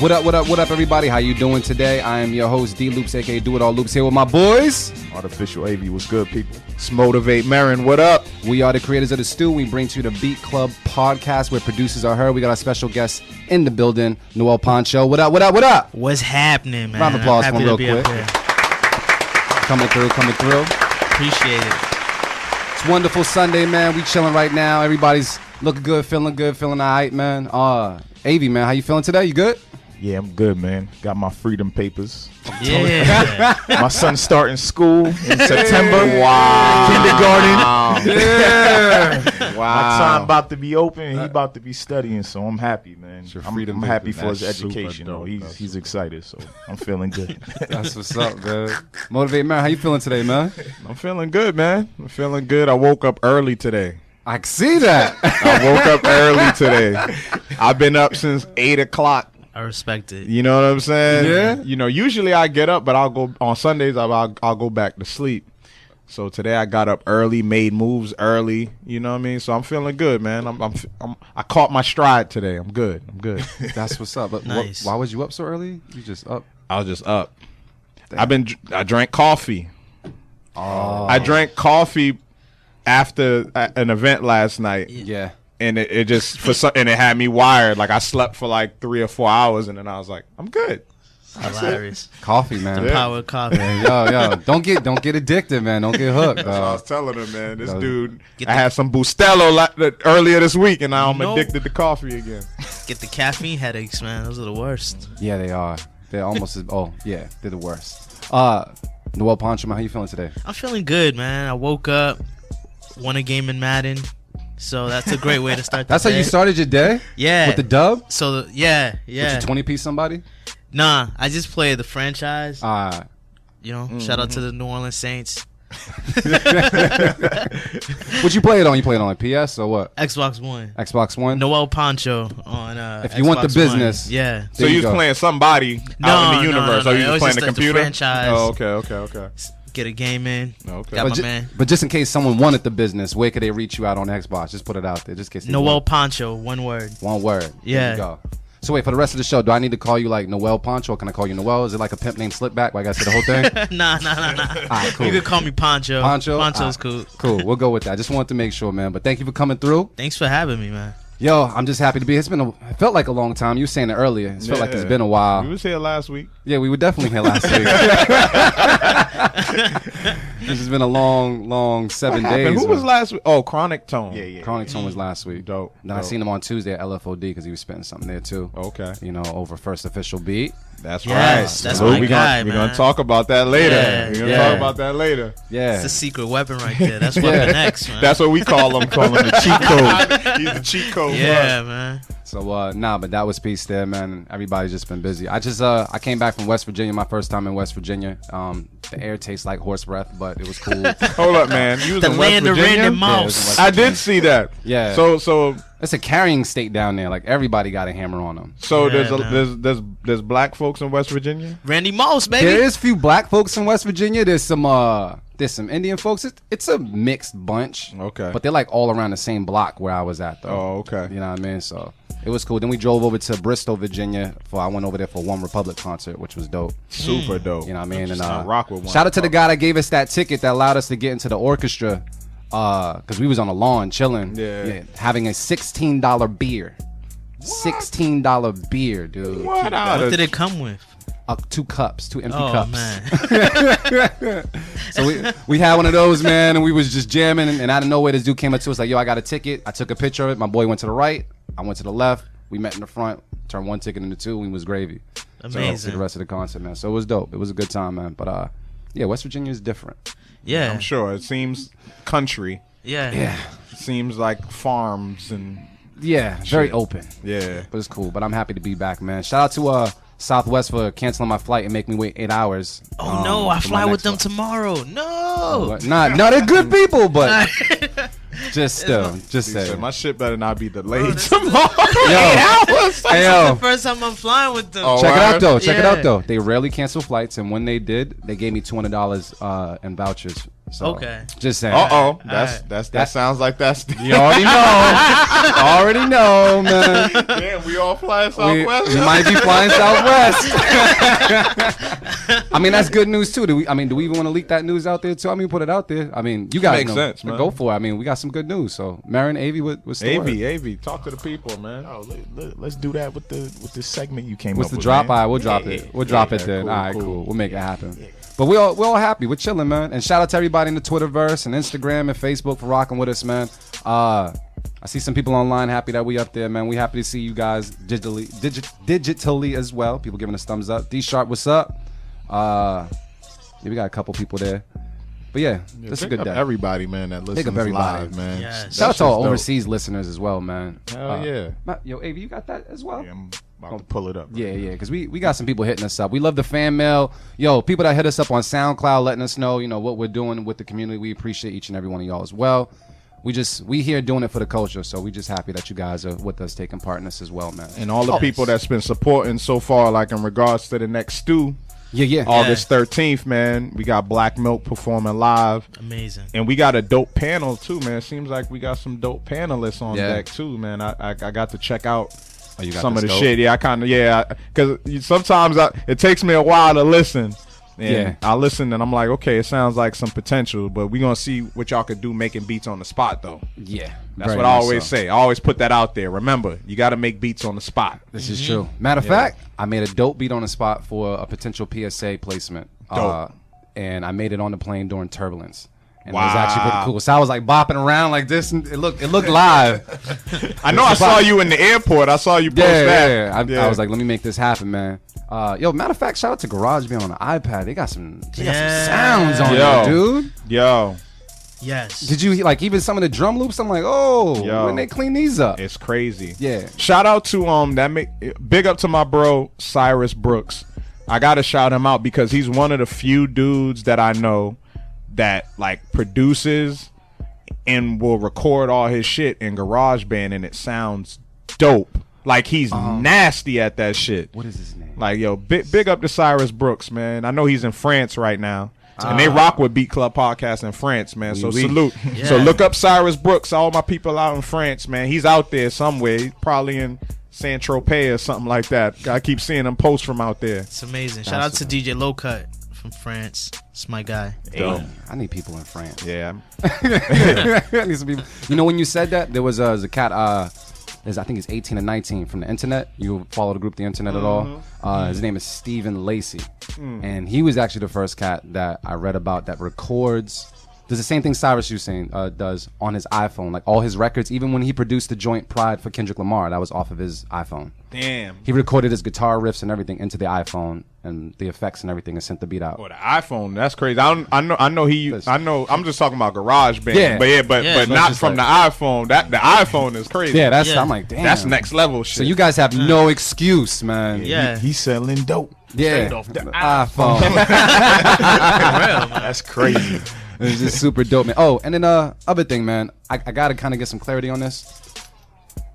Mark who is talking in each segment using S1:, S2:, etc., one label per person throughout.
S1: What up, what up, what up, everybody? How you doing today? I am your host, D Loops, aka Do It All Loops, here with my boys.
S2: Artificial AV, what's good, people? Smotivate Marin, what up?
S1: We are the creators of The Stew. We bring to you the Beat Club podcast where producers are heard. We got our special guest in the building, Noel Pancho. What up, what up, what up?
S3: What's happening, man?
S1: Round of applause for him real quick. Coming through.
S3: Appreciate it.
S1: It's wonderful Sunday, man. We chilling right now. Everybody's looking good, feeling all right, man. AV, man, how you feeling today? You good?
S2: Yeah, I'm good, man. Got my freedom papers.
S3: Yeah.
S2: My son's starting school in September.
S1: Wow.
S2: Kindergarten.
S1: Yeah.
S2: My time about to be open, and he about to be studying, so I'm happy, man. I'm happy for his education. Though. He's excited, so I'm feeling good.
S1: That's what's up, man. Motivate, man. How you feeling today, man?
S4: I'm feeling good, man. I'm feeling good. I woke up early today.
S1: I can see that.
S4: I woke up early today. I've been up since 8 o'clock.
S3: I respect it.
S4: You know what I'm saying?
S1: Yeah.
S4: You know, usually I get up, but I'll go on Sundays. I'll go back to sleep. So today I got up early, made moves early. You know what I mean? So I'm feeling good, man. I caught my stride today. I'm good.
S1: That's what's up. But
S3: Nice.
S1: why was you up so early? You just up?
S4: I was just up. I drank coffee.
S1: Oh.
S4: I drank coffee after an event last night.
S1: Yeah.
S4: And it just and it had me wired. Like I slept for like 3 or 4 hours, and then I was like, I'm good.
S3: Hilarious.
S1: Coffee, man.
S3: The power of coffee.
S1: Yo, don't get addicted, man. Don't get hooked.
S4: That's what I was telling him, man. This
S1: No.
S4: dude,
S3: Get
S4: I
S3: the-
S4: had some Bustelo earlier this week, and now I'm
S3: Nope.
S4: addicted to coffee again.
S3: Get the caffeine headaches, man. Those are the worst.
S1: Yeah, they are. They're almost as. Oh, yeah, they're the worst. Noel Pancho, man, how you feeling today?
S3: I'm feeling good, man. I woke up, won a game in Madden, so that's a great way to start the
S1: That's how
S3: day.
S1: you started your day?
S3: Yeah.
S1: With the dub?
S3: So, yeah.
S1: Did you 20-piece somebody?
S3: Nah, I just play the franchise.
S1: Alright.
S3: You know, shout out to the New Orleans Saints.
S1: What you play it on? You play it on like PS or what?
S3: Xbox One.
S1: Xbox One?
S3: Noel Pancho on
S1: If you want the
S3: Xbox
S1: business.
S3: One. Yeah.
S4: So
S1: There you
S4: you was
S1: go.
S4: playing somebody out in the universe, or you
S3: It
S4: was
S3: was
S4: playing
S3: just
S4: the computer?
S3: franchise.
S4: Oh, okay.
S3: Get a game in.
S4: Okay.
S3: Got
S1: But,
S3: my man.
S1: but just in case someone wanted the business, where could they reach you out on Xbox? Just put it out there. Just in case they
S3: Noel
S1: want
S3: Pancho, one word.
S1: one word. There
S3: Yeah.
S1: you go. So wait, for the rest of the show, do I need to call you like Noel Pancho or can I call you Noel? Is it like a pimp named Slipback? Where I got to say the whole thing?
S3: Nah.
S1: Alright, cool.
S3: You could call me Pancho.
S1: Pancho?
S3: Pancho's
S1: Alright.
S3: cool.
S1: Cool. We'll go with that. I just wanted to make sure, man. But thank you for coming through.
S3: Thanks for having me, man.
S1: Yo, I'm just happy to be here. It felt like a long time. You were saying it earlier. It felt like it's been a
S4: We
S1: while.
S4: was here last week.
S1: Yeah, we were definitely here last week. This has been a long 7 days.
S4: Who was last week? Oh, Chronic Tone.
S2: Yeah.
S1: Chronic Tone was last week.
S4: Dope.
S1: Then I seen him on Tuesday at LFOD because he was spitting something there too.
S4: Okay.
S1: You know, over First Official Beat.
S4: That's
S3: Yes,
S4: right.
S3: that's
S4: So
S3: my
S4: we're
S3: guy,
S4: We're
S3: man.
S4: gonna talk about that later.
S3: Yeah,
S4: We're gonna
S1: yeah.
S4: talk about that later.
S1: Yeah.
S3: It's a secret weapon right there. That's weapon X, man.
S4: That's what we call him. Call him the cheat code. He's the cheat code.
S3: yeah, man.
S1: So but that was peace there, man. Everybody's just been busy. I I came back from West Virginia, my first time in West Virginia. The air tastes like horse breath, but it was cool.
S4: Hold up, man. You was
S3: The
S4: in
S3: land
S4: West
S3: of
S4: Virginia?
S3: random
S1: Yeah, it was in
S3: mouse.
S1: West
S4: I did see that.
S1: Yeah.
S4: So
S1: It's a carrying state down there. Like everybody got a hammer on them.
S3: Yeah,
S4: there's black folks in West Virginia.
S3: Randy Mouse, baby.
S1: There is few black folks in West Virginia. There's some Indian folks. It's a mixed bunch.
S4: Okay.
S1: But they're like all around the same block where I was at though.
S4: Oh, okay.
S1: You know what I mean? So it was cool. Then we drove over to Bristol, Virginia. I went over there for One Republic concert, which was dope.
S4: Super dope.
S1: You know what I mean? And
S4: I rock with One
S1: shout out to the
S4: Republic.
S1: guy that gave us that ticket that allowed us to get into the orchestra. Because we was on the lawn chilling.
S4: Yeah.
S1: Having a $16 beer. $16 beer, dude.
S4: What out
S3: What
S4: of
S3: did it come with?
S1: 2 cups, 2 empty
S3: Oh,
S1: cups.
S3: man.
S1: So we had one of those, man, and we was just jamming, and out of nowhere, this dude came up to us like, yo, I got a ticket. I took a picture of it. My boy went to the right. I went to the left. We met in the front, turned 1 ticket into 2, and we was gravy. So, to
S3: Amazing.
S1: the rest of the concert, man. So it was dope. It was a good time, man. But yeah, West Virginia is different.
S3: Yeah.
S4: I'm sure it seems country.
S3: Yeah.
S1: Yeah.
S4: It seems like farms and
S1: Yeah, very open.
S4: yeah.
S1: But it's cool. But I'm happy to be back, man. Shout out to Southwest for canceling my flight and making me wait 8 hours.
S3: Oh, no. I
S1: for my
S3: fly with
S1: next
S3: them
S1: one.
S3: tomorrow. No.
S1: No, they're good people, but just still, just
S4: He said,
S1: saying.
S4: my shit better not be delayed
S3: this is
S4: tomorrow.
S1: Yo, hey, yo.
S3: The first time I'm flying with them.
S4: Oh,
S1: Check it out
S4: word?
S1: though. They rarely cancel flights, and when they did, they gave me $200 in vouchers So,
S3: okay.
S1: Just saying.
S4: That sounds like that's.
S1: You already know. Already know, man.
S4: Damn, we all flying Southwest.
S1: We might be flying Southwest. I mean, that's good news too. Do we even want to leak that news out there too? I mean, put it out there. I mean, you guys
S4: makes sense, man.
S1: Go for it. I mean, we got some good news. So, Marin, Avi, what's the word?
S4: Avi, talk to the people, man.
S2: Oh, let's do that with this segment you came
S1: What's
S2: up
S1: the
S2: with.
S1: drop?
S2: Man.
S1: All right, we'll drop it. We'll drop it then.
S2: Cool,
S1: All right, cool. We'll make it happen. Yeah. But we're all happy. We're chilling, man. And shout out to everybody in the Twitterverse and Instagram and Facebook for rocking with us, man. I see some people online happy that we up there, man. We happy to see you guys digitally as well. People giving us thumbs up. D Sharp, what's up? We got a couple people there. But yeah, this is a good day.
S4: Everybody, man, that listens live, man.
S3: Yes.
S1: Shout out to all overseas listeners as well, man.
S4: Hell yeah.
S1: Yo, Avi, you got that as well?
S2: Yeah, I'm about to pull it up.
S1: Yeah, because we got some people hitting us up. We love the fan mail. Yo, people that hit us up on SoundCloud letting us know, what we're doing with the community. We appreciate each and every one of y'all as well. We here doing it for the culture, so we just happy that you guys are with us taking part in this as well, man.
S4: And all the people that's been supporting so far, like in regards to the next stew.
S1: Yeah.
S4: August 13th, man. We got Black Milk performing live.
S3: Amazing.
S4: And we got a dope panel too, man. Seems like we got some dope panelists on deck too, man. I got to check out some of the shit. Yeah, because sometimes it takes me a while to listen. And I listen and I'm like, okay, it sounds like some potential, but we're going to see what y'all could do making beats on the spot, though.
S1: Yeah.
S4: That's what I always say. I always put that out there. Remember, you got to make beats on the spot.
S1: This is true. Matter of fact, I made a dope beat on the spot for a potential PSA placement.
S4: Dope.
S1: And I made it on the plane during turbulence. And it was actually pretty cool. So I was like bopping around like this, and it looked live.
S4: I know I saw you in the airport. I saw you post that.
S1: Yeah. I was like, let me make this happen, man. Matter of fact, shout out to GarageBand on the iPad. They got some sounds on there, dude.
S4: Yo.
S3: Yes.
S1: Did you like even some of the drum loops? I'm like, when they clean these up.
S4: It's crazy.
S1: Yeah.
S4: Shout out to big up to my bro Cyrus Brooks. I gotta shout him out because he's one of the few dudes that I know that like produces and will record all his shit in GarageBand and it sounds dope. Like he's nasty at that shit.
S1: What is his name?
S4: Like, yo, big up to Cyrus Brooks, man. I know he's in France right now. And they rock with Beat Club Podcast in France, man. So salute.
S3: Yeah.
S4: So look up Cyrus Brooks, all my people out in France, man. He's out there somewhere. He's probably in Saint-Tropez or something like that. I keep seeing him post from out there.
S3: It's amazing. Shout out to DJ Low Cut from France. It's my guy.
S1: Hey, I need people in France.
S4: Yeah.
S1: I need some people. You know, when you said that, there was a cat, I think he's 18 or 19 from the internet. You follow the group The Internet at all? His name is Stephen Lacey. And he was actually the first cat that I read about that records. Does the same thing Cyrus Hussein does on his iPhone. Like all his records, even when he produced the joint Pride for Kendrick Lamar, that was off of his iPhone.
S4: Damn.
S1: He recorded his guitar riffs and everything into the iPhone and the effects and everything and sent the beat out.
S4: Oh, the iPhone, that's crazy. I know. I'm just talking about GarageBand.
S1: Yeah.
S4: But not from the iPhone. The iPhone is crazy.
S1: Yeah, I'm like, damn.
S4: That's next level shit.
S1: So you guys have no excuse, man.
S3: Yeah.
S2: He's selling dope.
S1: Yeah.
S2: Off the
S1: iPhone.
S2: That's crazy.
S1: It's just super dope, man. Oh, and then other thing, man. I gotta kind of get some clarity on this.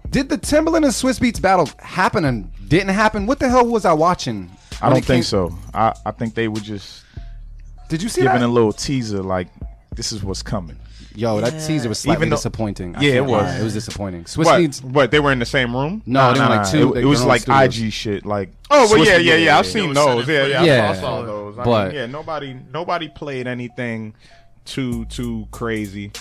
S1: Did the Timbaland and Swiss Beats battle happen and didn't happen? What the hell was I watching?
S2: I don't think so. I think they were just
S1: Did you see
S2: giving
S1: that?
S2: a little teaser like this is what's coming.
S1: Yo, that teaser was slightly
S2: Even though-
S1: disappointing.
S2: Yeah, it was.
S1: It was disappointing. Swiss Beats.
S4: What? They were in the same room?
S1: No, they were like two.
S2: It was
S1: their own
S2: like
S1: studios.
S2: IG shit. Like
S4: Oh, well,
S2: Swiss-
S4: yeah. I've seen those.
S1: Yeah.
S4: I saw those.
S1: But-
S4: Nobody played anything too crazy.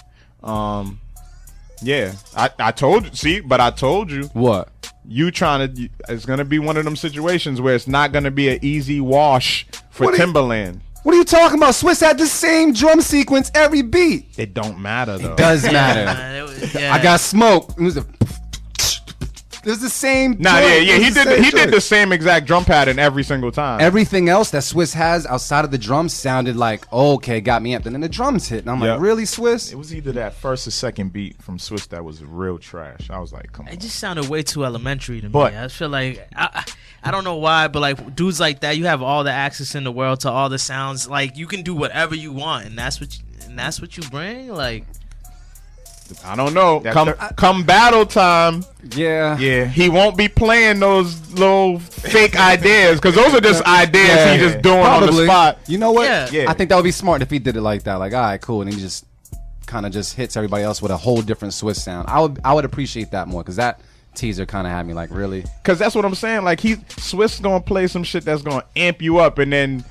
S4: Yeah, I told you. See, but I told you.
S1: What?
S4: It's gonna be one of them situations where it's not gonna be an easy wash for Timbaland.
S1: What are you talking about? Swiss had the same drum sequence every beat.
S4: It don't matter though.
S1: It does matter.
S3: Yeah.
S1: I got smoke. It was the same.
S4: Nah,
S1: drum.
S4: yeah.
S1: It was
S4: He
S1: the
S4: did.
S1: same
S4: He did
S1: joint.
S4: the same exact drum pattern every single time.
S1: Everything else that Swiss has outside of the drums sounded like, okay, got me amped. And then the drums hit. And I'm like, really, Swiss?
S2: It was either that first or second beat from Swiss that was real trash. I was like, come on.
S3: It just sounded way too elementary to me.
S2: But-
S3: I feel like I don't know why, but like dudes like that, you have all the access in the world to all the sounds. Like you can do whatever you want, and that's what you bring. Like
S4: I don't know. Come battle time.
S1: Yeah.
S4: He won't be playing those little fake ideas because those are just ideas he just doing on the spot.
S1: You know what?
S3: Yeah.
S1: I think that would be smart if he did it like that. Like, all right, cool, and he just kind of just hits everybody else with a whole different Swiss sound. I would appreciate that more because that teaser kind of had me like, really?
S4: Because that's what I'm saying. Like, Swiss gonna play some shit that's gonna amp you up, and then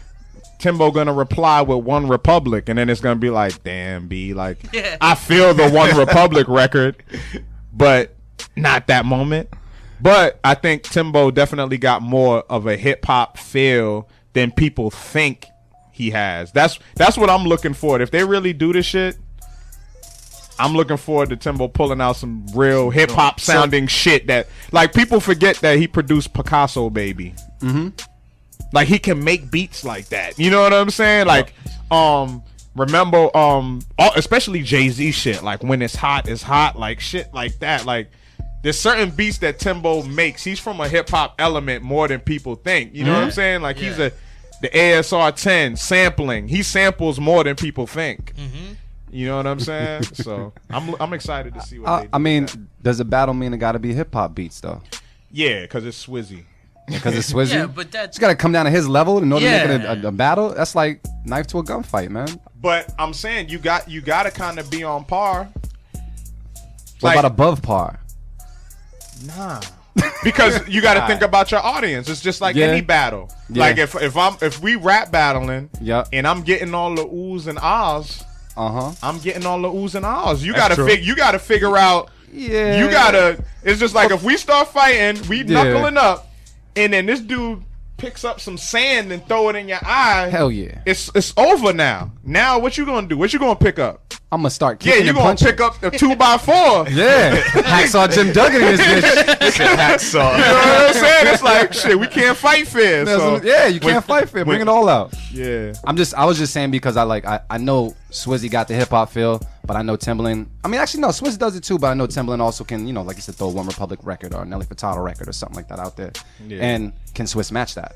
S4: Timbo gonna reply with One Republic, and then it's gonna be like, damn, B, like, I feel the One Republic record, but not that moment. But I think Timbo definitely got more of a hip hop feel than people think he has. That's what I'm looking for. If they really do this shit, I'm looking forward to Timbo pulling out some real hip hop sounding shit that, like, people forget that he produced Picasso Baby.
S1: Mm-hmm.
S4: Like, he can make beats like that. You know what I'm saying? Like, remember, especially Jay-Z shit. Like, when it's hot, like shit like that. Like, there's certain beats that Timbo makes. He's from a hip hop element more than people think. You know what I'm saying? Like, he's the ASR 10 sampling. He samples more than people think.
S3: Mm-hmm.
S4: You know what I'm saying? So I'm excited to see what they do.
S1: I mean, does a battle mean it got to be hip hop beats though?
S4: Yeah, because it's Swizzy.
S1: Because it's Swizzy.
S3: Yeah, but that's
S1: got to come down to his level in order to make it a battle. That's like knife to a gunfight, man.
S4: But I'm saying you got to kind of be on par.
S1: What about above par?
S4: Nah. Because you got to think about your audience. It's just like any battle. Yeah. Like if we rap battling, and I'm getting all the oohs and ahs, I'm getting all the oohs and ahs. You got to figure out. Yeah. You gotta. It's just like if we start fighting, we knuckling up, and then this dude picks up some sand and throw it in your eye.
S1: Hell yeah.
S4: It's over now. Now what you gonna do? What you gonna pick up?
S1: I'm gonna start kicking.
S4: Yeah, you gonna pick up the 2x4.
S1: Yeah. Hacksaw Jim Duggan in this bitch.
S4: Hacksaw. You know what I'm saying? It's like shit. We can't fight fair. So.
S1: Yeah, you can't fight fair. Bring it all out.
S4: Yeah.
S1: I was just saying because I know Swizzy got the hip hop feel, but I know Timbaland. I mean, actually no, Swizzy does it too, but I know Timbaland also can, you know, like you said, throw a One Republic record or a Nelly Furtado record or something like that out there. Yeah. And can Swiss match that?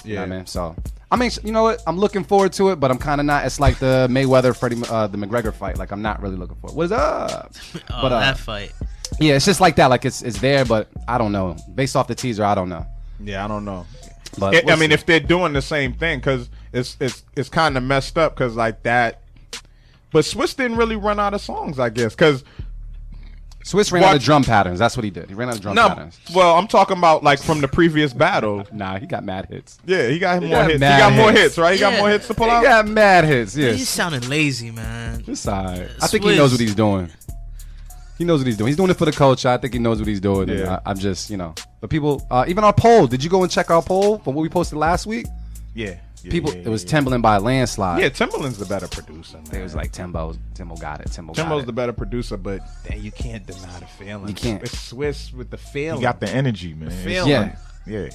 S1: Yeah, you know what I mean? So I mean, you know what? I'm looking forward to it, but I'm kind of not. It's like the Mayweather the McGregor fight. Like I'm not really looking for it. What is up?
S3: But that fight.
S1: Yeah, it's just like that. Like it's there, but I don't know. Based off the teaser, I don't know.
S4: Yeah, I don't know.
S1: But
S4: I mean, if they're doing the same thing, because it's kind of messed up, because like that. But Swiss didn't really run out of songs, I guess, because
S1: Swiss ran out of drum patterns. That's what he did. He ran out of drum patterns.
S4: Well, I'm talking about like from the previous battle.
S1: Nah, he got mad hits.
S4: Yeah, he got more hits. He got more hits, right? He got more hits to pull out.
S1: He got mad hits. Yeah.
S3: He's sounding lazy, man.
S1: It's alright. I think he knows what he's doing. He knows what he's doing. He's doing it for the culture. I think he knows what he's doing. Yeah. I'm just, you know. But people, even our poll. Did you go and check our poll from what we posted last week?
S4: Yeah.
S1: It was Timbaland by a landslide.
S4: Yeah, Timbaland's the better producer, man.
S1: It was like Timbo got it.
S4: Timbo's the better producer, but you can't deny the feeling.
S1: You can't.
S4: It's Swiss with the feeling.
S2: He got the energy, man.
S4: The feeling.
S2: Yeah.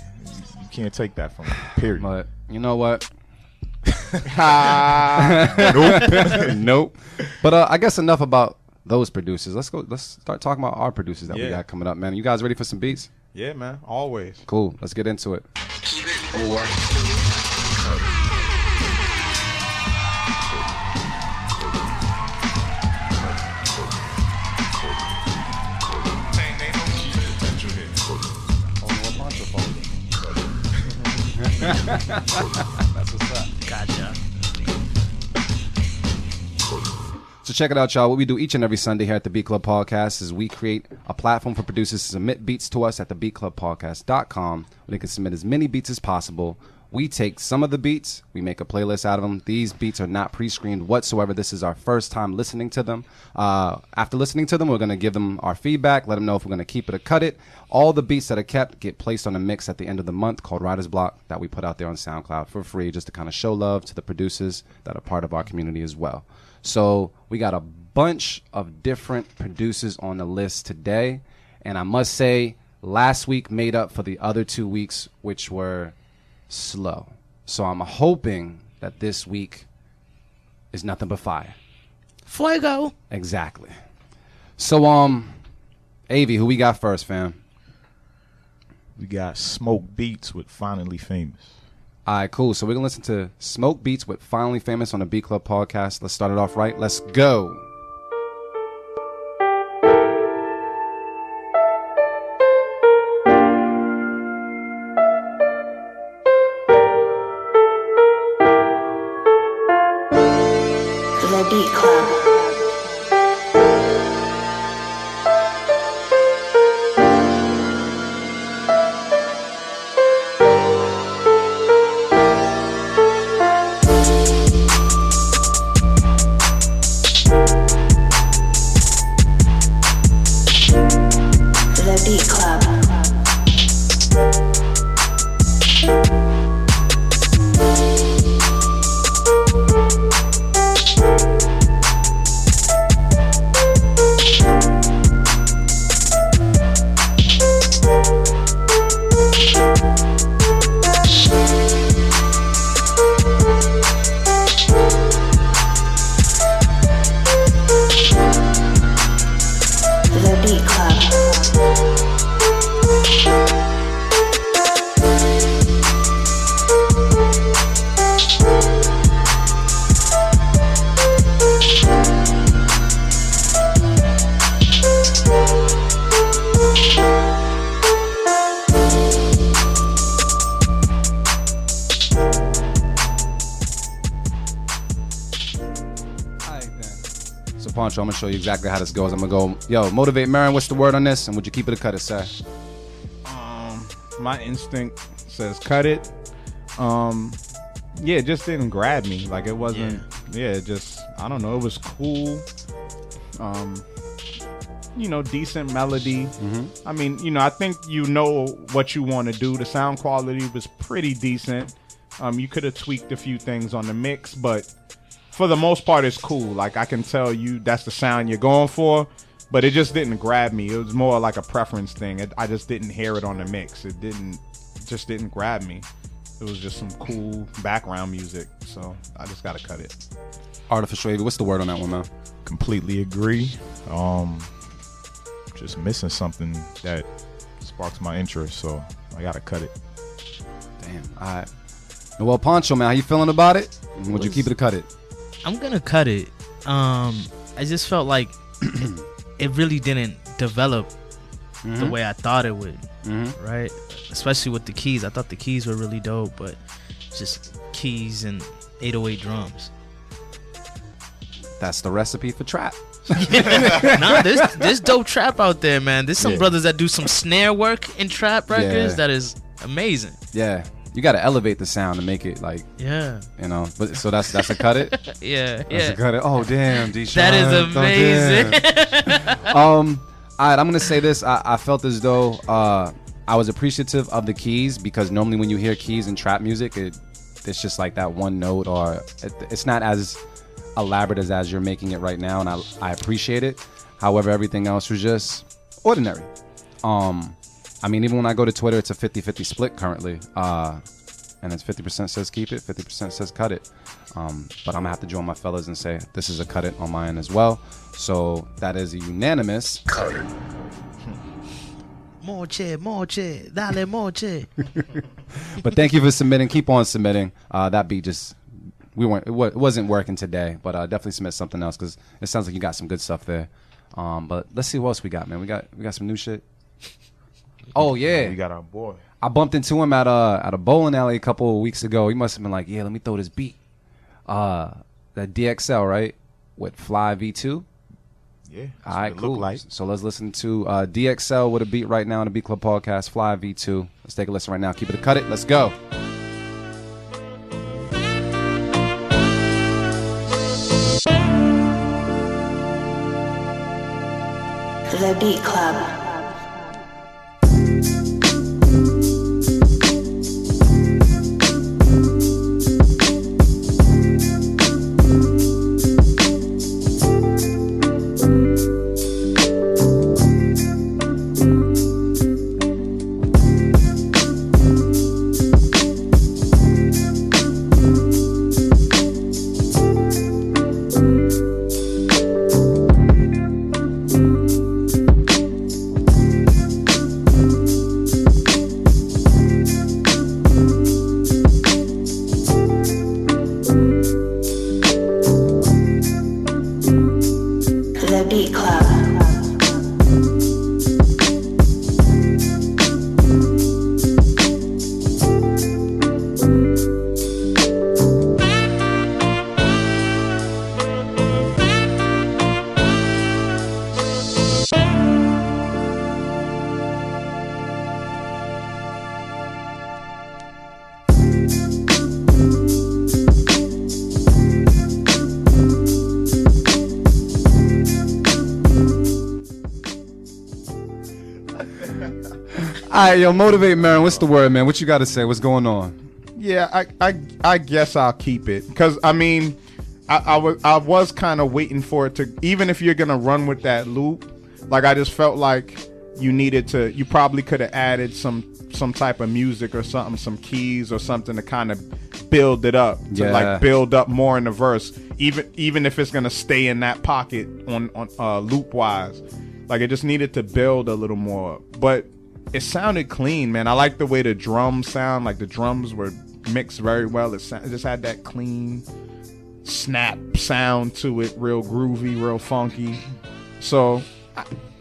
S2: You can't take that from him, period.
S1: But you know what?
S2: Nope.
S1: But I guess enough about those producers. Let's start talking about our producers that we got coming up, man. You guys ready for some beats?
S4: Yeah, man. Always.
S1: Cool. Let's get into it. That's what's up.
S3: Gotcha.
S1: So check it out, y'all. What we do each and every Sunday here at the Beat Club Podcast is we create a platform for producers to submit beats to us at thebeatclubpodcast.com, where they can submit as many beats as possible. We take some of the beats, we make a playlist out of them. These beats are not pre-screened whatsoever. This is our first time listening to them. After listening to them, we're going to give them our feedback, let them know if we're going to keep it or cut it. All the beats that are kept get placed on a mix at the end of the month called Writer's Block that we put out there on SoundCloud for free, just to kind of show love to the producers that are part of our community as well. So we got a bunch of different producers on the list today. And I must say, last week made up for the other 2 weeks, which were slow. So I'm hoping that this week is nothing but fire.
S3: Fuego.
S1: Exactly. So Avi, who we got first, fam?
S2: We got Smoke Beats with Finally Famous.
S1: All right, cool. So we're gonna listen to Smoke Beats with Finally Famous on the Beat Club Podcast. Let's start it off right. Let's go.
S5: Beat Club. The Beat Club. The Beat Club.
S1: So Pancho, I'm gonna show you exactly how this goes. I'm gonna go, yo, motivate Marin. What's the word on this? And would you keep it or cut it, sir?
S4: My instinct says cut it. Yeah, it just didn't grab me. Like it wasn't. Yeah, it just, I don't know. It was cool. Decent melody. I mean, I think you know what you want to do. The sound quality was pretty decent. You could have tweaked a few things on the mix, but for the most part, it's cool. Like I can tell you that's the sound you're going for, but it just didn't grab me. It was more like a preference thing. I just didn't hear it on the mix. It just didn't grab me. It was just some cool background music, so I just gotta cut it.
S1: Artificial Avy, what's the word on that one, man?
S2: Completely agree. Just missing something that sparks my interest, so I gotta cut it.
S1: Damn. All right. Noel Pancho, man, how you feeling about it? Would you keep it or cut it?
S3: I'm gonna cut it. I just felt like it really didn't develop the way I thought it would, right? Especially with the keys. I thought the keys were really dope, but just keys and 808 drums.
S1: That's the recipe for trap.
S3: Nah, there's dope trap out there, man. There's some brothers that do some snare work in trap records that is amazing.
S1: Yeah. You got to elevate the sound to make it like, but so that's a cut it. That's a cut it. Oh damn, D.
S3: That is amazing.
S1: All right, I'm gonna say this. I felt as though I was appreciative of the keys, because normally when you hear keys in trap music, it's just like that one note, or it's not as elaborate as you're making it right now, and I appreciate it. However, everything else was just ordinary. I mean, even when I go to Twitter, it's a 50-50 split currently. And it's 50% says keep it, 50% says cut it. But I'm going to have to join my fellas and say this is a cut it on my end as well. So that is a unanimous cut it.
S3: Moche, dale moche.
S1: But thank you for submitting. Keep on submitting. That beat just, it wasn't working today. But definitely submit something else, because it sounds like you got some good stuff there. But let's see what else we got, man. We got some new shit. Oh yeah,
S2: we got our boy.
S1: I bumped into him at a bowling alley a couple of weeks ago. He must have been like, yeah, let me throw this beat. That DXL, right? With Fly V2.
S2: Yeah.
S1: All right, cool. Like. So let's listen to DXL with a beat right now on the Beat Club podcast, Fly V2. Let's take a listen right now. Keep it a cut it. Let's go.
S5: The Beat Club.
S1: right, yo, motivate Marin. What's the word, man? What you got to say? What's going on?
S4: Yeah, I guess I'll keep it because I mean, I was kind of waiting for it to, even if you're gonna run with that loop, like I just felt like you probably could have added some type of music or something, some keys or something to kind of build it up, to like build up more in the verse, even if it's gonna stay in that pocket on loop wise, like it just needed to build a little more, but it sounded clean, man. I like the way the drums sound, like the drums were mixed very well. It just had that clean snap sound to it, real groovy, real funky. So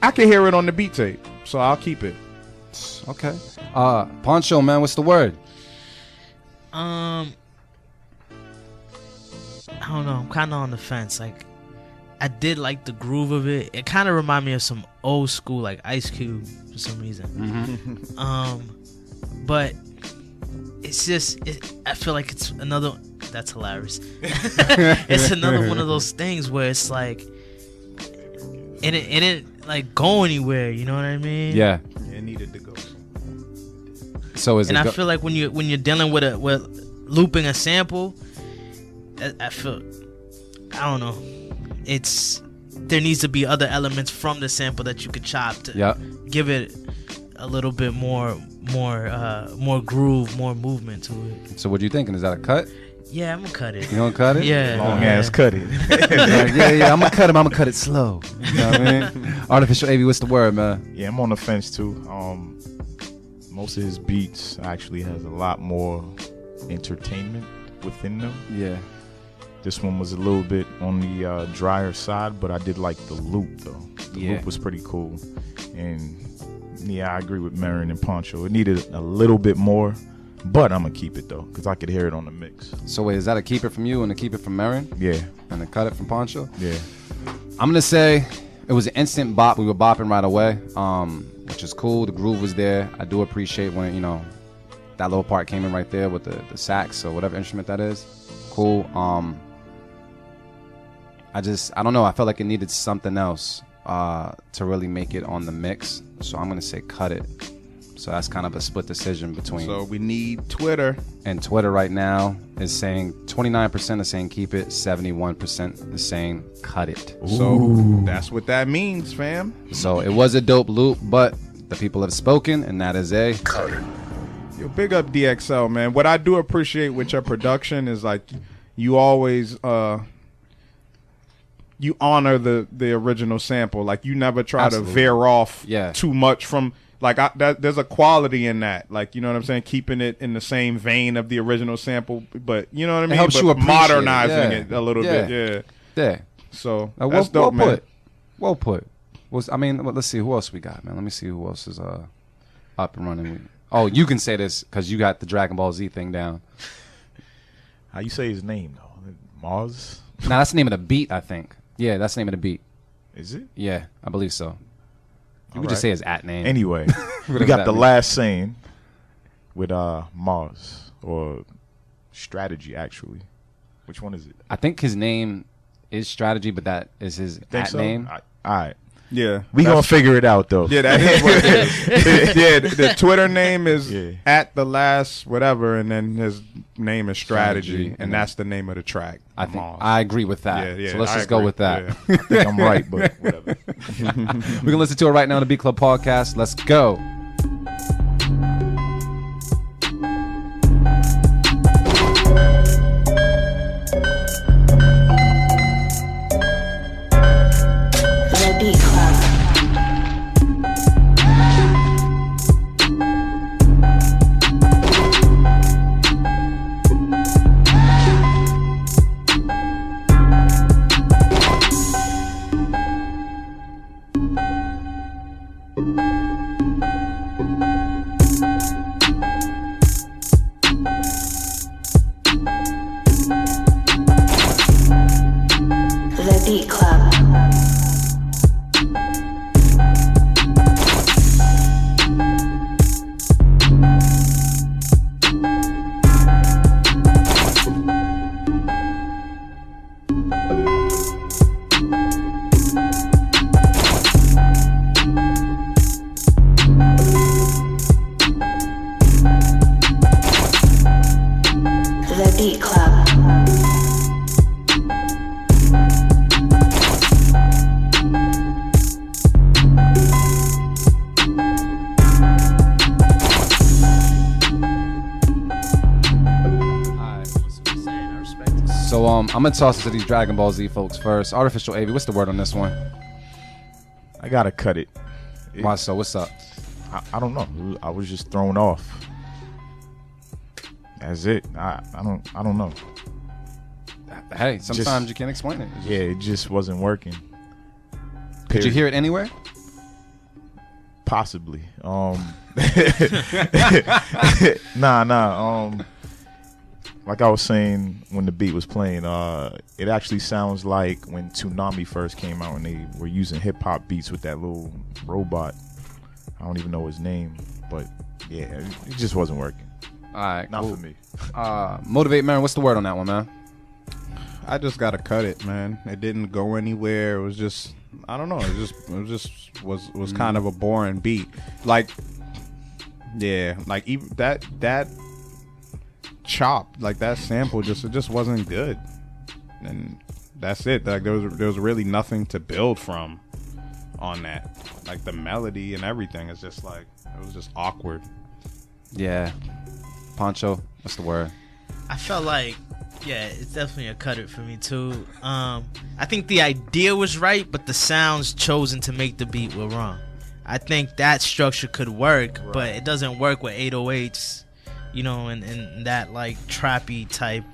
S4: I can hear it on the beat tape, so I'll keep it.
S1: Okay. Pancho, man, what's the word?
S3: I don't know. I'm kind of on the fence. Like, I did like the groove of it. It kind of reminded me of some old school, like Ice Cube for some reason.
S1: Mm-hmm.
S3: But it's just, I feel like it's another. That's hilarious. It's another one of those things where it's like, it didn't like go anywhere. You know what I mean?
S1: Yeah.
S2: It needed to go.
S1: So is
S3: and
S1: it?
S3: I feel like when you're dealing with looping a sample, I don't know. There needs to be other elements from the sample that you could chop to give it a little bit more groove, more movement to it.
S1: So what are you thinking? Is that a cut?
S3: Yeah, I'm gonna cut it.
S1: You gonna cut it?
S3: Yeah.
S2: Long ass cut it.
S1: Like, yeah, I'm gonna cut it. I'm gonna cut it slow. You know what I mean? Artificial AV, what's the word, man?
S2: Yeah, I'm on the fence too. Most of his beats actually has a lot more entertainment within them.
S1: Yeah.
S2: This one was a little bit on the drier side, but I did like the loop though. The loop was pretty cool, and yeah, I agree with Marin and Pancho. It needed a little bit more, but I'm gonna keep it though because I could hear it on the mix.
S1: So wait, is that a keep it from you and a keep it from Marin?
S2: Yeah.
S1: And a cut it from Pancho?
S2: Yeah.
S1: I'm gonna say it was an instant bop. We were bopping right away, which is cool. The groove was there. I do appreciate when that little part came in right there with the sax or whatever instrument that is. Cool. I don't know. I felt like it needed something else to really make it on the mix. So I'm gonna say cut it. So that's kind of a split decision between.
S4: So we need Twitter.
S1: And Twitter right now is saying 29% is saying keep it, 71% is saying cut it.
S4: Ooh. So that's what that means, fam.
S1: So it was a dope loop, but the people have spoken, and that is a cut it.
S4: Yo, big up DXL, man. What I do appreciate with your production is like you always you honor the original sample. Like you never try to veer off too much from. Like there's a quality in that, like you know what I'm saying, keeping it in the same vein of the original sample, but you know what I mean.
S1: It helps you appreciate
S4: modernizing it a little bit, yeah. So that's dope, man.
S1: Well put. Let's see who else we got, man. Let me see who else is up and running. Oh, you can say this because you got the Dragon Ball Z thing down.
S2: How you say his name though? Mars?
S1: Nah, that's the name of the beat, I think. Yeah, that's the name of the beat.
S2: Is it?
S1: Yeah, I believe so. You could just say his @name.
S2: Anyway, we got the last saying with Mars or Strategy, actually. Which one is it?
S1: I think his name is Strategy, but that is his @name.
S2: All right.
S4: Yeah.
S2: We gonna figure it out though.
S4: Yeah, that is what it is. Yeah, the Twitter name is @the_last whatever, and then his name is Strategy, and that's the name of the track.
S1: I agree with that.
S4: Yeah,
S1: so let's just go with that.
S2: Yeah. I think I'm right, but whatever.
S1: We can listen to it right now on the Beat Club podcast. Let's go. So I'm gonna toss it to these Dragon Ball Z folks first. Artificial AV, what's the word on this one?
S2: I gotta cut it.
S1: Why so? What's up?
S2: I don't know. I was just thrown off. That's it. I don't know.
S1: Hey, sometimes you can't explain it.
S2: Yeah, it just wasn't working.
S1: Could you hear it anywhere?
S2: Possibly. Nah. Like I was saying when the beat was playing, it actually sounds like when Toonami first came out and they were using hip hop beats with that little robot. I don't even know his name, but yeah, it just wasn't working.
S1: All right,
S2: Not
S1: cool.
S2: for me.
S1: Motivate Marin, what's the word on that one, man?
S4: I just gotta cut it, man. It didn't go anywhere. It was just, I don't know. It was kind of a boring beat. Like, yeah, like even that chop, like that sample, it just wasn't good. And that's it. Like there was really nothing to build from on that. Like the melody and everything is just like, it was just awkward.
S1: Yeah. Pancho, what's the word?
S3: I felt like, yeah, it's definitely a cut it for me too. I think the idea was right, but the sounds chosen to make the beat were wrong. I think that structure could work, but it doesn't work with 808s, you know, and that like trappy type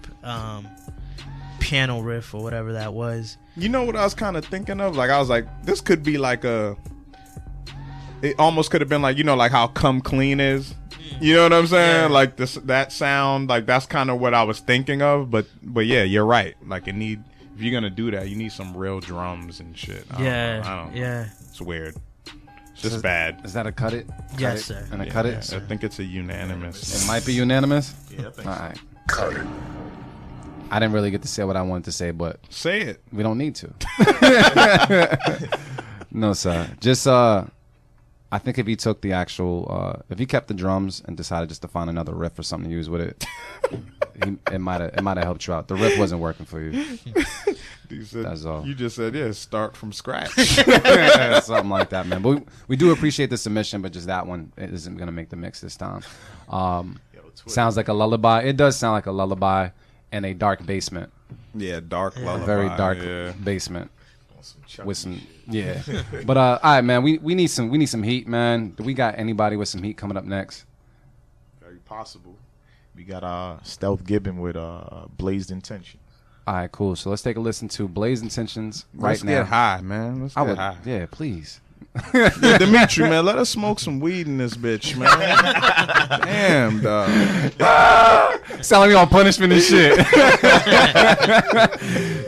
S3: piano riff or whatever that was.
S4: You know what I was kind of thinking of? Like I was like, this could be like it almost could have been like, you know, like how Come Clean is. You know what I'm saying? Yeah. Like that sound, like that's kind of what I was thinking of. But yeah, you're right. Like if you're gonna do that, you need some real drums and shit. I don't know. It's weird. It's just bad.
S1: Is that a cut it?
S3: Yes, sir.
S1: And a cut it?
S4: I think it's a unanimous.
S1: It might be unanimous?
S2: Yeah, I think
S1: All right. Cut it. I didn't really get to say what I wanted to say, but
S4: say it.
S1: We don't need to. No, sir. Just I think if he took the actual, if he kept the drums and decided just to find another riff or something to use with it, it might have helped you out. The riff wasn't working for you. That's all.
S4: You just said, start from scratch.
S1: Something like that, man. But we do appreciate the submission, but just that one isn't going to make the mix this time. Sounds like a lullaby. It does sound like a lullaby in a dark basement.
S4: Yeah, dark lullaby.
S1: A very dark basement. With some, but all right, man. We need some heat, man. Do we got anybody with some heat coming up next?
S2: Very possible. We got Stealth Gibbon with Blazed Intentions.
S1: All right, cool. So let's take a listen to Blazed Intentions now.
S4: Let's get high, man. Let's get high.
S1: Yeah, please.
S4: Yeah, Dimitri, man, let us smoke some weed in this bitch, man. Damn, dog.
S1: Sound like we on punishment and shit.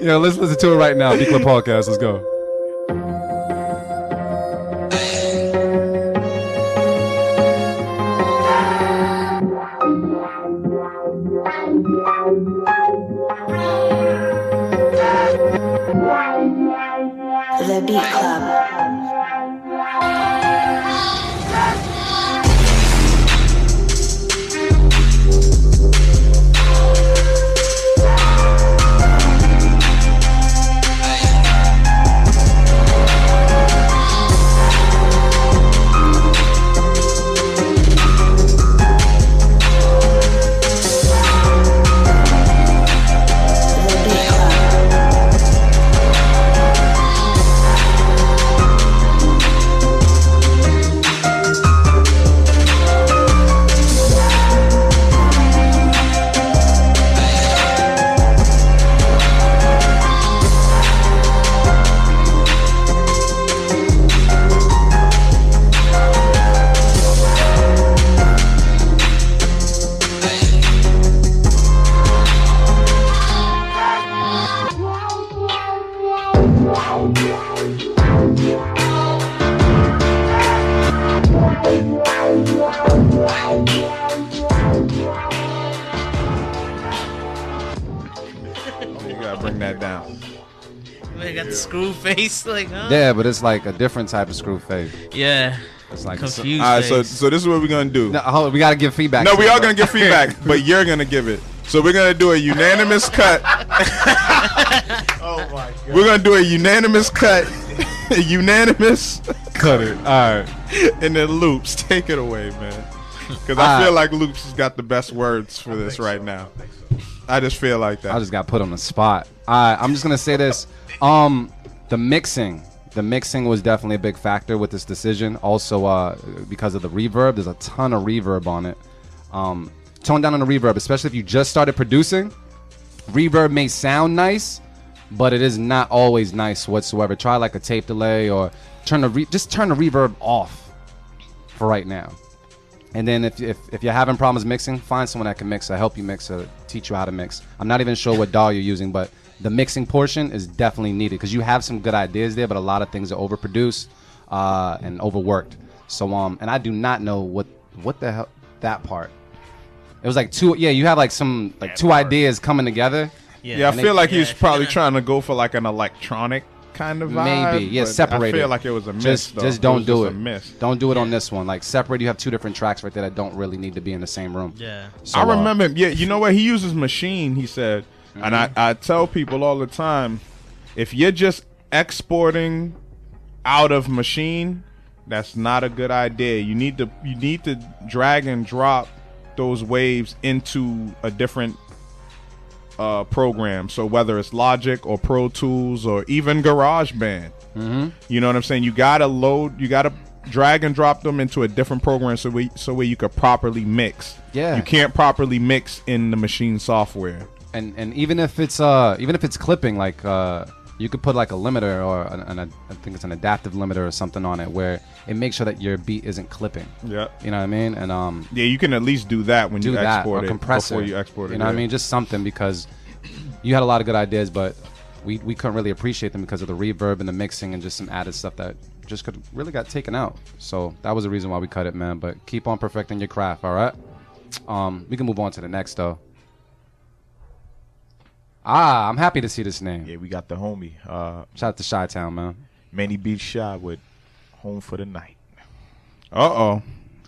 S1: Yo, let's listen to it right now. Big Club Podcast. Let's go.
S5: The Beat Club.
S4: Bring that down.
S3: Man, got the screw face, like, huh?
S1: Yeah, but it's like a different type of screw face.
S3: Yeah.
S1: It's like
S3: confused.
S4: All right,
S3: face.
S4: so this is what we're gonna do.
S1: No, hold on, we gotta give feedback.
S4: No, we are gonna give feedback, but you're gonna give it. So we're gonna do a unanimous cut.
S2: Oh my god.
S4: We're gonna do a unanimous cut. Unanimous.
S1: Cut it. All right.
S4: And then Loops, take it away, man. Because I feel like Loops has got the best words for this right now. I just feel like that.
S1: I just got put on the spot. I'm just gonna say this. The mixing was definitely a big factor with this decision. Also, because of the reverb, there's a ton of reverb on it. Tone down on the reverb, especially if you just started producing. Reverb may sound nice, but it is not always nice whatsoever. Try like a tape delay or just turn the reverb off for right now. And then if you're having problems mixing, find someone that can mix, help you mix, teach you how to mix. I'm not even sure what DAW you're using, but the mixing portion is definitely needed because you have some good ideas there, but a lot of things are overproduced and overworked. So and I do not know what the hell that part. It was like two. Yeah, you have like some like two ideas coming together.
S4: Yeah, I feel like he was probably trying to go for like an electronic kind of vibe.
S1: Maybe, yeah, separate.
S4: I feel like it was a miss.
S1: Just don't do it.
S4: Miss.
S1: Don't do it on this one. Like separate. You have two different tracks right there that don't really need to be in the same room.
S3: Yeah.
S1: So,
S4: I remember. Yeah, you know what? He uses Machine. He said, and I tell people all the time, if you're just exporting out of Machine, that's not a good idea. You need to drag and drop those waves into a different program. So whether it's Logic or Pro Tools or even GarageBand, you know what I'm saying? You gotta drag and drop them into a different program so where you could properly mix.
S1: Yeah.
S4: You can't properly mix in the Machine software.
S1: And even if it's clipping, like you could put like a limiter or I think it's an adaptive limiter or something on it where it makes sure that your beat isn't clipping.
S4: Yeah.
S1: You know what I mean? And
S4: yeah, you can at least do that when you export it
S1: compressor,
S4: before you export it.
S1: You know what I mean? Just something, because you had a lot of good ideas, but we couldn't really appreciate them because of the reverb and the mixing and just some added stuff that just really got taken out. So that was the reason why we cut it, man. But keep on perfecting your craft, all right? We can move on to the next though. I'm happy to see this name.
S2: Yeah, we got the homie.
S1: Shout out to Chi-Town, man.
S2: Manny Beach Shy with Home for the Night.
S4: Uh-oh.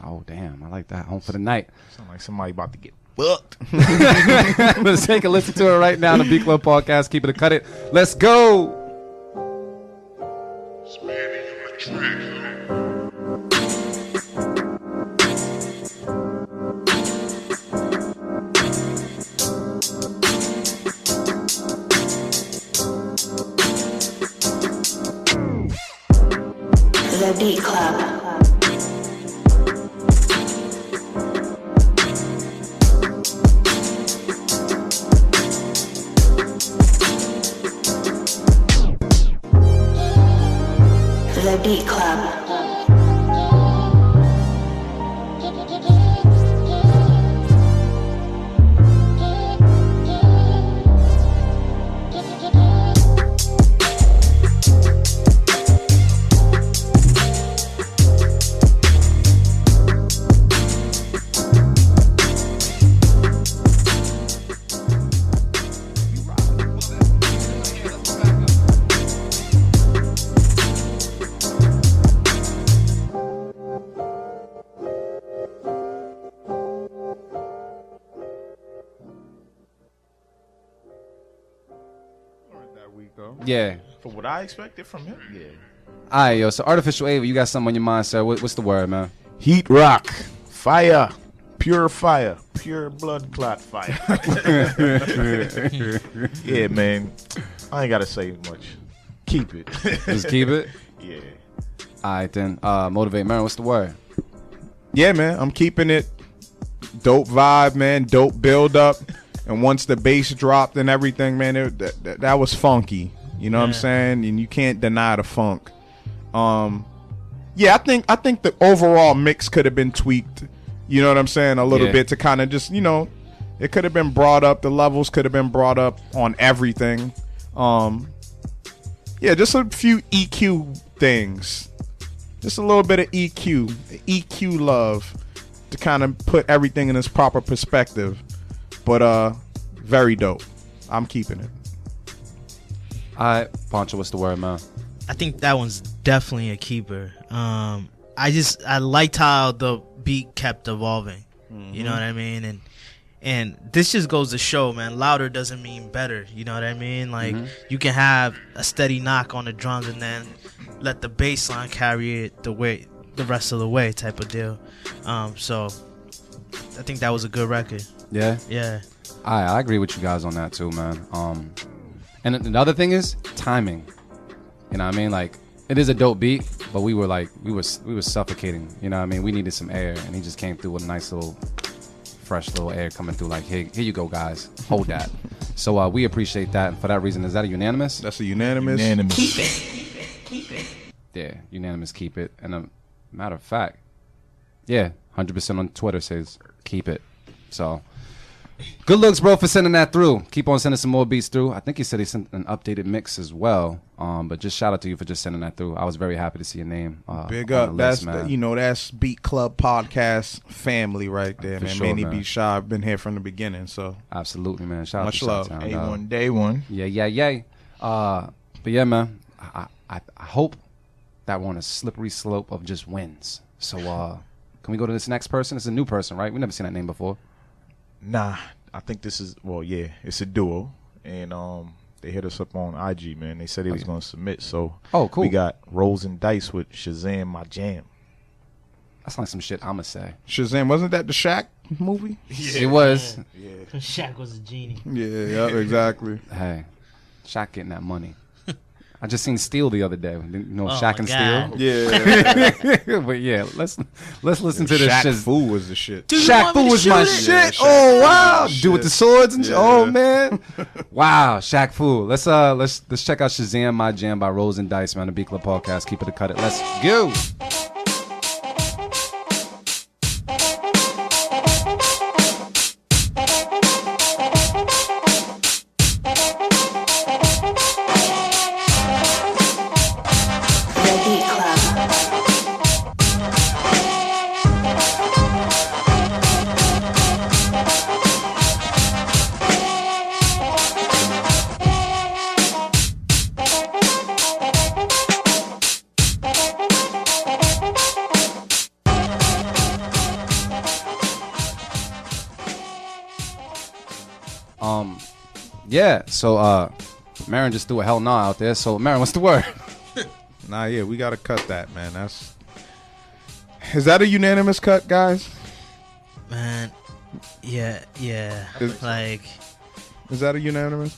S1: Oh, damn. I like that. Home for the night.
S2: Sound like somebody about to get booked.
S1: Let's take a listen to it right now on the B Club Podcast. Keep it a cut it. Let's go.
S5: The Beat Club. The Beat Club.
S1: Yeah.
S2: For what I expected from him, yeah.
S1: All right, yo. So Artificial Ava, you got something on your mind, sir. What's the word, man?
S2: Heat rock, fire, pure blood clot fire. Yeah, man. I ain't gotta say much. Keep it.
S1: Just keep it.
S2: Yeah.
S1: All right, then. Motivate, man. What's the word?
S4: Yeah, man. I'm keeping it. Dope vibe, man. Dope build up. And once the bass dropped and everything, man, that was funky. You know what I'm saying? And you can't deny the funk. Yeah, I think the overall mix could have been tweaked. You know what I'm saying? A little bit to kind of just, it could have been brought up. The levels could have been brought up on everything. Yeah, just a few EQ things. Just a little bit of EQ love to kind of put everything in its proper perspective. But very dope. I'm keeping it.
S1: All right, Pancho, what's the word, man?
S3: I think that one's definitely a keeper. I liked how the beat kept evolving. You know what I mean? And this just goes to show, man, louder doesn't mean better. You know what I mean? Like you can have a steady knock on the drums and then let the bass line carry it the rest of the way type of deal. So I think that was a good record.
S1: Yeah.
S3: Yeah.
S1: I agree with you guys on that too, man. And the other thing is timing. You know what I mean? Like, it is a dope beat, but we were suffocating. You know what I mean? We needed some air, and he just came through with a nice little, fresh little air coming through. Like, here you go, guys. Hold that. So we appreciate that. And for that reason, is that a unanimous?
S4: That's a unanimous.
S5: Keep it.
S1: Yeah, unanimous. Keep it. And a matter of fact, yeah, 100% on Twitter says keep it. So. Good looks, bro, for sending that through. Keep on sending some more beats through. I think he said he sent an updated mix as well. But just shout out to you for just sending that through. I was very happy to see your name.
S4: Big
S1: on
S4: up.
S1: the list,
S4: That's
S1: man.
S4: that's Beat Club Podcast family right there,
S1: For
S4: man.
S1: sure,
S4: Manny
S1: man.
S4: Beat Shy. I've been here from the beginning, so
S1: Absolutely, man. Shout
S4: much
S1: out
S4: love.
S1: to Shot Town,
S2: A1 day one.
S1: Yeah. But yeah, man. I hope that we're on a slippery slope of just wins. So can we go to this next person? It's a new person, right? We never seen that name before.
S2: Nah, I think this is it's a duo, and they hit us up on IG, man. They said they was gonna submit, so
S1: Oh, cool.
S2: we got Rolls and Dice with Shazam My Jam.
S1: That's like some shit I'ma say.
S4: Shazam, wasn't that the Shaq movie?
S1: It was.
S3: Shaq was a genie.
S4: Yeah, exactly.
S1: Hey, Shaq getting that money. I just seen Steel the other day. You know,
S3: Oh,
S1: Shaq
S3: my
S1: and
S3: God.
S1: Steel.
S4: Yeah,
S1: But yeah, let's listen to this
S4: Shaq
S1: shit.
S4: Fu was the shit.
S3: Dude, you
S1: Shaq
S3: want me
S1: Fu
S3: to
S1: was my
S3: shoot it?
S1: shit.
S4: Yeah, Shaq
S1: Oh
S4: Fu
S1: wow,
S4: was my
S1: dude with the
S4: shit.
S1: swords and
S4: Yeah.
S1: oh man, wow, Shaq Fu. Let's check out Shazam My Jam by Rolls and Dice, man. The Beat Club Podcast. Keep it a cut it. Let's go.
S5: The Beat Club.
S1: Yeah. So Marin just threw a hell nah out there. So Marin, what's the word?
S4: Nah, yeah, we gotta cut that, man. Is that a unanimous cut, guys?
S3: Man, yeah.
S4: Is-
S3: Like,
S4: Is that a unanimous?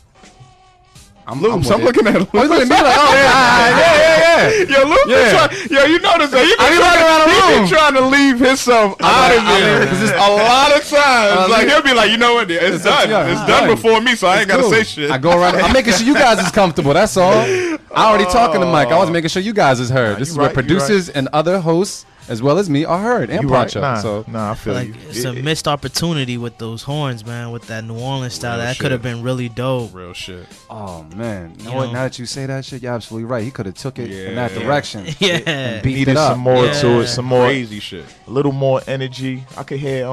S1: I'm
S4: Loops,
S1: with
S4: I'm
S1: it.
S4: looking at him.
S1: Oh, he's looking at me like, oh yeah.
S4: Yo, Luke, yo, you notice that?
S1: I be walking around the
S4: He
S1: room.
S4: be trying to leave himself out of here. A lot of times, like he'll be like, you know what? It's done.
S1: yeah,
S4: It's
S1: it's
S4: done
S1: done.
S4: before me, so I ain't gotta
S1: Cool.
S4: say shit.
S1: I go around. I'm making sure you guys is comfortable. That's all. I already talking to Mike. I was making sure you guys is heard. This
S2: you
S1: is where
S2: right, you
S1: producers and other hosts, as well as me, are heard. And
S2: You right?
S1: Pancho.
S2: Nah, I feel
S3: like
S2: you.
S3: it's a missed opportunity with those horns, man. With that New Orleans style,
S4: Real
S3: that
S4: shit.
S3: could have been really dope.
S4: Real shit.
S1: Oh man, you know
S3: You
S1: what?
S3: know.
S1: Now that you say that shit, you're absolutely right. He could have took it in that
S4: Yeah.
S1: direction.
S3: Yeah.
S1: and beat
S2: Needed
S1: it up.
S2: some more
S3: Yeah.
S2: to it, some more,
S4: Crazy shit.
S2: a little more energy. I could hear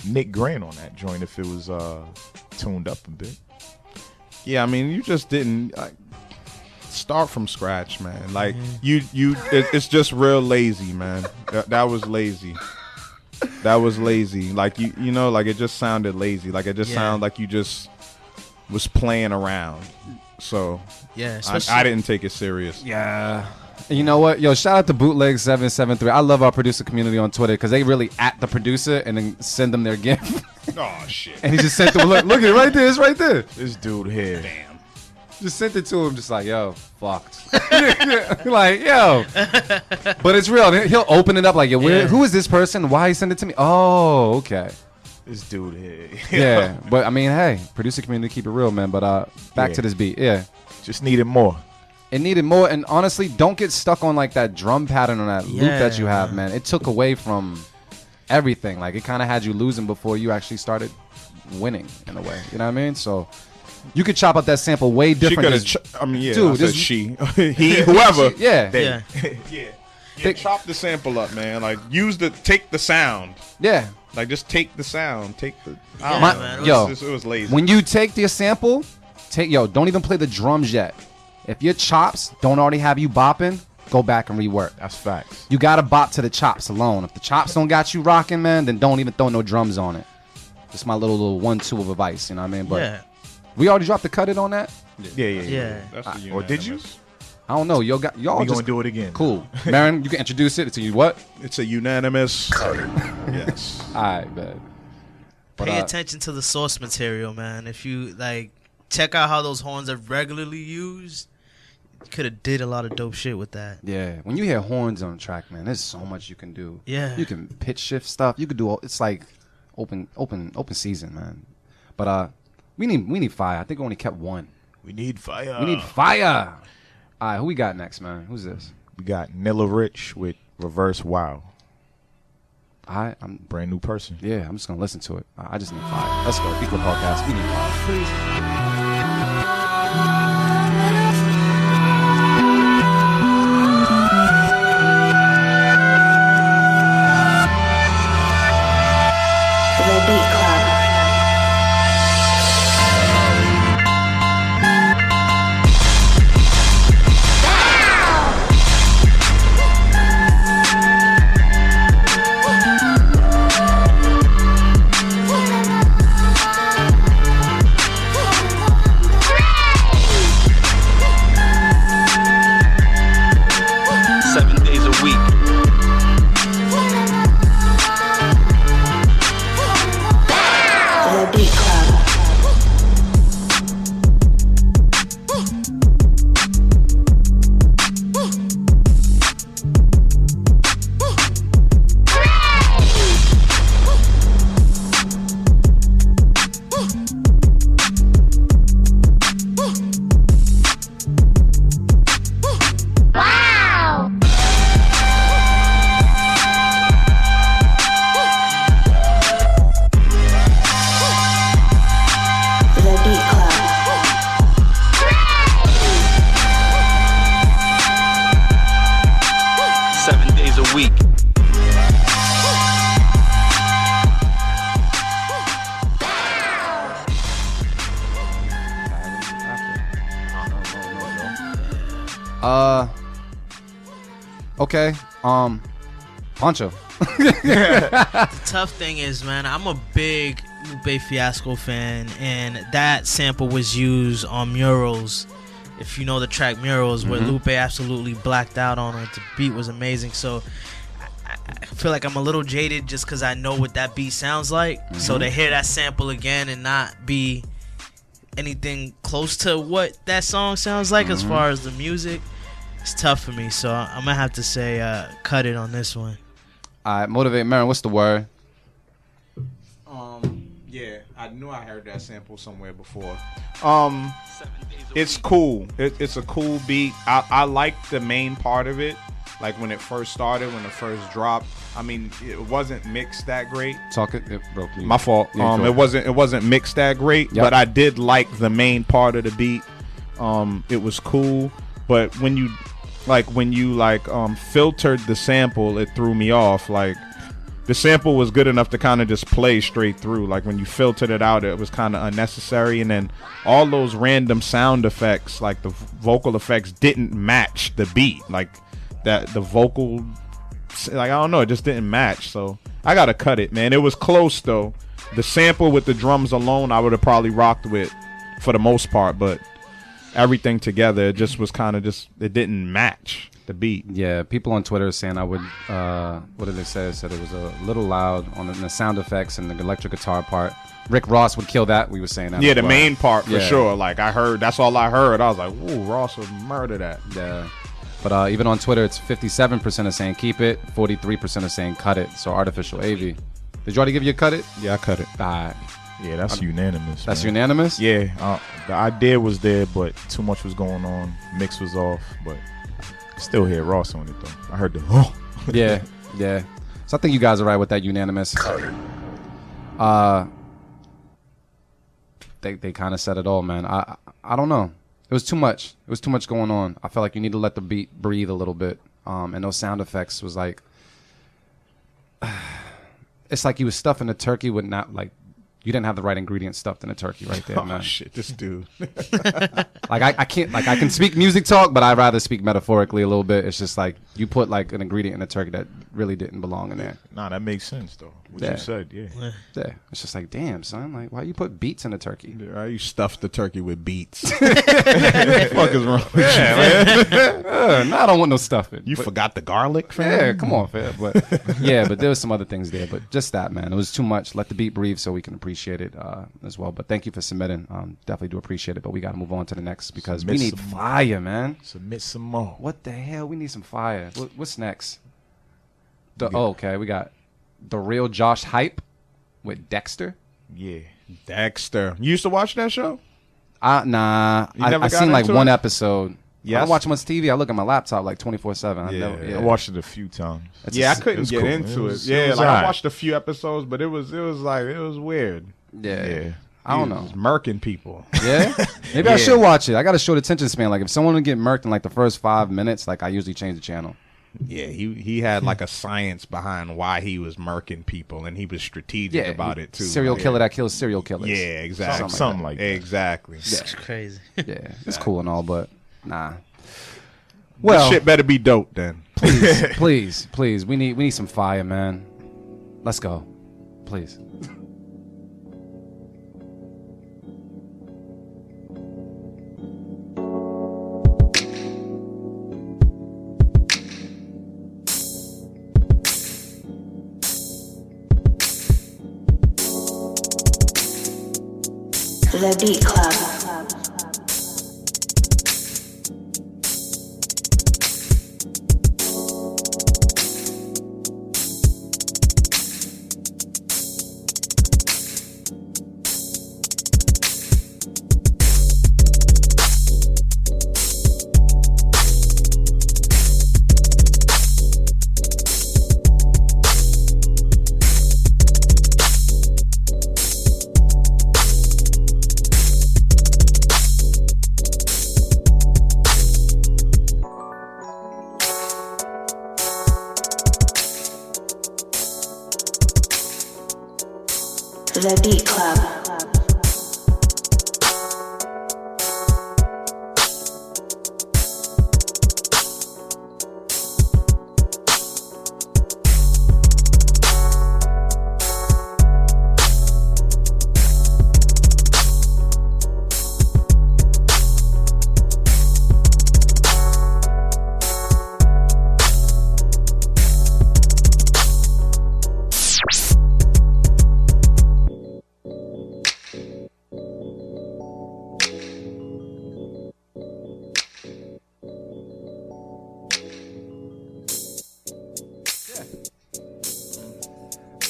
S2: Nick Grant on that joint if it was tuned up a bit.
S4: Yeah, I mean, you just didn't start from scratch, man. Like it's just real lazy, man. That was lazy. That was lazy. Like you know, like it just sounded lazy. Like it just
S3: Yeah.
S4: sounded like you just was playing around. So
S3: Yeah,
S4: I
S3: especially
S4: didn't take it serious.
S1: Yeah. And you know what? Yo, shout out to Bootleg773. I love our producer community on Twitter because they really at the producer and then send them their gift.
S4: Oh shit.
S1: And he just sent them, look at it right there. It's right there.
S2: This dude here.
S1: Just sent it to him, just like, yo, fucked. Like, yo. But it's real. He'll open it up like, yo,
S3: Yeah.
S1: who is this person? Why he sent it to me? Oh, okay.
S2: This dude here.
S1: Yeah. But I mean, hey, producer community, keep it real, man. But back
S2: Yeah.
S1: to this beat. Yeah.
S2: Just needed more.
S1: It needed more. And honestly, don't get stuck on like that drum pattern on that loop that you have,
S3: Yeah.
S1: man. It took away from everything. Like, it kind of had you losing before you actually started winning in a way. You know what I mean? So you could chop up that sample way
S4: She
S1: different.
S4: could
S1: as-
S4: have. I mean, yeah.
S1: Dude,
S4: I said
S1: this-
S4: she, he, whoever.
S1: yeah.
S3: yeah.
S4: Yeah, chop the sample up, man. Like take the sound.
S1: Yeah.
S4: Like just take the sound. Take the. I
S3: Yeah,
S4: don't
S1: My-
S4: know.
S3: man,
S4: It
S1: yo,
S4: was, it was lazy.
S1: When you take the sample, don't even play the drums yet. If your chops don't already have you bopping, go back and rework.
S2: That's facts.
S1: You gotta bop to the chops alone. If the chops don't got you rocking, man, then don't even throw no drums on it. Just my little 1-2 of advice, you know what I mean? But
S3: Yeah.
S1: we already dropped the cut it on that.
S3: Yeah.
S4: That's the
S2: Or did you?
S4: unanimous.
S1: I don't know. Y'all
S2: We
S1: just
S2: gonna do it again.
S1: cool. Marin, you can introduce it to you. What?
S4: It's a unanimous. Yes.
S1: All right, man.
S3: Pay attention to the source material, man. If you like, check out how those horns are regularly used. You could have did a lot of dope shit with that.
S1: Yeah, when you hear horns on a track, man, there's so much you can do.
S3: Yeah,
S1: you can pitch shift stuff. You could do all. It's like open season, man. But we need fire. I think we only kept one.
S2: We need fire.
S1: We need fire. All right, who we got next, man? Who's this?
S2: We got Nilla Rich with Reverse Wow.
S1: I'm
S2: brand new person.
S1: Yeah, I'm just gonna listen to it. I just need fire. Let's go. Equal podcast. We need fire. Please. Okay. Pancho.
S3: The tough thing is, man, I'm a big Lupe Fiasco fan, and that sample was used on Murals. If you know the track Murals, where Lupe absolutely blacked out on it. The beat was amazing. So I feel like I'm a little jaded just because I know what that beat sounds like. So to hear that sample again and not be anything close to what that song sounds like as far as the music, it's tough for me. So I'm going to have to say cut it on this one.
S1: All right, Motivate Marin, what's the word?
S4: Yeah, I knew I heard that sample somewhere before. It's cool. It's a cool beat. I like the main part of it. Like when it first started, when it first dropped. I mean, it wasn't mixed that great.
S1: Talk it, bro. Please.
S4: My fault.
S1: Yeah,
S4: it wasn't mixed that great, but I did like the main part of the beat. It was cool, but when you filtered the sample, it threw me off. Like the sample was good enough to kind of just play straight through. Like when you filtered it out, it was kind of unnecessary, and then all those random sound effects, like the vocal effects, didn't match the beat. Like that, the vocal, like I don't know, it just didn't match. So I gotta cut it, man. It was close though. The sample with the drums alone, I would have probably rocked with for the most part, but everything together, it just was kind of it didn't match the beat.
S1: Yeah, people on Twitter are saying I would, what did they say? Said it was a little loud on the sound effects and the electric guitar part. Rick Ross would kill that. We were saying that.
S4: Yeah, the main part for sure. Like I heard, that's all I heard. I was like, ooh, Ross would murder that.
S1: Yeah. But even on Twitter, it's 57% are saying keep it, 43% are saying cut it. So Artificial AV. Did you already give you a cut it?
S4: Yeah, I cut it.
S1: All right.
S2: Yeah, that's unanimous.
S1: That's unanimous?
S2: Yeah, the idea was there, but too much was going on. Mix was off, but still hear Ross on it, though. I heard the, oh.
S1: Yeah. So I think you guys are right with that unanimous. They kind of said it all, man. I don't know. It was too much. It was too much going on. I felt like you need to let the beat breathe a little bit. And those sound effects was like, it's like you was stuffing the turkey with not like, you didn't have the right ingredients stuffed in a turkey right there, man.
S4: Oh shit, this dude.
S1: Like I can't, like I can speak music talk, but I'd rather speak metaphorically a little bit. It's just like you put like an ingredient in a turkey that really didn't belong in there.
S2: Nah, that makes sense though. What you said, yeah.
S1: It's just like, damn, son, like why you put beets in a turkey?
S4: Why you stuff the turkey with beets? What the fuck is wrong with you, man?
S1: No, I don't want no stuffing.
S4: You forgot the garlic, fam?
S1: Yeah, come on, fam. But yeah, but there was some other things there. But just that, man, it was too much. Let the beat breathe so we can appreciate appreciate it as well. But thank you for submitting. Definitely do appreciate it. But we got to move on to the next because we need fire, man.
S2: Submit some more.
S1: What the hell? We need some fire. What's next? Okay, we got The Real Josh Hype with Dexter.
S2: Yeah.
S4: Dexter. You used to watch that show?
S1: Nah.
S4: You never
S1: I
S4: got
S1: seen like
S4: into
S1: one
S4: it?
S1: episode.
S4: Yes.
S1: I don't watch much TV. I look at my laptop like 24/7.
S2: I watched it a few times.
S4: I couldn't get
S2: cool.
S4: into it.
S2: was
S4: I
S2: alright.
S4: watched a few episodes, but it was weird.
S1: Yeah. I don't
S4: He
S1: know.
S4: was murking people.
S1: Yeah? Maybe I should watch it. I got a short attention span. Like if someone would get murked in like the first 5 minutes, like I usually change the channel.
S4: Yeah, he had like a science behind why he was murking people, and he was strategic about it too.
S1: Serial killer that kills serial killers.
S4: Yeah, exactly.
S2: Something like that.
S4: Exactly.
S3: It's crazy.
S1: Yeah. It's cool and all, but nah.
S4: Well,
S1: Well,
S4: shit better be dope then.
S1: please. We need some fire, man. Let's go. Please.
S5: The Beat Club. The Beat Club.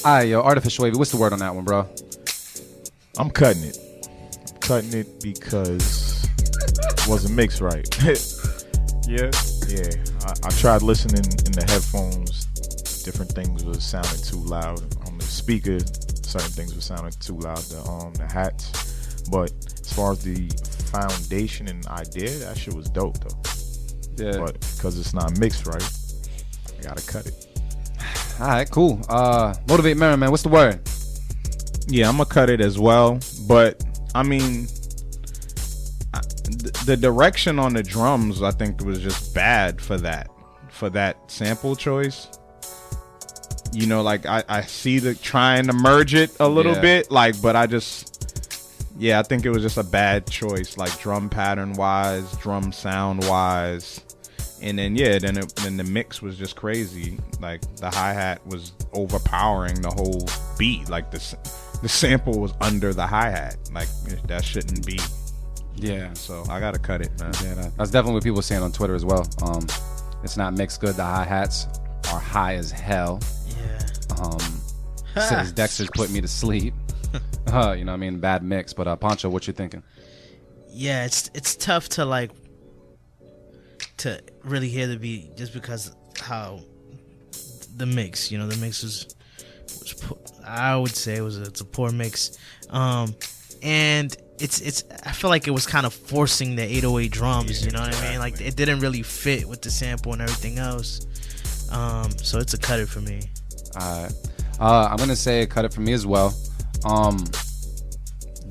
S1: All right, yo, Artificial Wavy. What's the word on that one, bro?
S2: I'm cutting it. I'm cutting it because it wasn't mixed right.
S4: Yeah.
S2: Yeah. I tried listening in the headphones. Different things were sounding too loud. On the speaker, certain things were sounding too loud. The hats. But as far as the foundation and idea, that shit was dope though.
S1: Yeah.
S2: But because it's not mixed right, I gotta cut it.
S1: All right, cool. Motivate Marin, man. What's the word?
S4: Yeah, I'm gonna cut it as well. But I mean, the direction on the drums, I think, was just bad for that sample choice. You know, like I see the trying to merge it a little bit, like, but I think it was just a bad choice, like drum pattern wise, drum sound wise. And then then the mix was just crazy. Like the hi-hat was overpowering the whole beat. Like the sample was under the hi-hat. Like that shouldn't be.
S1: Yeah.
S4: So I gotta cut it, man.
S1: Yeah, that's definitely what people were saying on Twitter as well. It's not mixed good. The hi-hats are high as hell.
S3: Yeah.
S1: Says Dexter's put me to sleep. You know what I mean? Bad mix. But Pancho, what you thinking?
S3: Yeah, it's tough to really hear the beat just because how the mix, the mix was I would say it's a poor mix, and it's I feel like it was kind of forcing the 808 drums, you know what I mean? Like it didn't really fit with the sample and everything else, so it's a cut it for me.
S1: I'm gonna say cut it for me as well.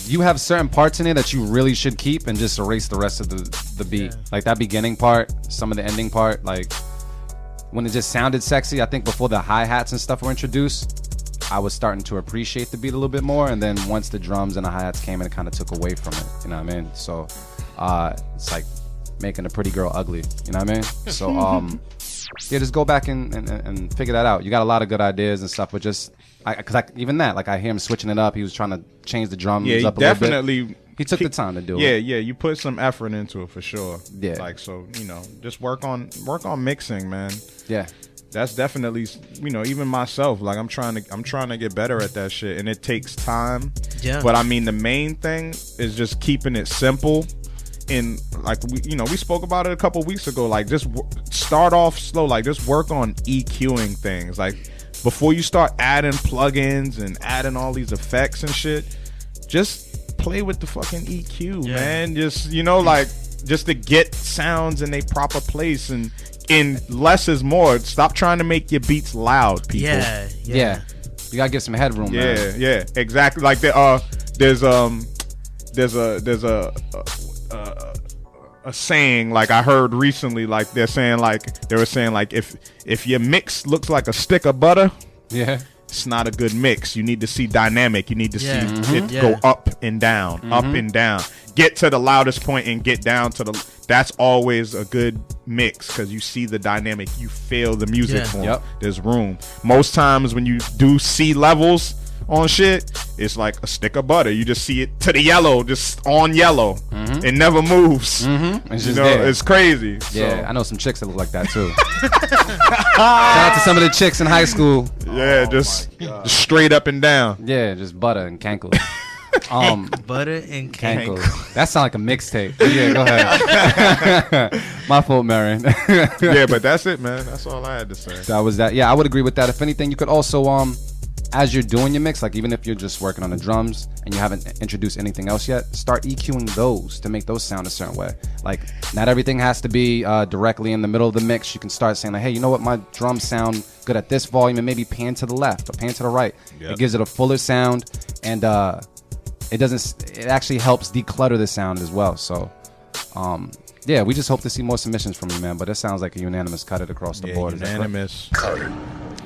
S1: You have certain parts in it that you really should keep and just erase the rest of the beat.
S3: Yeah.
S1: Like that beginning part, some of the ending part, like when it just sounded sexy. I think before the hi-hats and stuff were introduced, I was starting to appreciate the beat a little bit more. And then once the drums and the hi-hats came in, it kind of took away from it. You know what I mean? So it's like making a pretty girl ugly. You know what I mean? So yeah, just go back and figure that out. You got a lot of good ideas and stuff, but just even that, like I hear him switching it up. He was trying to change the drums
S4: Yeah,
S1: up a little bit.
S4: definitely.
S1: He took the time to do
S4: Yeah,
S1: it.
S4: yeah, you put some effort into it for sure.
S1: Yeah.
S4: Like, so, just work on mixing, man.
S1: Yeah.
S4: That's definitely, even myself, like I'm trying to get better at that shit, and it takes time.
S3: Yeah.
S4: But I mean, the main thing is just keeping it simple. And like we spoke about it a couple weeks ago, like just start off slow, like just work on EQing things. Like before you start adding plugins and adding all these effects and shit, just play with the fucking EQ, man. Just just to get sounds in a proper place, and in less is more. Stop trying to make your beats loud, people.
S1: Yeah. You gotta get some headroom, man.
S4: Yeah, exactly. Like there's a saying, like I heard recently, like they were saying like if your mix looks like a stick of butter, it's not a good mix. You need to see dynamic. You need to see it go up and down, up and down. Get to the loudest point and get down to the. That's always a good mix because you see the dynamic. You feel the music form.
S1: Yep.
S4: There's room. Most times when you do see levels on shit, it's like a stick of butter. You just see it to the yellow, just on yellow. It never moves.
S1: It's just there.
S4: It's crazy.
S1: Yeah, I know some chicks that look like that too. Shout out to some of the chicks in high school.
S4: Yeah, just straight up and down.
S1: Yeah, just butter and cankles.
S3: Butter and cankles.
S1: Cankles. That sounds like a mixtape. Yeah, go ahead. My fault, Marion.
S4: Yeah, but that's it, man. That's all I had to say.
S1: That was that. Yeah, I would agree with that. If anything, you could also as you're doing your mix, like even if you're just working on the drums and you haven't introduced anything else yet, start EQing those to make those sound a certain way. Like not everything has to be directly in the middle of the mix. You can start saying like, hey, you know what, my drums sound good at this volume, and maybe pan to the left or pan to the right.
S4: Yep.
S1: It gives it a fuller sound, and it actually helps declutter the sound as well. So yeah, we just hope to see more submissions from you, man. But it sounds like a unanimous cut it across the board.
S4: Unanimous.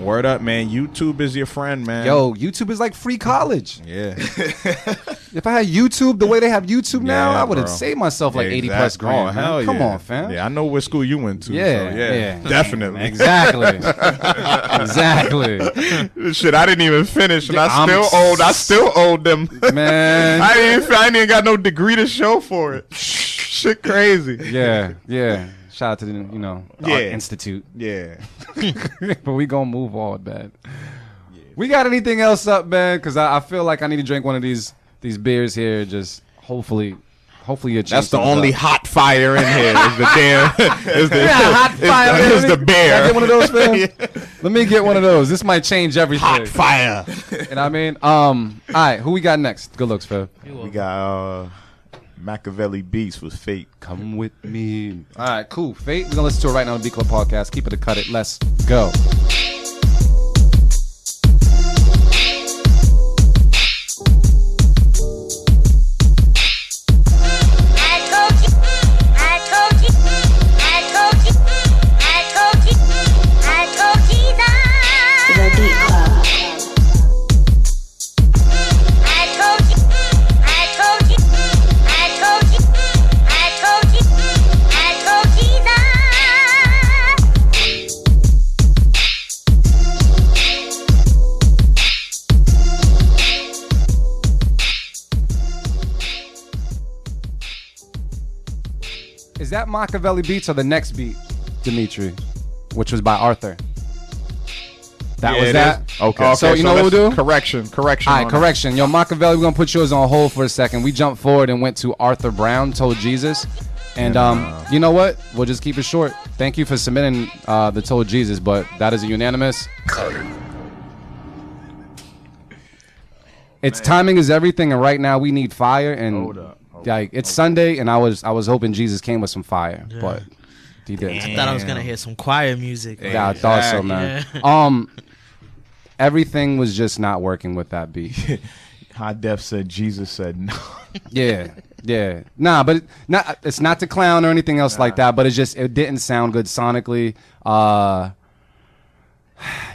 S4: Word up, man. YouTube is your friend, man.
S1: Yo, YouTube is like free college.
S4: Yeah.
S1: If I had YouTube the way they have YouTube now,
S4: Yeah,
S1: I would have
S4: bro.
S1: saved myself like 80 plus
S4: Exactly.
S1: grand.
S4: Oh,
S1: man.
S4: hell
S1: Come
S4: yeah.
S1: on, fam.
S4: Yeah, I know what school you went to.
S1: Yeah,
S4: so yeah. Definitely.
S1: Exactly. Exactly.
S4: Shit, I didn't even finish, and
S1: Yeah,
S4: I still owed them.
S1: Man.
S4: I ain't even got no degree to show for it. Shit, crazy.
S1: Yeah. Shout out to the, the Art Institute.
S4: Yeah.
S1: But we gonna move on, man. We got anything else up, man? Because I feel like I need to drink one of these beers here. Just hopefully you.
S4: That's the only hot fire in here. Is the damn.
S1: Hot fire.
S4: Is the beer.
S1: Can I get one of those, man? Let me get one of those. This might change everything.
S4: Hot fire.
S1: You know what I mean? All right, who we got next? Good looks, Phil.
S2: We got Machiavelli Beats with Fate.
S1: Come with me. All right, cool. Fate. We're gonna listen to it right now on the Beat Club podcast. Keep it or cut it. Let's go.
S5: The Beat Club.
S1: Is that Machiavelli Beats or the next beat, Dimitri, which was by Arthur? That was that?
S4: Okay.
S1: So you know what we'll do?
S4: Correction.
S1: All right, correction. Yo, Machiavelli, we're going to put yours on hold for a second. We jumped forward and went to Arthur Brown, Told Jesus. And you know what? We'll just keep it short. Thank you for submitting the Told Jesus, but that is a unanimous. It's timing is everything, and right now we need fire. And
S2: Hold up.
S1: like it's Sunday, and I was hoping Jesus came with some fire, but he didn't.
S3: I thought I was gonna hear some choir music.
S1: Yeah, I thought so, man. Everything was just not working with that beat.
S2: High Def said Jesus said no.
S1: Yeah. Nah, but it's not to clown or anything else like that, but it didn't sound good sonically.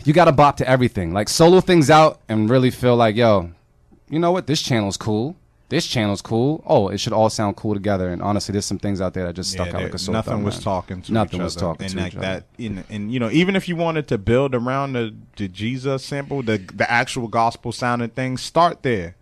S1: You got to bop to everything. Like solo things out and really feel like, yo, you know what? This channel's cool. this channel's cool. Oh, it should all sound cool together. And honestly, there's some things out there that just stuck out like a sore
S4: nothing
S1: thumb,
S4: was
S1: man.
S4: talking to
S1: Nothing
S4: each
S1: was
S4: other.
S1: talking
S4: and
S1: to
S4: like
S1: each other.
S4: and you know, even if you wanted to build around the Jesus sample, the actual gospel sounding thing, start there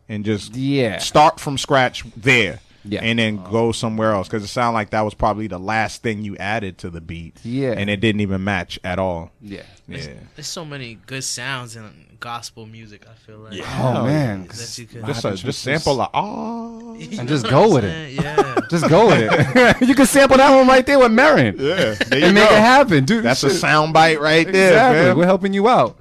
S4: and just start from scratch there.
S1: Yeah.
S4: And then go somewhere else, because it sounded like that was probably the last thing you added to the beat.
S1: Yeah.
S4: And it didn't even match at all.
S1: Yeah.
S4: Yeah.
S3: There's so many good sounds in gospel music, I feel like.
S1: Oh, man.
S3: That you could
S4: Just sample like, oh.
S1: And just go with it.
S3: Yeah.
S1: Just go with it. You can sample that one right there with Marin.
S4: Yeah. There you
S1: And make
S4: go.
S1: it happen, dude.
S4: That's a
S1: Shit.
S4: sound bite right there,
S1: Exactly.
S4: man.
S1: We're helping you out.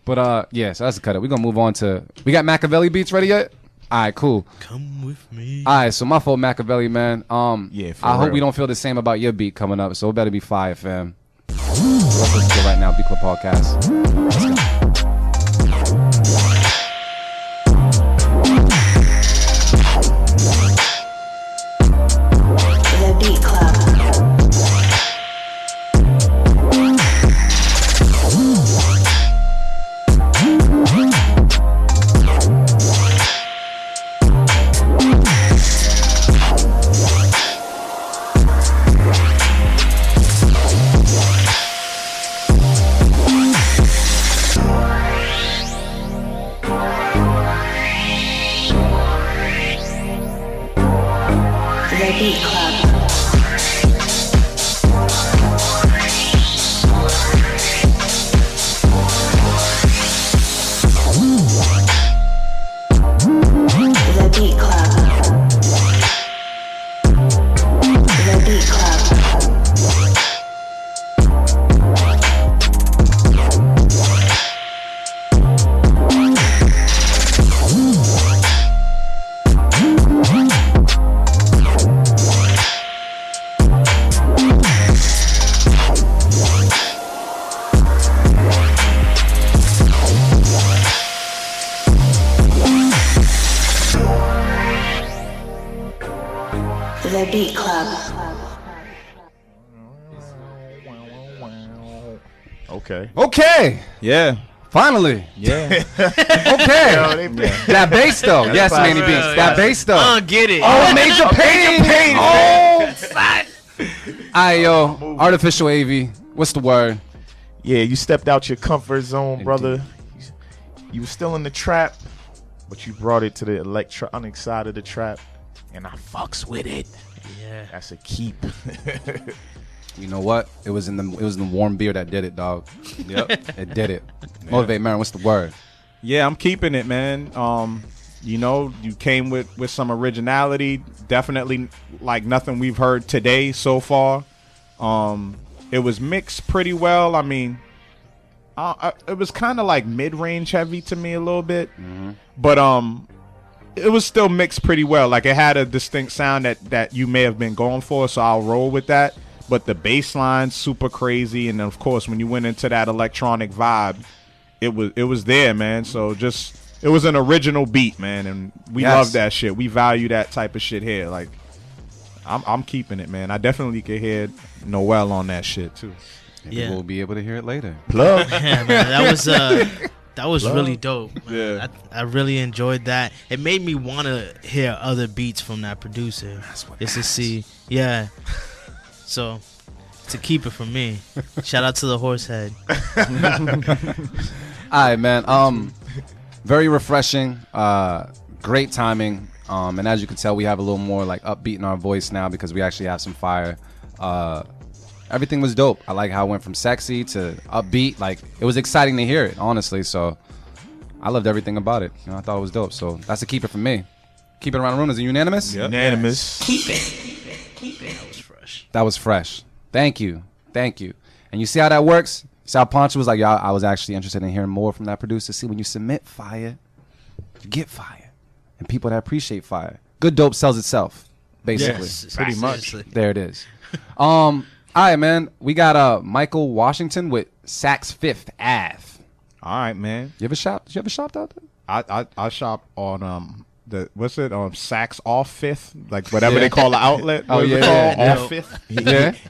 S1: But yeah, so that's the cut it. We're gonna move on to, we got Machiavelli beats ready yet? All right, cool.
S3: Come with me.
S1: All right, so my fault, Machiavelli, man.
S4: Yeah, for
S1: I hope
S4: real.
S1: we don't feel the same about your beat coming up, so it better be fire, fam. Let's listen to it right now, Beat Club Podcast. Let's go.
S5: The Beat Club. The Beat Club. The Beat Club. The Beat Club. The Beat Club.
S4: Okay.
S1: Okay,
S4: Yeah.
S1: finally.
S4: Yeah.
S1: Okay. That bass though. Yes,
S4: classic.
S1: Manny Beats. That bass though.
S3: Get it.
S1: Oh, major pain. Oh, fat. Alright, yo. Artificial AV. What's the word?
S2: Yeah, you stepped out your comfort zone,
S1: Indeed.
S2: brother. You were still in the trap, but you brought it to the electronic side of the trap, and I fucks with it.
S3: Yeah.
S2: That's a keep.
S1: You know what? It was in the warm beer that did it, dog. Yep. It did it. Motivate Marin, what's the word?
S4: Yeah, I'm keeping it, man. You know, you came with some originality. Definitely like nothing we've heard today so far. It was mixed pretty well. I mean, it was kind of like mid-range heavy to me a little bit, but it was still mixed pretty well. Like it had a distinct sound that you may have been going for, so I'll roll with that. But the bass line super crazy, and then of course when you went into that electronic vibe, it was there, man. So just it was an original beat, man, and we
S1: Yes.
S4: love that shit. We value that type of shit here. Like I'm keeping it, man. I definitely could hear Noel on that shit too.
S1: Maybe
S3: Yeah.
S1: we'll be able to hear it later.
S2: Plug.
S3: Yeah, man, that was really dope. Man.
S4: Yeah.
S3: I really enjoyed that. It made me want to hear other beats from that producer. Just to see, yeah. So, to keep it from me, shout out to the Horsehead.
S1: All right, man. Very refreshing. Great timing. And as you can tell, we have a little more like upbeat in our voice now because we actually have some fire. Everything was dope. I like how it went from sexy to upbeat. Like it was exciting to hear it, honestly. So I loved everything about it. You know, I thought it was dope. So that's a keep it from me. Keep it around the room. Is it unanimous?
S4: Yep.
S2: Unanimous.
S3: That was fresh.
S1: That was fresh. Thank you. Thank you. And you see how that works? See how Pancho was like, y'all, I was actually interested in hearing more from that producer. See, when you submit fire, you get fire. And people that appreciate fire. Good dope sells itself, basically.
S3: Yes,
S4: pretty much.
S3: seriously.
S1: There it is. All right, man. We got Michael Washington with Saks Fifth Ave.
S4: All right, man.
S1: You ever shopped out there?
S4: I shop on what's it Saks off Fifth, like whatever they call the outlet.
S1: Oh,
S4: What is it
S1: yeah,
S4: called?
S1: yeah.
S4: Off Fifth.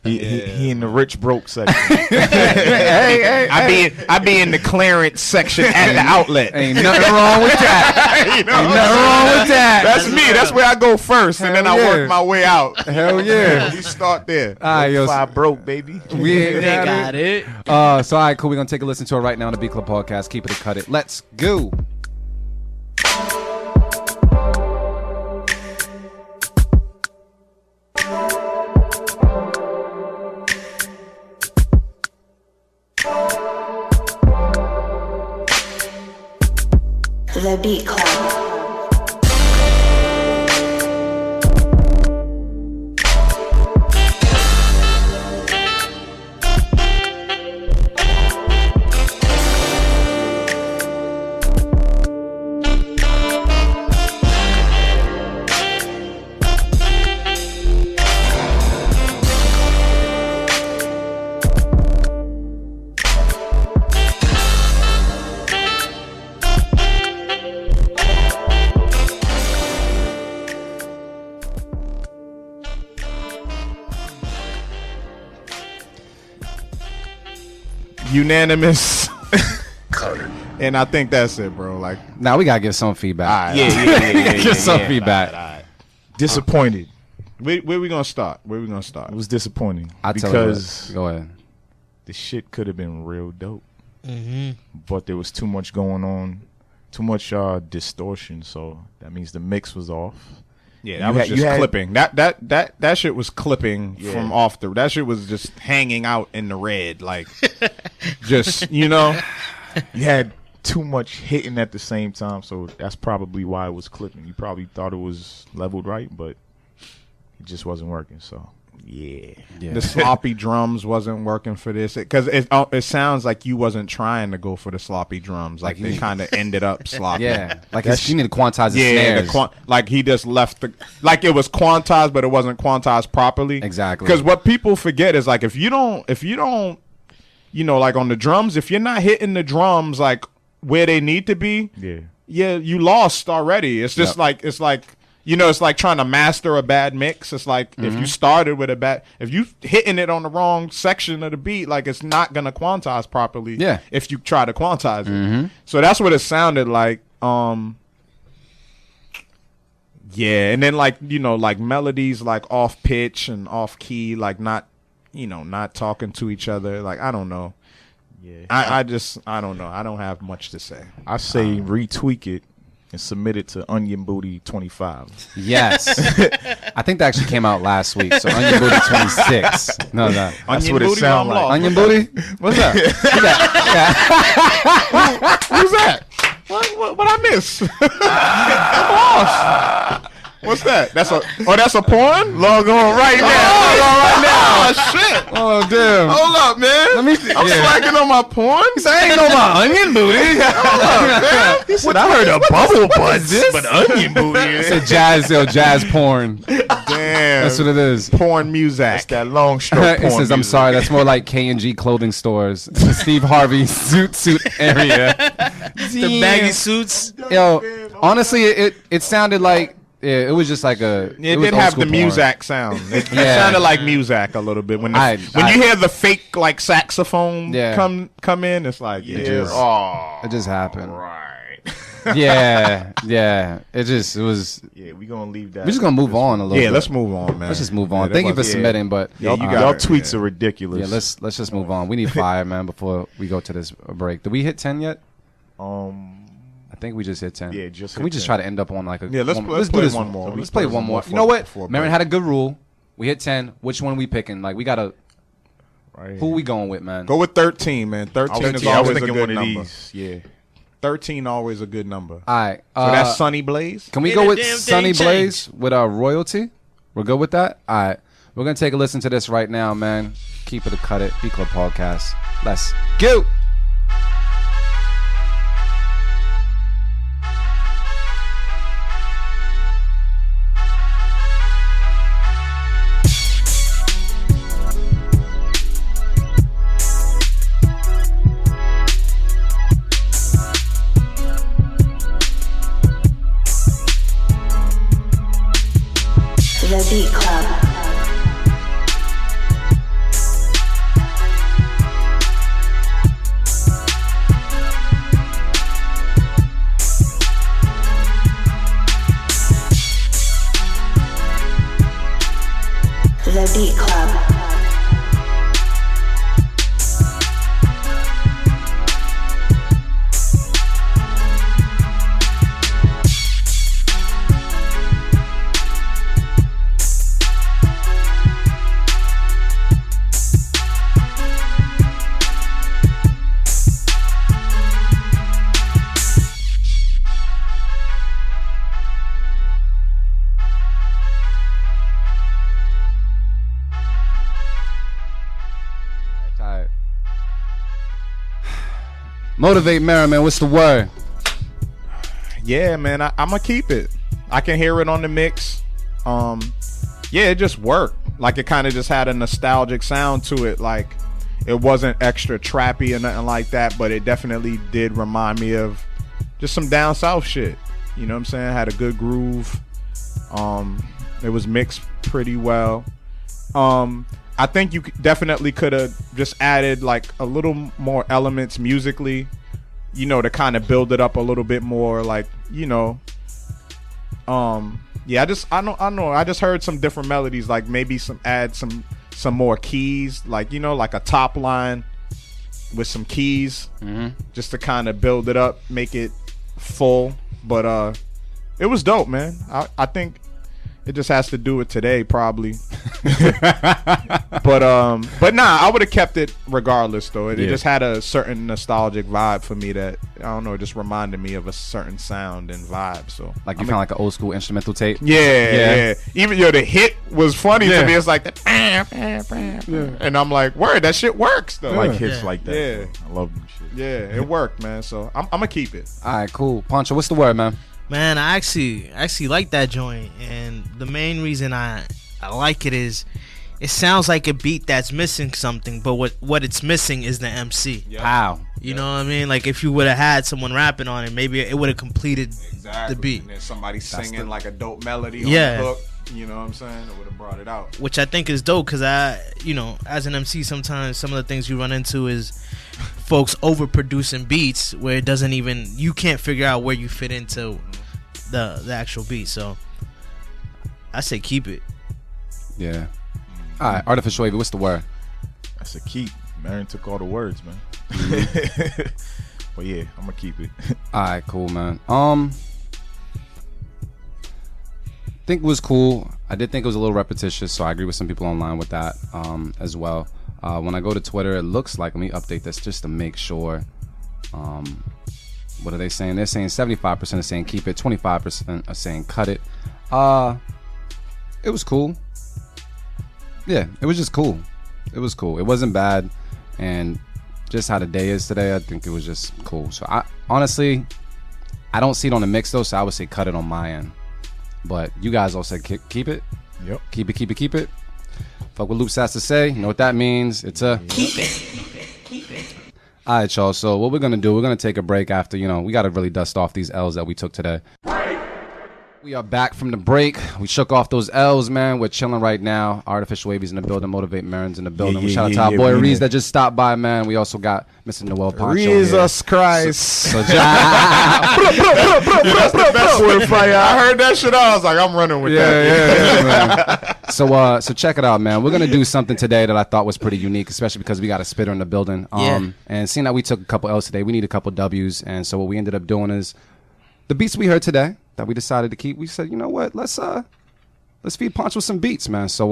S2: He in the rich broke section.
S1: hey,
S4: I be in the clearance section at the outlet.
S1: ain't nothing wrong with that.
S4: You know,
S1: Ain't nothing wrong with that.
S4: that's me. That's where I go first, and then I
S1: Hell yeah.
S4: work my way out.
S1: Hell yeah.
S4: We start there.
S1: All right, yo.
S2: Five broke, baby.
S1: We ain't
S3: They got it.
S1: So all right, cool. We're gonna take a listen to it right now on the Beat Club podcast. Keep it or cut it. Let's go.
S5: The Beat Club.
S4: Unanimous. And I think that's it, bro. Like,
S1: Now we gotta give some feedback.
S4: yeah.
S1: Give some feedback.
S2: Disappointed.
S4: Where we gonna start? Where we gonna start?
S2: It was disappointing
S1: I tell you
S2: because
S1: what. Go ahead.
S2: the shit could have been real dope,
S3: Mm-hmm.
S2: but there was too much going on, too much distortion. So that means the mix was off.
S4: Yeah,
S2: You
S4: that was
S2: had-
S4: just
S2: you had-
S4: clipping. That shit was clipping
S2: Yeah.
S4: from off the. That shit was just hanging out in the red, like, just you know.
S2: You had too much hitting at the same time, so that's probably why it was clipping. You probably thought it was leveled right, but it just wasn't working. So yeah.
S4: The sloppy drums wasn't working for this because it sounds like you wasn't trying to go for the sloppy drums. Like they kind of ended up sloppy.
S1: Yeah, like you need to quantize the
S4: Yeah,
S1: snares.
S4: like he just left like it was quantized, but it wasn't quantized properly.
S1: Exactly.
S4: Because what people forget is like if you don't, you know, like on the drums, if you're not hitting the drums like where they need to be,
S2: Yeah.
S4: you lost already. It's just
S1: Yep.
S4: it's like you know, it's like trying to master a bad mix. It's like if you started with if you hitting it on the wrong section of the beat, like it's not gonna quantize properly.
S1: Yeah.
S4: If you try to quantize it, so that's what it sounded like. Yeah, and then like you know, like melodies like off pitch and off key, like not talking to each other. Like I don't know.
S2: Yeah.
S4: I don't know. I don't have much to say.
S2: I say retweak it and submit it to Onion Booty 25.
S1: Yes. I think that actually came out last week. So Onion Booty 26. No.
S2: That's
S4: Onion
S2: what it
S4: Booty,
S2: sound
S4: I'm
S2: like.
S4: lost.
S1: Onion Booty? What's that?
S4: Who's that? What I miss? I'm lost. What's that? That's a porn?
S2: Log on right
S4: Oh shit!
S1: Oh, damn.
S4: Hold up, man.
S1: Let me see.
S4: I'm slacking on my porn.
S1: I ain't know about Onion Booty.
S2: He said, I heard a bubble buzz, but Onion Booty.
S1: It's a jazz porn.
S4: Damn,
S1: That's what it is.
S4: porn music.
S2: That's that long stroke
S1: It
S2: porn
S1: says, I'm
S2: music.
S1: sorry, that's more like K&G clothing stores. Steve Harvey suit area.
S3: The baggy suits.
S1: Yo, honestly, it sounded like, it was just like a...
S4: It
S1: was
S4: did
S1: old
S4: have
S1: school
S4: the
S1: porn.
S4: Muzak sound. It
S1: Yeah.
S4: sounded like Muzak a little bit when
S1: I
S4: you hear the fake like saxophone
S1: Yeah.
S4: come in. It's like
S1: It just happened.
S2: Right.
S1: Yeah. It was...
S2: Yeah, we gonna leave that.
S1: We're just gonna move on a little bit.
S4: Yeah, let's move on, man.
S1: Let's just move on.
S4: Yeah,
S1: Thank you
S4: that
S1: for
S4: was-
S1: submitting, but
S2: Y'all,
S4: you got
S2: y'all
S4: it,
S2: tweets
S4: yeah.
S2: are ridiculous.
S1: yeah, let's just move on. We need fire, man, before we go to this break. Did we hit 10 yet? I think we just hit 10.
S2: Yeah, just
S1: Can
S2: hit
S1: we just
S2: 10.
S1: try to end up on like a...
S4: Yeah, let's
S1: do
S4: play
S1: this
S4: one more.
S1: Let's play one more. You know what? Marin had a good rule. We hit 10. Which one we picking? Like, we got to...
S2: Right.
S1: Who we going with, man?
S4: Go with 13, man. 13
S2: I was
S4: is always a
S2: thinking
S4: good
S2: one of
S4: number.
S2: these. Yeah.
S4: 13 always a good number.
S1: All right.
S4: So that's Sunny Blaze.
S1: Can we
S3: Ain't
S1: go
S3: a
S1: with
S3: damn
S1: Sunny
S3: thing
S1: Blaze with our royalty? We're good with that? All right. We're going to take a listen to this right now, man. Keep it or cut it. Beat Club Podcast. Let's go.
S5: The Beat Club. The Beat Club.
S1: Motivate Merriman, what's the word?
S4: Yeah, man, I'm gonna keep it. I can hear it on the mix. Yeah, it just worked. Like, it kind of just had a nostalgic sound to it. Like, it wasn't extra trappy or nothing like that, but it definitely did remind me of just some down south shit. You know what I'm saying? Had a good groove. It was mixed pretty well. I think you definitely could have just added like a little more elements musically, you know, to kind of build it up a little bit more. Like, you know, yeah, I know. I just heard some different melodies, like maybe add some more keys, like, you know, like a top line with some keys, just to kind of build it up, make it full. But it was dope, man. I think it just has to do it today, probably. But nah, I would have kept it regardless, though. It just had a certain nostalgic vibe for me that, I don't know, it just reminded me of a certain sound and vibe. So,
S1: like, you found like an old school instrumental tape.
S4: Yeah. Even the hit was funny to me. It's like the and I'm like, word, that shit works though.
S2: Like hits like that.
S4: Yeah,
S2: I love them shit.
S4: Yeah, it worked, man. So I'm gonna keep it.
S1: All right, cool. Pancho, what's the word, man?
S3: Man, I actually like that joint, and the main reason I like it is it sounds like a beat that's missing something, but what it's missing is the MC.
S4: Yep.
S1: How?
S3: You know what I mean? Like, if you would have had someone rapping on it, maybe it would have completed the beat.
S4: And then somebody singing like a dope melody on
S3: Yeah.
S4: the hook. You know what I'm saying? It would have brought it out.
S3: Which I think is dope, because I, you know, as an MC, sometimes some of the things you run into is folks overproducing beats where it doesn't even, you can't figure out where you fit into the actual beat. So I say keep it.
S1: Yeah. All right, Artificial Wavy, what's the word?
S2: That's a keep. Marion took all the words, man. But yeah, I'm gonna keep it.
S1: All right, cool, man. Think it was cool. I did think it was a little repetitious, so I agree with some people online with that as well. When I go to Twitter, it looks like, let me update this just to make sure. What are they saying? They're saying 75% are saying keep it, 25% are saying cut it. It was cool. Yeah, it was just cool. It was cool. It wasn't bad, and just how the day is today, I think it was just cool. So I honestly, I don't see it on the mix though, so I would say cut it on my end. But you guys all said keep it.
S2: Yep.
S1: Keep it. Fuck what Loops has to say. You know what that means? It's a
S5: Keep it.
S1: All right, y'all. So what we're gonna do? We're gonna take a break after. You know, we gotta really dust off these L's that we took today. We are back from the break. We shook off those L's, man. We're chilling right now. Artificial Wavy's in the building. Motivate Marin's in the building. We shout out to our boy Reese that just stopped by, man. We also got Mr. Noel Pancho.
S4: Jesus Christ.
S1: So
S4: That's the best word fire. I heard that shit. I was like, I'm running with that.
S1: Yeah. So check it out, man. We're gonna do something today that I thought was pretty unique, especially because we got a spitter in the building. And seeing that we took a couple L's today, we need a couple W's. And so what we ended up doing is the beats we heard today that we decided to keep. We said, you know what? Let's feed Pancho some beats, man. So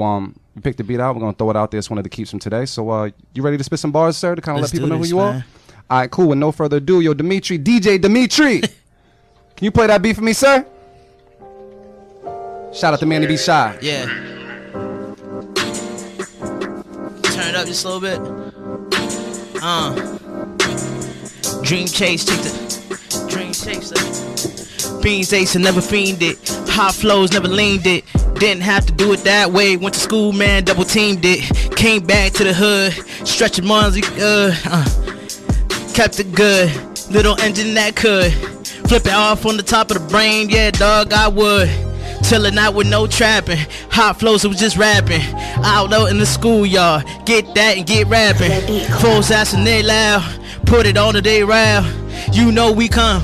S1: we picked the beat out. We're gonna throw it out there. It's one of the keeps from today. So you ready to spit some bars, sir, to kind of let people know who you are? All right, cool. With no further ado, yo, DJ Dimitri, can you play that beat for me, sir? Shout out to Manny B. Shy.
S3: Yeah. Turn it up just a little bit. Dream chase, take the dream chaser. Beans ace and never fiend it. Hot flows, never leaned it. Didn't have to do it that way. Went to school, man, double teamed it. Came back to the hood, stretching money, kept it good. Little engine that could flip it off on the top of the brain. Yeah, dog, I would. chillin' out with no trapping. Hot flows, it was just rapping. Out low in the schoolyard, get that and get rapping. Fools asking they loud, put it on the day round. You know we come.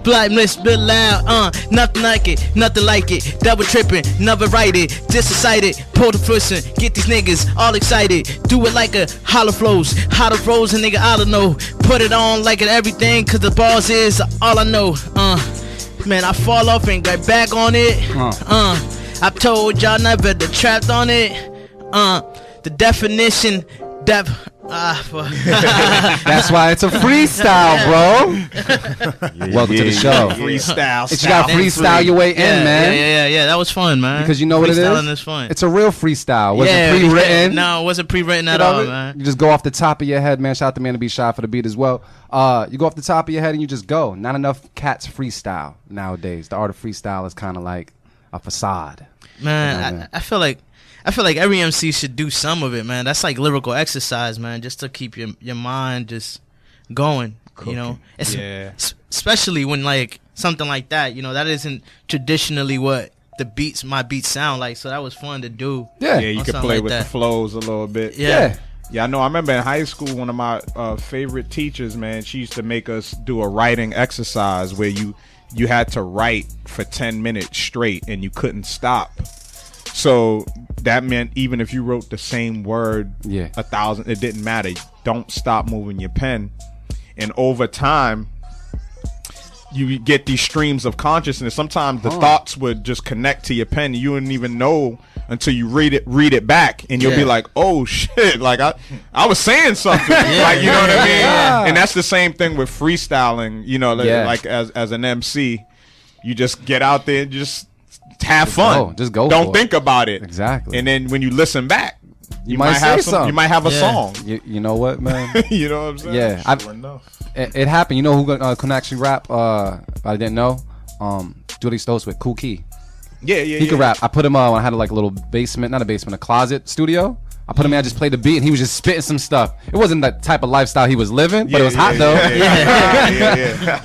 S3: Black mist, bit loud, nothing like it, double tripping, never write it, just excited, pull the fruition, get these niggas all excited, do it like a hollow flows, a nigga I don't know, put it on like it everything, cause the bars is all I know, man, I fall off and get back on it, I told y'all never the trapped on it, the definition,
S1: That's why it's a freestyle, bro. Welcome to the show.
S4: Freestyle.
S1: You got freestyle your way in, man.
S3: Yeah. That was fun, man.
S1: Because you know what it
S3: Freestyling
S1: is?
S3: is fun.
S1: It's a real freestyle. Wasn't pre-written.
S3: No, it wasn't pre-written at all, man.
S1: You just go off the top of your head, man. Shout out to Man to Be Shy for the beat as well. You go off the top of your head and you just go. Not enough cats freestyle nowadays. The art of freestyle is kind of like a facade.
S3: Man, I feel like every MC should do some of it, man. That's like lyrical exercise, man, just to keep your mind just going, you know. Especially when like something like that, you know, that isn't traditionally what my beats sound like. So that was fun to do.
S4: Yeah, you could play like with the flows a little bit.
S3: Yeah,
S4: I know. I remember in high school, one of my favorite teachers, man, she used to make us do a writing exercise where you had to write for 10 minutes straight and you couldn't stop. So that meant even if you wrote the same word 1,000, it didn't matter. Don't stop moving your pen. And over time, you get these streams of consciousness. Sometimes the thoughts would just connect to your pen. You wouldn't even know until you read it back, and you'll be like, "Oh shit!" Like I was saying something. Like, you know what I mean? And that's the same thing with freestyling. You know, like as an MC, you just get out there and just have fun.
S1: Just go.
S4: Don't think about it.
S1: Exactly.
S4: And then when you listen back,
S1: you might have something.
S4: You might have a song.
S1: You know what, man?
S4: You know what I'm saying?
S1: Yeah. It happened. You know who can actually rap? I didn't know. Julie Stokes with Cool Key.
S4: Yeah.
S1: He could rap. I put him when I had a little basement, not a basement, a closet studio. I put him in, I just played the beat, and he was just spitting some stuff. It wasn't the type of lifestyle he was living, but it was hot though.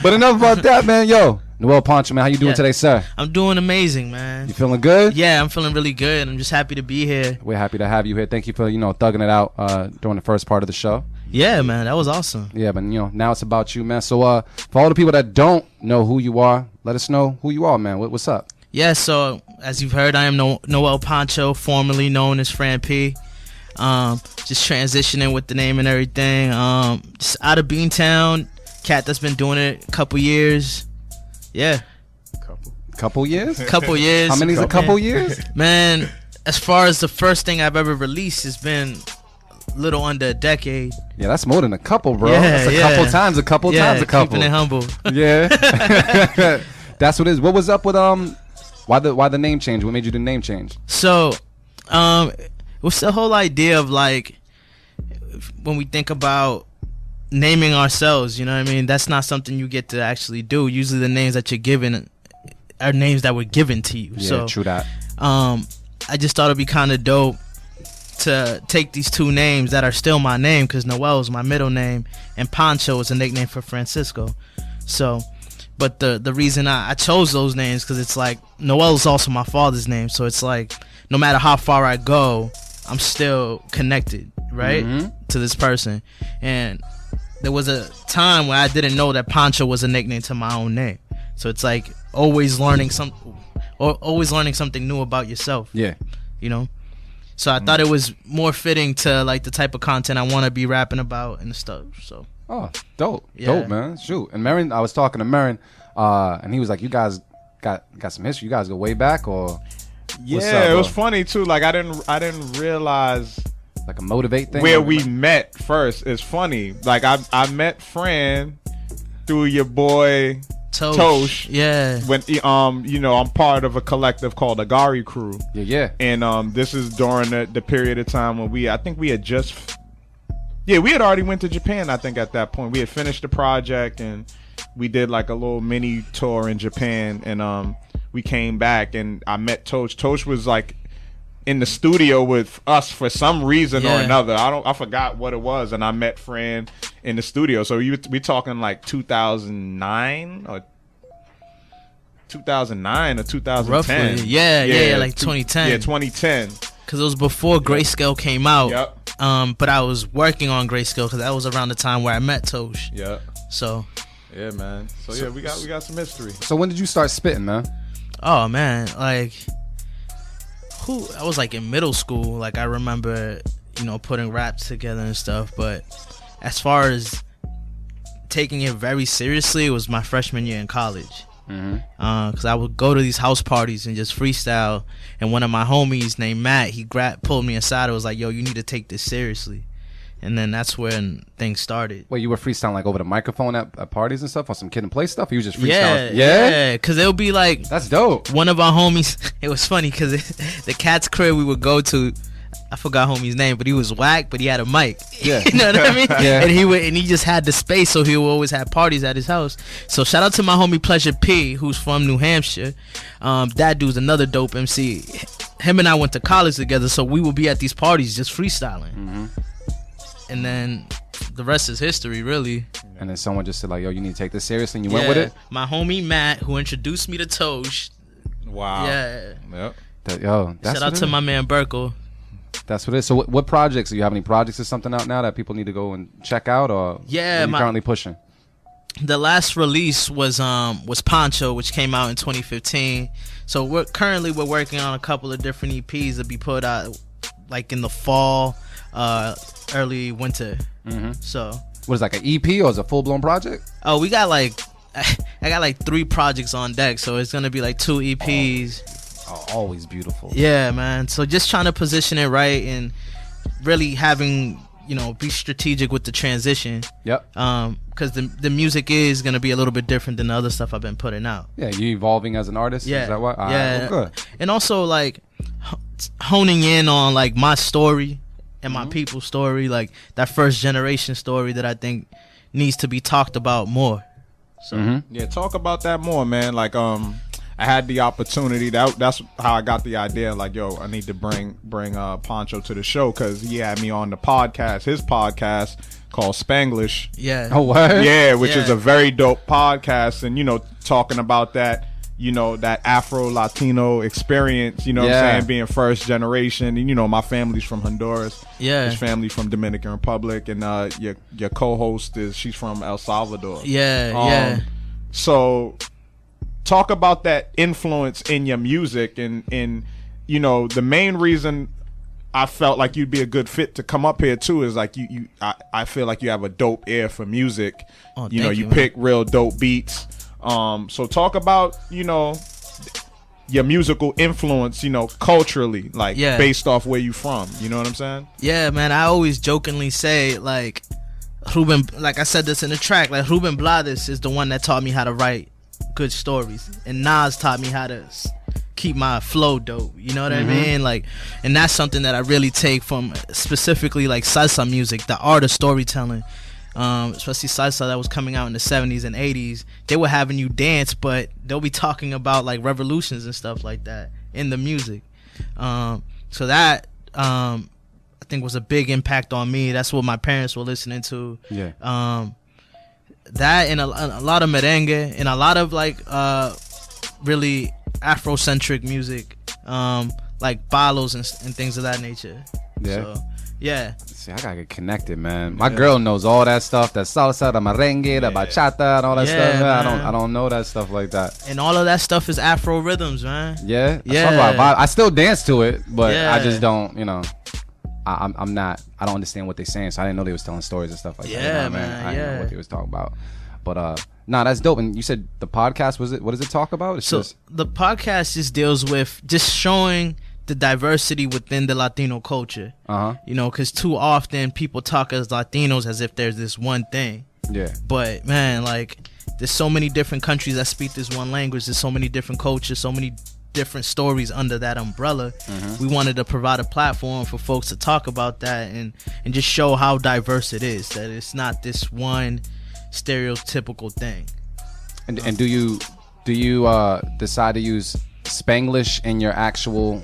S1: But enough about that, man. Yo, Noel Pancho, man, how you doing today, sir?
S3: I'm doing amazing, man.
S1: You feeling good?
S3: Yeah, I'm feeling really good. I'm just happy to be here.
S1: We're happy to have you here. Thank you for thugging it out during the first part of the show.
S3: Yeah, man, that was awesome.
S1: Yeah, but now it's about you, man. So for all the people that don't know who you are, let us know who you are, man. What's up?
S3: Yeah, so as you've heard, I am Noel Pancho, formerly known as Fran P. Just transitioning with the name and everything. Just out of Beantown, cat that's been doing it a couple years. Yeah.
S1: Couple years?
S3: Couple years.
S1: How many's a couple years?
S3: Man, as far as the first thing I've ever released, it's been a little under a decade.
S1: Yeah, that's more than a couple, bro.
S3: Yeah,
S1: that's a couple times.
S3: Keeping it humble.
S1: Yeah. That's what it is. What was up with why the name change? What made you the name change?
S3: So, what's the whole idea of like when we think about naming ourselves, you know what I mean? That's not something you get to actually do. Usually the names that you're given are names that were given to you.
S1: Yeah,
S3: so
S1: true that.
S3: I just thought it'd be kind of dope to take these two names that are still my name, because Noel is my middle name and Pancho is a nickname for Francisco. So, but the reason I chose those names, because it's like Noel is also my father's name, so it's like no matter how far I go, I'm still connected, right, to this person. And there was a time where I didn't know that Pancho was a nickname to my own name. So it's like always learning something new about yourself.
S1: Yeah.
S3: You know? So I thought it was more fitting to like the type of content I want to be rapping about and stuff. So.
S1: Oh, dope.
S3: Yeah.
S1: Dope, man. Shoot. And Marin, I was talking to Marin, and he was like, you guys got some history. You guys go way back, or
S4: it was funny too. Like I didn't realize
S1: like a motivate thing
S4: where we met first. It's funny. Like I met Fran through your boy Tosh.
S3: Yeah.
S4: When I'm part of a collective called Agari Crew.
S1: Yeah.
S4: And this is during the period of time when we had already went to Japan. I think at that point we had finished the project and we did like a little mini tour in Japan, and we came back and I met Tosh. Tosh was like in the studio with us for some reason or another. I forgot what it was, and I met Fran in the studio. So we talking like 2009 or 2009 or 2010.
S3: Roughly, yeah, like 2010.
S4: Yeah, 2010.
S3: Because it was before Grayscale came out.
S4: Yep.
S3: But I was working on Grayscale because that was around the time where I met Tosh.
S4: Yeah.
S3: So.
S4: Yeah, man. So yeah, we got some history.
S1: So when did you start spitting, man?
S3: Oh man, like, I was like in middle school. Like I remember, putting raps together and stuff. But as far as taking it very seriously, it was my freshman year in college. Because I would go to these house parties and just freestyle. And one of my homies named Matt, he pulled me aside and was like, yo, you need to take this seriously. And then that's when things started.
S1: Wait, you were freestyling like over the microphone at parties and stuff on some Kid and Play stuff? Or you was just
S3: Yeah,
S1: freestyling?
S3: yeah. Because it would be like...
S1: That's dope.
S3: One of our homies... It was funny because the cat's crib we would go to... I forgot homie's name, but he was whack, but he had a mic.
S1: Yeah.
S3: You know what I mean?
S1: Yeah.
S3: And he just had the space, so he would always have parties at his house. So shout out to my homie Pleasure P, who's from New Hampshire. That dude's another dope MC. Him and I went to college together, so we would be at these parties just freestyling. And then the rest is history, really.
S1: And then someone just said like, yo, you need to take this seriously, and you went with it?
S3: My homie Matt, who introduced me to Tosh.
S4: Wow.
S3: Yeah.
S4: Yep.
S1: That's
S3: Shout out to my man Burkle.
S1: That's what it is. So what projects? Do you have any projects or something out now that people need to go and check out, or what are you currently pushing?
S3: The last release was Pancho, which came out in 2015. So we're working on a couple of different EPs to be put out like in the fall, early winter. So
S1: what is it, like an EP or is it a full blown project?
S3: Oh, we got I got like 3 projects on deck, so it's gonna be like 2 EPs.
S1: Oh, always beautiful.
S3: Yeah, man. So just trying to position it right and really having, be strategic with the transition.
S1: Yep.
S3: Because the music is going to be a little bit different than the other stuff I've been putting out.
S1: Yeah, you evolving as an artist?
S3: Yeah.
S1: Is that what?
S3: Yeah.
S1: Well, good.
S3: And also, like, honing in on, like, my story and my people's story, like, that first generation story that I think needs to be talked about more. So
S4: Yeah, talk about that more, man. Like, I had the opportunity. That's how I got the idea. Like, yo, I need to bring Pancho to the show because he had me on the podcast, his podcast called Spanglish.
S3: Yeah.
S1: Oh, what?
S4: Yeah, which is a very dope podcast, and talking about that, that Afro-Latino experience. You know what I'm saying, being first generation, and my family's from Honduras.
S3: Yeah.
S4: His family's from Dominican Republic, and your co-host she's from El Salvador.
S3: Yeah.
S4: So. Talk about that influence in your music, and the main reason I felt like you'd be a good fit to come up here too is like I feel like you have a dope ear for music.
S3: Oh,
S4: you pick real dope beats. So talk about your musical influence, culturally, like based off where you from. You know what I'm saying?
S3: Yeah, man. I always jokingly say like Ruben, like I said this in the track, like Ruben Blades is the one that taught me how to write good stories, and Nas taught me how to keep my flow dope. You know what I mean? Like, and that's something that I really take from specifically like salsa music, the art of storytelling. Especially salsa that was coming out in the 70s and 80s. They were having you dance, but they'll be talking about like revolutions and stuff like that in the music. So that I think was a big impact on me. That's what my parents were listening to.
S1: Yeah.
S3: That and a lot of merengue and a lot of like really Afrocentric music, like balos and things of that nature.
S1: Yeah.
S3: So, yeah.
S1: See, I gotta get connected, man. My girl knows all that stuff. That salsa, the merengue, the bachata, and all that stuff. Man. I don't know that stuff like that.
S3: And all of that stuff is Afro rhythms, man.
S1: Yeah.
S3: Yeah.
S1: I still dance to it, but
S3: Yeah.
S1: I just don't. I'm not. I don't understand what they're saying, so I didn't know they was telling stories and stuff like that.
S3: Yeah,
S1: man. I
S3: yeah.
S1: didn't know what they was talking about. But that's dope. And you said the podcast what does it talk about? It's
S3: So
S1: just
S3: the podcast just deals with just showing the diversity within the Latino culture. Because too often people talk as Latinos as if there's this one thing.
S1: Yeah.
S3: But man, like there's so many different countries that speak this one language. There's so many different cultures, so many different stories under that umbrella. We wanted to provide a platform for folks to talk about that and just show how diverse it is. That it's not this one stereotypical thing.
S1: And do you decide to use Spanglish in your actual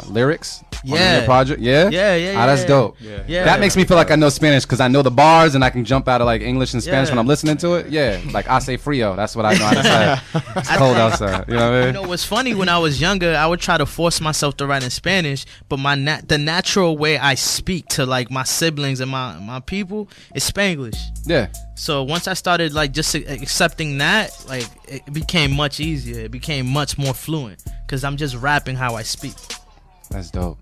S1: lyrics?
S3: Yeah.
S1: Your project? Yeah?
S3: Yeah.
S1: Ah, that's dope.
S3: Yeah.
S1: That makes me feel like I know Spanish because I know the bars and I can jump out of like English and Spanish
S3: Yeah.
S1: when I'm listening to it. Yeah, like I say frio. That's what I know how to say. It's cold outside. You know what I mean?
S3: You know what's funny? When I was younger, I would try to force myself to write in Spanish, but the natural way I speak to like my siblings and my people is Spanglish.
S1: Yeah.
S3: So once I started like just accepting that, like it became much easier. It became much more fluent because I'm just rapping how I speak.
S1: That's dope.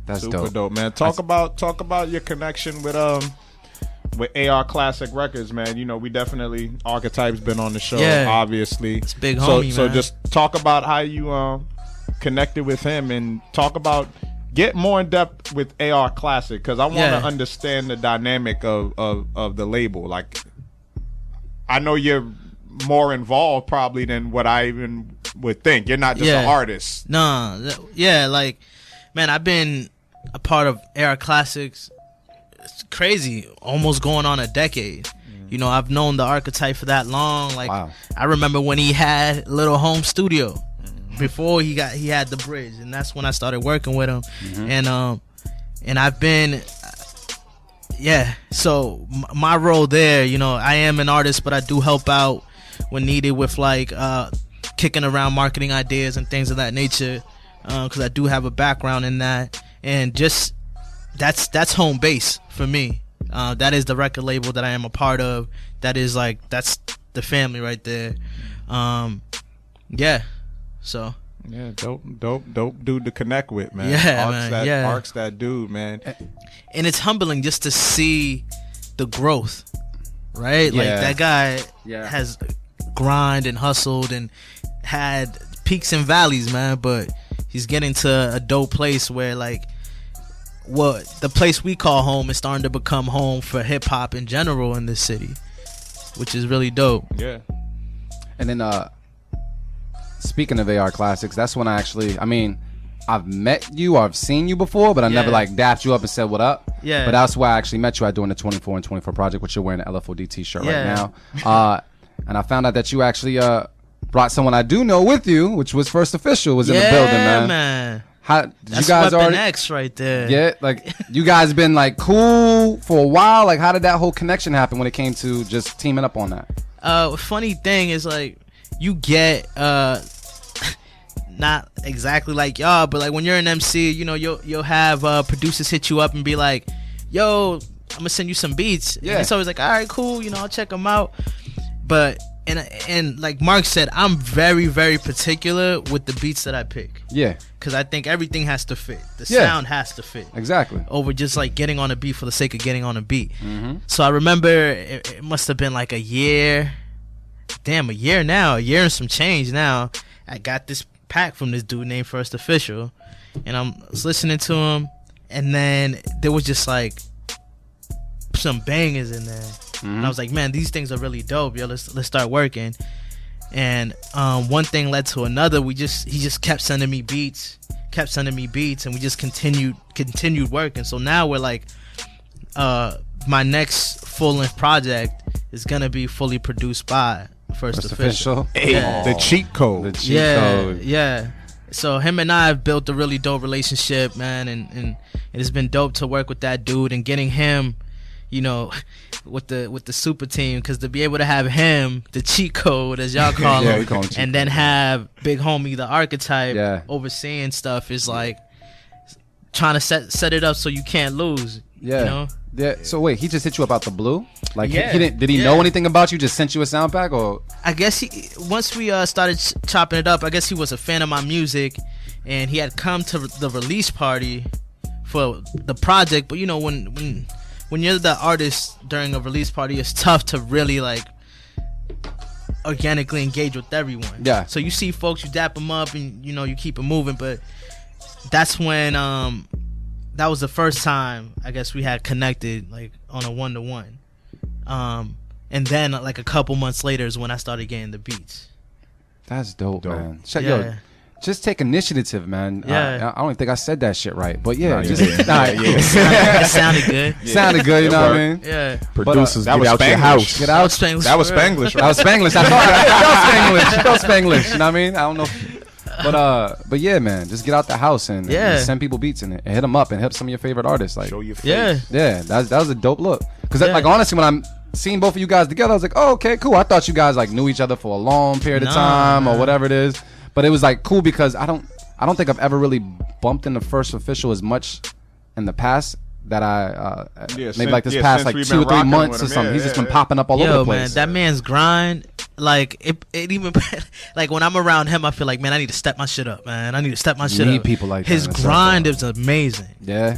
S1: That's
S4: Super dope, man. Talk about your connection with AR Classic Records, man. You know, we definitely Archetype's been on the show,
S3: Yeah.
S4: obviously.
S3: It's big
S4: So
S3: homie,
S4: so
S3: man.
S4: just talk about how you connected with him and get more in depth with AR Classic because I want to
S3: Yeah.
S4: understand the dynamic of the label. Like, I know you're more involved probably than what I even would think. You're not just an artist.
S3: Like, man, I've been a part of Era Classics. It's crazy, almost going on a decade. You know, I've known the Archetype for that long. Like,
S1: Wow.
S3: I remember when he had a little home studio before he had the bridge, and that's when I started working with him. And I've been. So my role there, you know, I am an artist, but I do help out when needed with like kicking around marketing ideas and things of that nature, because I do have a background in that, and just that's home base for me. That is the record label that I am a part of. That is like that's the family right there. So.
S4: Yeah, dope dude to connect with, man.
S3: Yeah,
S4: Ark's
S3: man.
S4: Ark's that dude, man.
S3: And it's humbling just to see the growth, right? Like
S1: Yeah.
S3: that guy
S1: Yeah.
S3: has grind and hustled and had peaks and valleys, man, but he's getting to a dope place where like what the place we call home is starting to become home for hip hop in general in this city, which is really dope.
S4: Yeah.
S1: And then speaking of AR Classics, that's when I've met you or I've seen you before, but I never
S3: Yeah.
S1: like dapped you up and said what up.
S3: Yeah.
S1: But that's why I actually met you at doing the 24 and 24 project, which you're wearing an LFOD t-shirt
S3: Yeah.
S1: right now. And I found out that you actually brought someone I do know with you, which was First Official, was in the building, man. How did
S3: That's
S1: you guys
S3: Weapon
S1: already
S3: X right there.
S1: get like you guys been like cool for a while? Like how did that whole connection happen when it came to just teaming up on that?
S3: Funny thing is like you get not exactly like y'all, but like when you're an MC, you know, you'll have producers hit you up and be like, yo, I'm gonna send you some beats.
S1: Yeah.
S3: And it's always like, all right, cool, you know, I'll check them out. But and like Mark said, I'm very, very particular with the beats that I pick.
S1: Yeah,
S3: Because I think everything has to fit. The
S1: Yeah.
S3: sound has to fit.
S1: exactly.
S3: Over just like getting on a beat for the sake of getting on a beat.
S1: Mm-hmm.
S3: So I remember it must have been like a year and some change now. I got this pack from this dude named First Official, and I was listening to him, and then there was just like some bangers in there. And I was like, man, these things are really dope, yo. Let's start working. And one thing led to another. He just kept sending me beats, and we just continued working. So now we're like, my next full length project is gonna be fully produced by First Official. Yeah.
S4: The cheat code.
S1: The cheat code.
S3: Yeah. So him and I have built a really dope relationship, man, and it's been dope to work with that dude and getting him, you know, with the super team, because to be able to have him, the cheat code as y'all call
S1: Yeah,
S3: him,
S1: we call him cheat
S3: and then have Big Homie the Archetype
S1: Yeah.
S3: overseeing stuff is like trying to set it up so you can't lose.
S1: Yeah.
S3: You know?
S1: Yeah. So wait, he just hit you about the blue? Like
S3: Yeah.
S1: he didn't? Did he know anything about you? Just sent you a sound pack or?
S3: I guess once we started chopping it up, I guess he was a fan of my music, and he had come to the release party for the project. But you know, when you're the artist during a release party, it's tough to really like organically engage with everyone.
S1: Yeah.
S3: So you see folks, you dap them up, and you know you keep it moving. But that's when that was the first time I guess we had connected like on a 1-to-1. And then like a couple months later is when I started getting the beats.
S1: That's dope, man. Yo,
S3: Yeah.
S1: just take initiative, man.
S3: Yeah.
S1: I don't even think I said that shit right, but yeah,
S4: Nah, you
S1: just
S4: did.
S3: It sounded good.
S1: sounded good. You know what I
S4: worked.
S1: mean?
S3: Yeah.
S2: Producers,
S4: that
S2: get
S4: was
S2: out your
S4: Spanglish.
S2: house.
S1: Get out.
S3: Spanglish
S4: That was
S3: for real.
S4: Spanglish,
S1: That
S4: right?
S1: was Spanglish. I thought Spanglish. You know what I mean? I don't know. But yeah, man, just get out the house and send people beats and hit them up and hit some of your favorite artists. Like,
S2: Show your face.
S1: yeah, that was a dope look. Because like honestly, when I'm seeing both of you guys together, I was like, oh, okay, cool. I thought you guys like knew each other for a long period of time or whatever it is. But it was like cool because I don't think I've ever really bumped into First Official as much in the past that I maybe like this past like 2 or 3 months or something. He's just been popping up all over the place.
S3: Man, that man's grind, like it even like when I'm around him, I feel like, man, I need to step my shit up, man. I need to step my shit up.
S1: People like
S3: his
S1: that.
S3: grind is amazing.
S1: Yeah.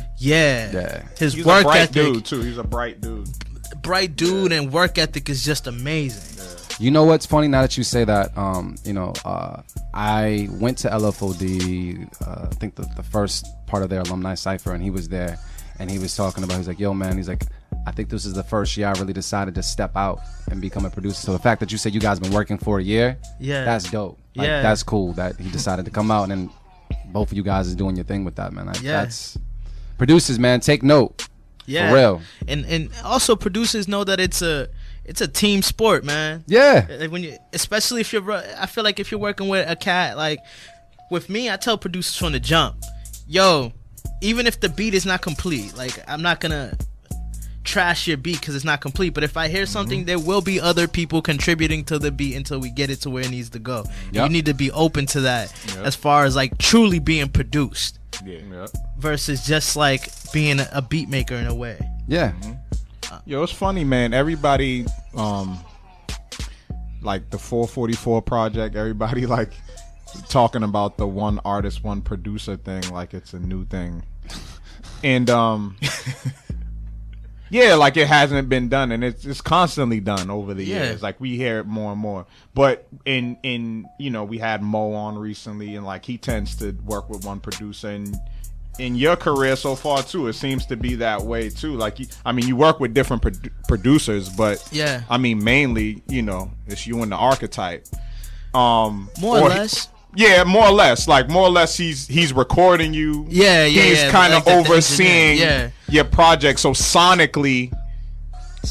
S3: His
S4: He's
S3: work
S4: a bright
S3: ethic,
S4: dude too. He's a bright dude.
S3: And work ethic is just amazing.
S1: You know what's funny now that you say that? I went to LFOD, I think the first part of their alumni cipher, and he was there, and he was talking about. He's like, "Yo, man," he's like, "I think this is the first year I really decided to step out and become a producer." So the fact that you said you guys been working for a year, that's dope. Like, that's cool that he decided to come out, and both of you guys is doing your thing with that, man. That's producers, man. Take note. For real.
S3: And also producers know that it's a team sport, man.
S1: Yeah.
S3: When you, especially if I feel like if you're working with a cat, like with me, I tell producers from the jump, yo, even if the beat is not complete, like I'm not gonna trash your beat because it's not complete. But if I hear something, there will be other people contributing to the beat until we get it to where it needs to go. You need to be open to that as far as like truly being produced. Versus just like being a beat maker in a way.
S4: Yo, it's funny, man. Everybody, like the 444 project, everybody like talking about the one artist, one producer thing, like it's a new thing. And yeah, like it hasn't been done, and it's constantly done over the years. Like we hear it more and more. But in we had Mo on recently, and like he tends to work with one producer. And in your career so far too, it seems to be that way too. Like you work with different producers, but I mean mainly it's you and the archetype. More
S3: or less.
S4: More or less. Like more or less, he's recording you. He's kind of like overseeing your project. So sonically,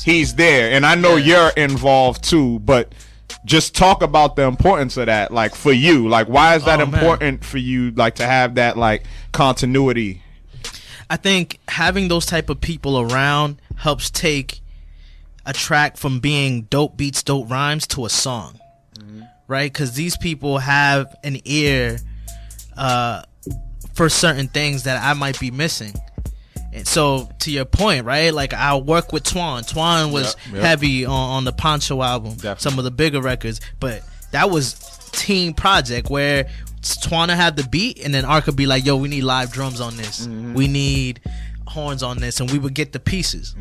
S4: he's there, and I know you're involved too. But just talk about the importance of that. Like for you, like why is that important for you? Like to have that like continuity.
S3: I think having those type of people around helps take a track from being dope beats, dope rhymes to a song. Right, because these people have an ear for certain things that I might be missing. And so, to your point, right, like I'll work with Twan. Twan was heavy on the Pancho album, some of the bigger records, but that was team project where Twan would have the beat, and then Ark would be like, "Yo, we need live drums on this. We need horns on this," and we would get the pieces.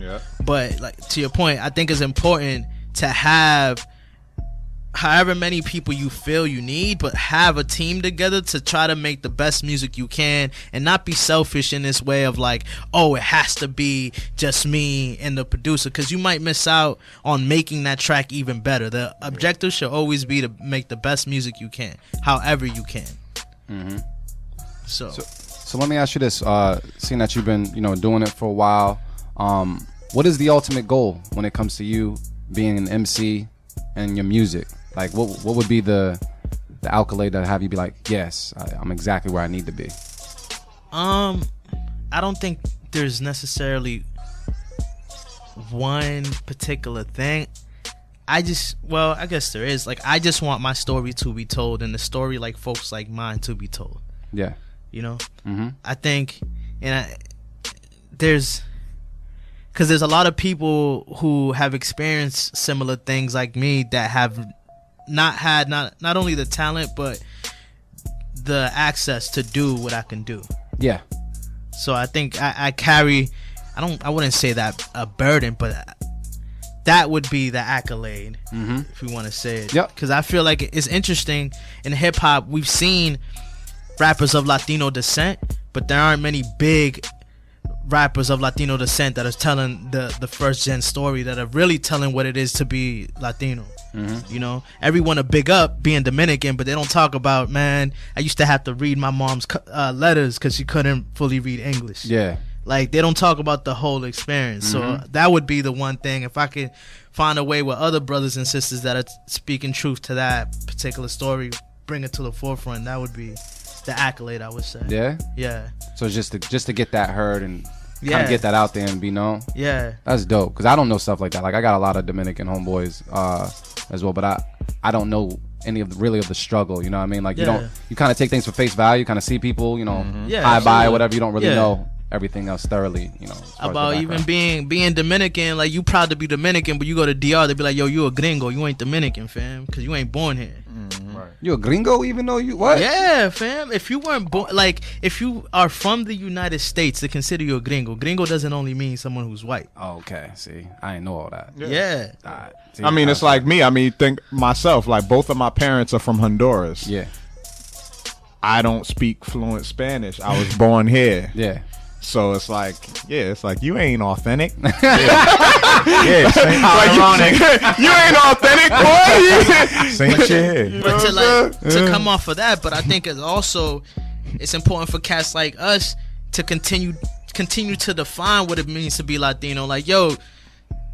S3: But like to your point, I think it's important to have however many people you feel you need, but have a team together to try to make the best music you can, and not be selfish in this way of like, oh, it has to be just me and the producer, because you might miss out on making that track even better. The objective should always be to make the best music you can, however you can. So
S1: let me ask you this, seeing that you've been doing it for a while, what is the ultimate goal when it comes to you being an MC and your music? Like what would be the accolade that have you be like, yes, I'm exactly where I need to be?
S3: I don't think there's necessarily one particular thing. I guess there is. Like I just want my story to be told, and the story like folks like mine to be told. I think, because there's a lot of people who have experienced similar things like me that have not had not only the talent but the access to do what I can do. So I think I carry, I wouldn't say that a burden, but that would be the accolade, if we want to say it. Because I feel like it's interesting in hip hop. We've seen rappers of Latino descent, but there aren't many big rappers of Latino descent that are telling the first gen story, that are really telling what it is to be Latino. Everyone a big up being Dominican, but they don't talk about, man, I used to have to read my mom's letters because she couldn't fully read English. Like they don't talk about the whole experience. So that would be the one thing, if I could find a way with other brothers and sisters that are speaking truth to that particular story, bring it to the forefront. That would be the accolade, I would say.
S1: Yeah.
S3: Yeah.
S1: So just to get that heard and kind
S3: Yeah.
S1: of get that out there and be known.
S3: Yeah.
S1: That's dope. Cause I don't know stuff like that. Like I got a lot of Dominican homeboys as well, but I don't know any of the struggle. You know what I mean? Like
S3: Yeah.
S1: you kind of take things for face value. Kind of see people. You know,
S3: Yeah,
S1: high by
S3: absolutely.
S1: whatever. You don't really
S3: Yeah.
S1: know everything else thoroughly. You know, as far as
S3: About
S1: the
S3: even
S1: background.
S3: being Dominican, like you proud to be Dominican, but you go to DR, they be like, yo, you a gringo, you ain't Dominican, fam, because you ain't born here.
S1: You a gringo even though you what?
S3: Yeah, fam. If you weren't born, like if you are from the United States, they consider you a gringo. Gringo doesn't only mean someone who's white.
S1: Oh, okay. See, I ain't know all that.
S3: Yeah.
S1: Alright. See,
S4: I mean, it's like me. I mean, think myself. Like both of my parents are from Honduras.
S1: yeah,
S4: I don't speak fluent Spanish. I was born here.
S1: yeah.
S4: So it's like, you ain't authentic.
S2: Yeah, same,
S4: Like, you ain't authentic, boy.
S2: same shit here.
S3: But to come off of that, but I think it's important for cats like us to continue to define what it means to be Latino. Like, yo,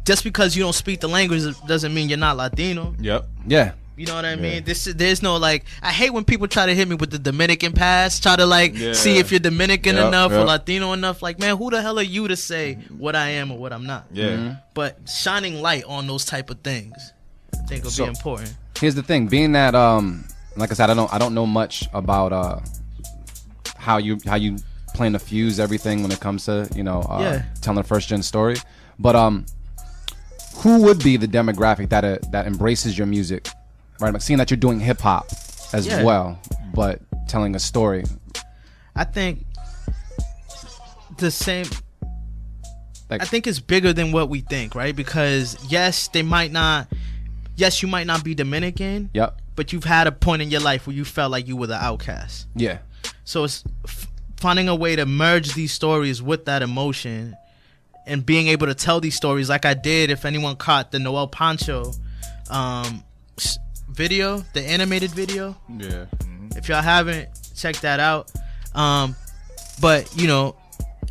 S3: just because you don't speak the language doesn't mean you're not Latino.
S4: Yep.
S1: Yeah.
S3: You know what I mean? There's no like. I hate when people try to hit me with the Dominican pass, try to like see if you're Dominican
S4: Yep,
S3: enough or
S4: yep.
S3: Latino enough. Like, man, who the hell are you to say what I am or what I'm not?
S4: Yeah.
S3: But shining light on those type of things, I think will
S1: So-
S3: be important.
S1: Here's the thing, being that like I said, I don't know much about how you plan to fuse everything when it comes to telling a first gen story, but who would be the demographic that embraces your music, right? Like, seeing that you're doing hip hop as
S3: Yeah.
S1: well, but telling a story.
S3: I think the same.
S1: Like,
S3: I think it's bigger than what we think, right? Because yes, you might not be Dominican,
S1: yep,
S3: but you've had a point in your life where you felt like you were the outcast.
S1: yeah,
S3: So it's finding a way to merge these stories with that emotion and being able to tell these stories like I did. If anyone caught the Noel Pancho video, the animated video,
S4: Yeah.
S3: if y'all haven't, check that out. But you know,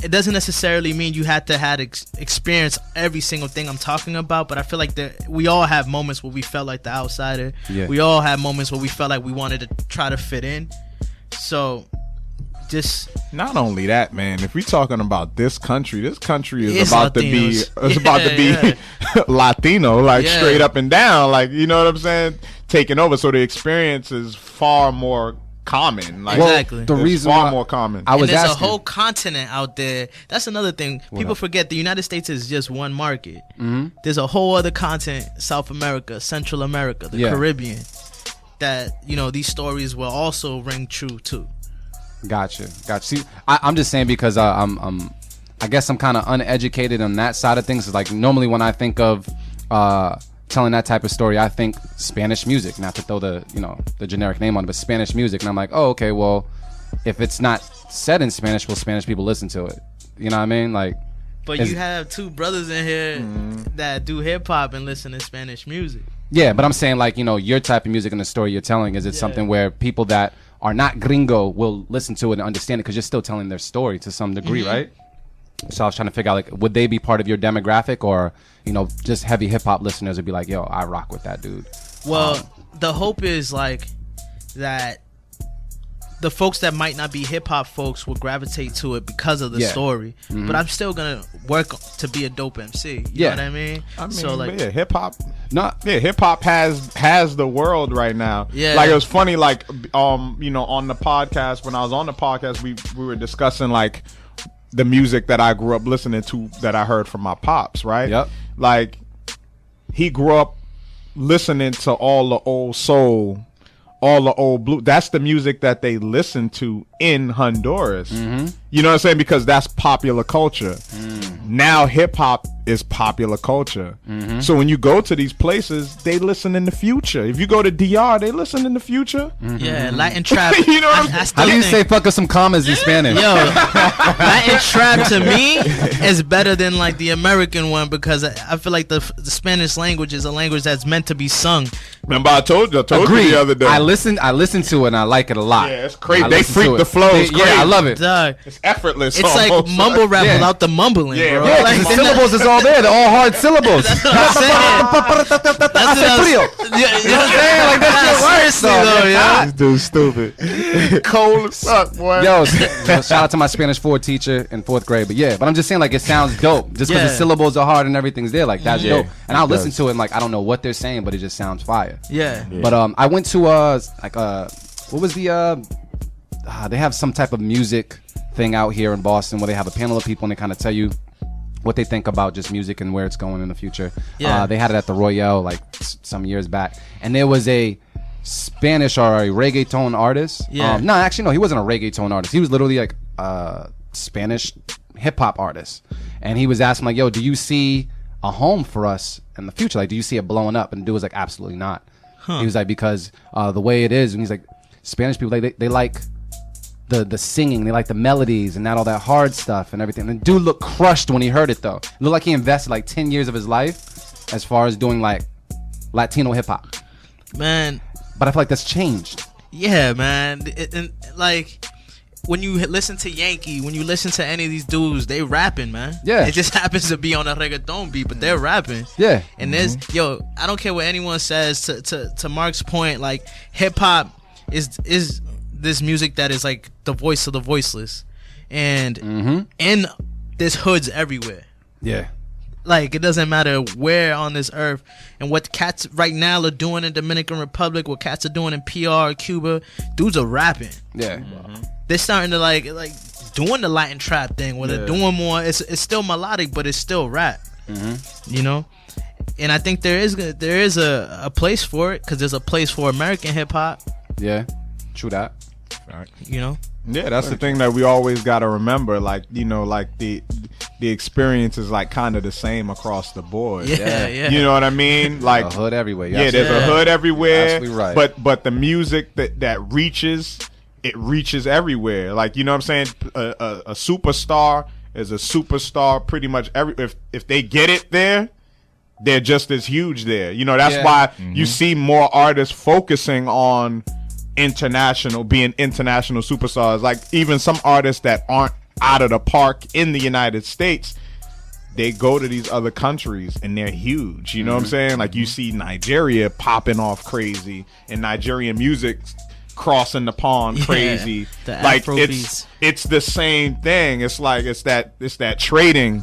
S3: it doesn't necessarily mean you had to have experience every single thing I'm talking about, but I feel like we all have moments where we felt like the outsider.
S1: Yeah.
S3: We all have moments where we felt like we wanted to try to fit in. So just
S4: Not only that, man. If we're talking about this country is
S3: It's
S4: about
S3: Latinos.
S4: to be. It's about to be Latino, like
S3: Yeah.
S4: straight up and down. Like, you know what I'm saying? Taking over. So the experience is far more common. Like,
S3: Exactly.
S1: the
S4: it's
S1: reason
S4: far
S1: why
S4: more common.
S1: I was
S3: and there's
S1: asking.
S3: a whole continent out there. That's another thing. People
S1: up?
S3: forget the United States is just one market.
S1: Mm-hmm.
S3: There's a whole other continent, South America, Central America, the
S1: Yeah.
S3: Caribbean, that, you know, these stories will also ring true to.
S1: Gotcha. See, I'm just saying because I guess I'm kind of uneducated on that side of things. It's like normally when I think of telling that type of story, I think Spanish music. Not to throw the generic name on it, but Spanish music. And I'm like, oh, okay, well, if it's not said in Spanish, will Spanish people listen to it? You know what I mean? Like,
S3: But
S1: Is-
S3: you have two brothers in here that do hip hop and listen to Spanish music.
S1: yeah, but I'm saying like, your type of music and the story you're telling, is it something where people that are not gringo will listen to it and understand it because you're still telling their story to some degree, right? So I was trying to figure out, like, would they be part of your demographic, or just heavy hip hop listeners would be like, yo, I rock with that dude.
S3: Well, the hope is like that the folks that might not be hip hop folks will gravitate to it because of the
S1: Yeah.
S3: story. But I'm still gonna work to be a dope MC. You
S1: Yeah.
S3: know what I mean? So like,
S4: yeah, hip hop.
S1: No,
S4: Yeah, hip hop has the world right now.
S3: Yeah.
S4: Like, it was funny, like, on the podcast, when I was on the podcast, we were discussing like the music that I grew up listening to that I heard from my pops, right?
S1: Yep.
S4: Like, he grew up listening to all the old soul, all the old blue. That's the music that they listen to in Honduras. You know what I'm saying? Because that's popular culture. Now hip hop is popular culture. So when you go to these places, they listen in the future. If you go to DR, they listen in the future.
S3: yeah, Latin trap.
S4: You know what I'm
S3: I
S1: how
S3: still
S1: do you
S3: think-
S1: say fuck us some commas in Spanish?
S3: Yo, Latin trap to me is better than like the American one, because I feel like the Spanish language is a language that's meant to be sung.
S4: Remember I told you
S1: Agreed.
S4: the other day.
S1: I listened to it and I like it a lot.
S4: Yeah, it's crazy.
S1: I
S4: They
S1: listen
S4: freak
S1: to
S4: the
S1: it.
S4: flow. It's
S1: Yeah, I
S4: crazy.
S1: love it.
S3: Dog.
S4: It's effortless.
S3: It's like
S4: almost.
S3: mumble rap
S1: Yeah.
S3: without the mumbling,
S4: Yeah,
S3: bro.
S4: bro.
S3: Like,
S1: The syllables is all there. They're all hard syllables.
S3: That's what I'm saying.
S1: You know what I'm saying? Like that shit works, though. Yeah.
S2: This dude's stupid.
S4: cold as fuck, boy.
S1: Yo, shout out to my Spanish 4 teacher in 4th grade. But yeah, but I'm just saying, like, it sounds dope. Just because the
S3: Yeah.
S1: syllables are hard and everything's there, like, that's
S2: Yeah,
S1: dope. And I'll
S2: it
S1: listen
S2: does.
S1: to it and, like, I don't know what they're saying, but it just sounds fire.
S3: Yeah.
S1: But I went to what was the they have some type of music thing out here in Boston where they have a panel of people and they kind of tell you what they think about just music and where it's going in the future.
S3: Yeah.
S1: They had it at the Royale like some years back, and there was a Spanish or a reggaeton artist.
S3: Yeah.
S1: No, actually no, he wasn't a reggaeton artist. He was literally like a Spanish hip hop artist, and he was asking like, "Yo, do you see a home for us in the future? Like, do you see it blowing up?" And the dude was like, "Absolutely not." He was like, because the way it is, and he's like, Spanish people, they like the singing, they like the melodies and not all that hard stuff and everything. And the dude looked crushed when he heard it though. It looked like he invested like 10 years of his life as far as doing like Latino hip hop.
S3: Man,
S1: But I feel like that's changed.
S3: yeah, man. And like when you listen to Yankee, when you listen to any of these dudes, they rapping, man.
S1: Yeah.
S3: It just happens to be on a reggaeton beat, but they're rapping.
S1: Yeah.
S3: And there's I don't care what anyone says. To Mark's point, like hip hop is this music that is like the voice of the voiceless, and there's hoods everywhere.
S1: Yeah.
S3: Like, it doesn't matter where on this earth, and what cats right now are doing in Dominican Republic, what cats are doing in PR, Cuba, dudes are rapping.
S1: Yeah.
S3: They're starting to like doing the Latin trap thing, where they're doing more. It's still melodic, but it's still rap. You know, and I think there is a place for it, because there's a place for American hip hop.
S1: Yeah. True that.
S3: You know.
S4: Yeah, that's the thing that we always got to remember. Like, you know, like the experience is like kind of the same across the board.
S3: Yeah.
S4: You know what I mean? Like
S1: A hood everywhere.
S4: yeah, there's a hood everywhere.
S1: Absolutely right.
S4: But the music that reaches, it reaches everywhere. Like, you know what I'm saying? A superstar is a superstar pretty much if they get it there, they're just as huge there. You know, that's why you see more artists focusing on being international superstars. Like even some artists that aren't out of the park in the United States, they go to these other countries and they're huge. You know what I'm saying? Like you see Nigeria popping off crazy, and Nigerian music crossing the pond crazy.
S3: The
S4: Like
S3: Afro beats.
S4: it's the same thing. It's like it's that trading,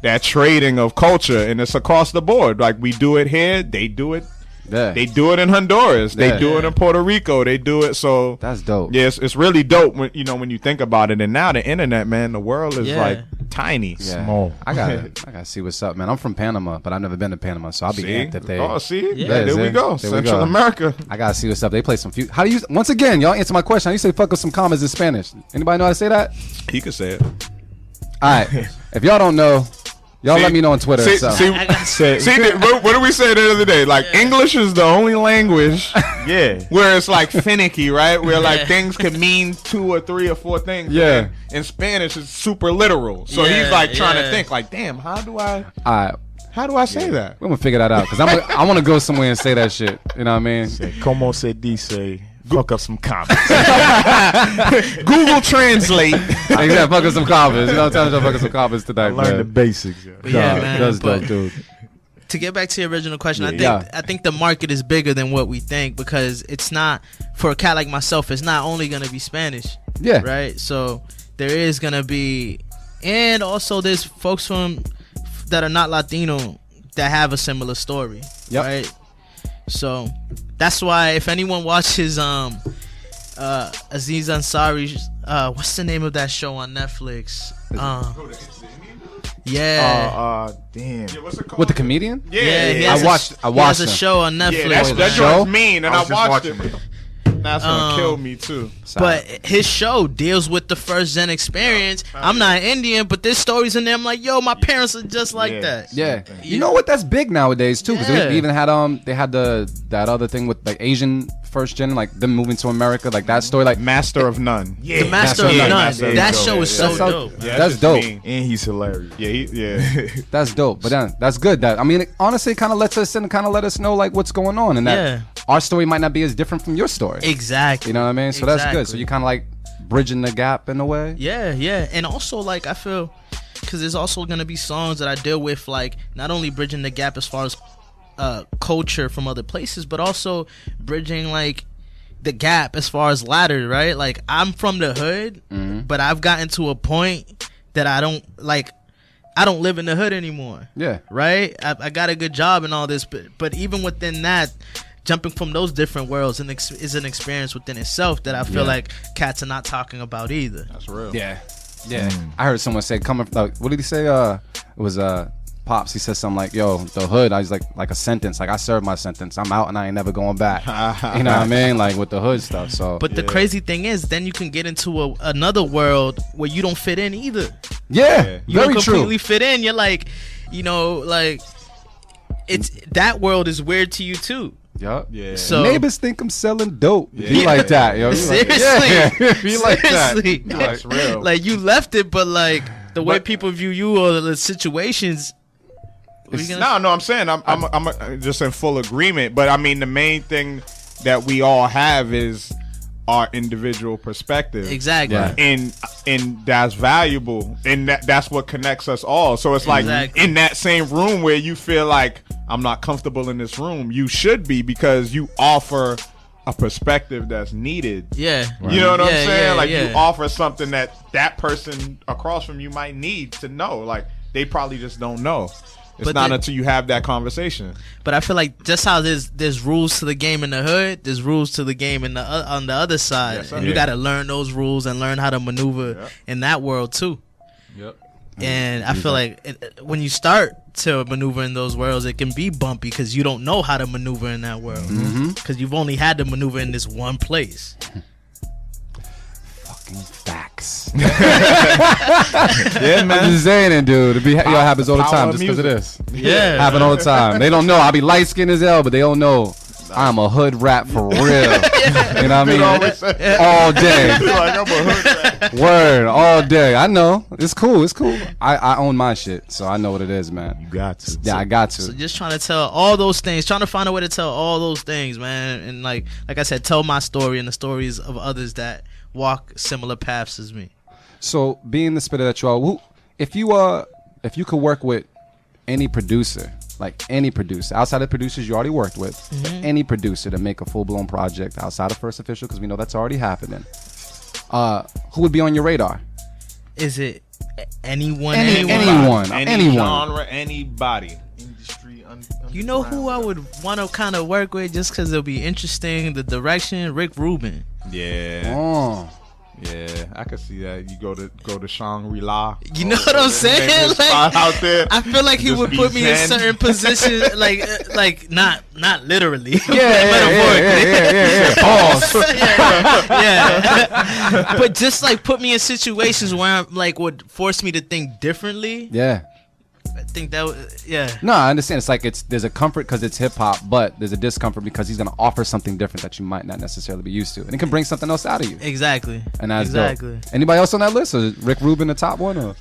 S4: that trading of culture, and it's across the board. Like we do it here, they do it.
S1: Yeah.
S4: They do it in Honduras. They
S1: Yeah.
S4: do it in Puerto Rico. They do it. So
S1: That's dope.
S4: yes, it's really dope when you think about it. And now the internet, man, the world is
S3: Yeah.
S4: like tiny.
S1: Yeah.
S2: Small.
S1: I gotta see what's up, man. I'm from Panama, but I've never been to Panama, so I'll be
S4: See?
S1: amped if they.
S4: Oh, see?
S3: Yeah.
S4: There we go.
S1: There we
S4: Central
S1: go.
S4: America.
S1: I gotta see what's up. They play some few. How do you? Once again, y'all answer my question. How do you say fuck with some commas in Spanish? Anybody know how to say that?
S4: He could say it.
S1: All right. If y'all don't know, y'all
S4: See?
S1: let me know on Twitter.
S4: See,
S1: so.
S4: see, what did we say the other day? Like English is the only language
S2: Yeah.
S4: where it's like finicky, right? Where like things can mean 2 or 3 or 4 things.
S1: Yeah.
S4: In Spanish, it's super literal. So
S3: Yeah,
S4: he's like trying to
S3: yeah.
S4: think, like, damn, how do I
S1: All right.
S4: say that?
S1: We're gonna figure that out because I want to go somewhere and say that shit. You know what I mean?
S2: Say, como se dice? Fuck up some comments.
S4: Google Translate.
S1: Exactly. Fuck with some commas. You know, I'm telling you, fuck with some commas tonight,
S2: Learn the
S1: man.
S2: basics. Yeah.
S3: But yeah,
S1: Nah,
S3: man.
S1: That's
S3: but
S1: dope, dude.
S3: to get back to the original question,
S1: Yeah.
S3: I think the market is bigger than what we think, because it's not, for a cat like myself, it's not only gonna be Spanish.
S1: Yeah.
S3: Right. So there is gonna be, and also there's folks that are not Latino that have a similar story.
S1: Yep.
S3: Right. So that's why if anyone watches Aziz Ansari's what's the name of that show on Netflix? Yeah.
S2: Damn.
S4: What's it called?
S1: With the comedian?
S3: Yeah, he
S4: yeah.
S3: has
S1: I watched
S3: he has a
S1: him.
S3: show on Netflix.
S4: Yeah, that
S1: show?
S4: joint's mean, and I
S2: was just
S4: watched it.
S2: watching
S4: That's gonna kill me too.
S3: But his show deals with the first gen experience. I'm not Indian, but there's stories in there. I'm like, yo, my parents are just like that.
S1: Yeah, you know what? That's big nowadays too. Because
S3: Yeah.
S1: they even had they had that other thing with like Asian first gen, like them moving to America, like that story, like
S4: Master of None.
S2: Yeah.
S3: The Master
S1: Master
S3: of
S1: of
S3: None.
S1: None.
S2: Master of
S3: That
S2: None.
S3: show is so
S1: That's so-
S3: dope.
S4: Yeah,
S1: That's
S4: just
S1: dope.
S4: mean.
S2: And he's hilarious.
S4: Yeah.
S1: That's dope. But then that's good. That I mean, honestly, it kind of lets us in and kind of let us know like what's going on, and that our story might not be as different from your story.
S3: Exactly.
S1: You know what I mean? So that's good. So
S3: Exactly.
S1: you kind of like bridging the gap in a way.
S3: Yeah, and also like I feel, because there's also gonna be songs that I deal with, like not only bridging the gap as far as culture from other places, but also bridging like the gap as far as ladder, right? Like I'm from the hood, but I've gotten to a point that I don't live in the hood anymore.
S1: Yeah.
S3: Right? I got a good job and all this, but even within that, jumping from those different worlds is an experience within itself that I feel like cats are not talking about either.
S4: That's real.
S1: Yeah. I heard someone say, coming, like, what did he say? It was Pops. He said something like, yo, the hood, I was like a sentence. Like, I served my sentence. I'm out and I ain't never going back. You know what I mean? Like, with the hood stuff. So,
S3: But the crazy thing is, then you can get into another world where you don't fit in either.
S1: yeah,
S3: You
S1: very
S3: don't
S1: true.
S3: completely fit in. You're like, it's that world is weird to you too.
S1: Yup.
S4: Yeah.
S3: So
S1: Neighbors think I'm selling dope. Be like that, yo. Be like,
S3: seriously,
S1: be like that.
S3: seriously.
S4: That's real.
S3: Like you left it, but like the way people view you or the situations.
S4: No, I'm saying I'm just in full agreement. But I mean, the main thing that we all have is our individual perspective.
S3: Exactly.
S1: Yeah.
S4: And that's valuable, and that's what connects us all. So it's like
S3: Exactly.
S4: in that same room where you feel like I'm not comfortable in this room, you should be, because you offer a perspective that's needed.
S3: Yeah.
S4: You know what I'm
S3: Yeah,
S4: saying?
S3: yeah,
S4: Like
S3: yeah.
S4: you offer something that person across from you might need to know. Like they probably just don't know. It's
S3: But
S4: not
S3: the-
S4: until you have that conversation.
S3: But I feel like just how there's rules to the game in the hood, there's rules to the game in on the other side,
S4: Yes, sir.
S3: and you
S4: Yeah.
S3: got to learn those rules and learn how to maneuver
S4: Yep.
S3: in that world too.
S4: Yep.
S3: And I feel like when you start to maneuver in those worlds, it can be bumpy because you don't know how to maneuver in that world because you've only had to maneuver in this one place.
S1: Fucking facts.
S4: Yeah,
S1: I'm
S4: man.
S1: just saying it, dude. It happens all the
S4: Power
S1: time
S4: of
S1: just because of
S4: music.
S1: this.
S3: Yeah.
S1: Happen all the time. They don't know. I be light skinned as hell, but they don't know I'm a hood rap for real. You know what I mean? All day.
S4: Like, I'm a hood rat.
S1: Word. All day. I know. It's cool. It's cool. I own my shit, so I know what it is, man.
S2: You got to.
S1: Yeah, I got to.
S3: So just trying to tell all those things, trying to find a way to tell all those things, man, and like I said, tell my story and the stories of others that walk similar paths as me.
S1: So, being the spitter that you are, if you could work with any producer, like any producer, outside of producers you already worked with, but any producer to make a full-blown project outside of First Official, because we know that's already happening, who would be on your radar?
S3: Is it anyone?
S1: Anyone.
S4: Any genre, anybody. Industry.
S3: You know who I would want to kind of work with just because it'll be interesting? The direction, Rick Rubin.
S4: Yeah.
S1: Oh.
S4: Yeah, I can see that. You go to Shangri-La.
S3: You know what I'm saying?
S4: Famous spot out there.
S3: I feel like he
S4: Just
S3: would
S4: be
S3: put me in
S4: zen.
S3: certain positions, like not literally,
S1: Yeah. Pause.
S3: yeah. But just like put me in situations where I'm like would force me to think differently.
S1: Yeah.
S3: I think that would, yeah.
S1: No, I understand. It's like there's a comfort because it's hip hop, but there's a discomfort because he's gonna offer something different that you might not necessarily be used to, and it can bring something else out of you.
S3: Exactly.
S1: And that's
S3: exactly.
S1: dope. Anybody else on that list? Or is Rick Rubin the top one? Or?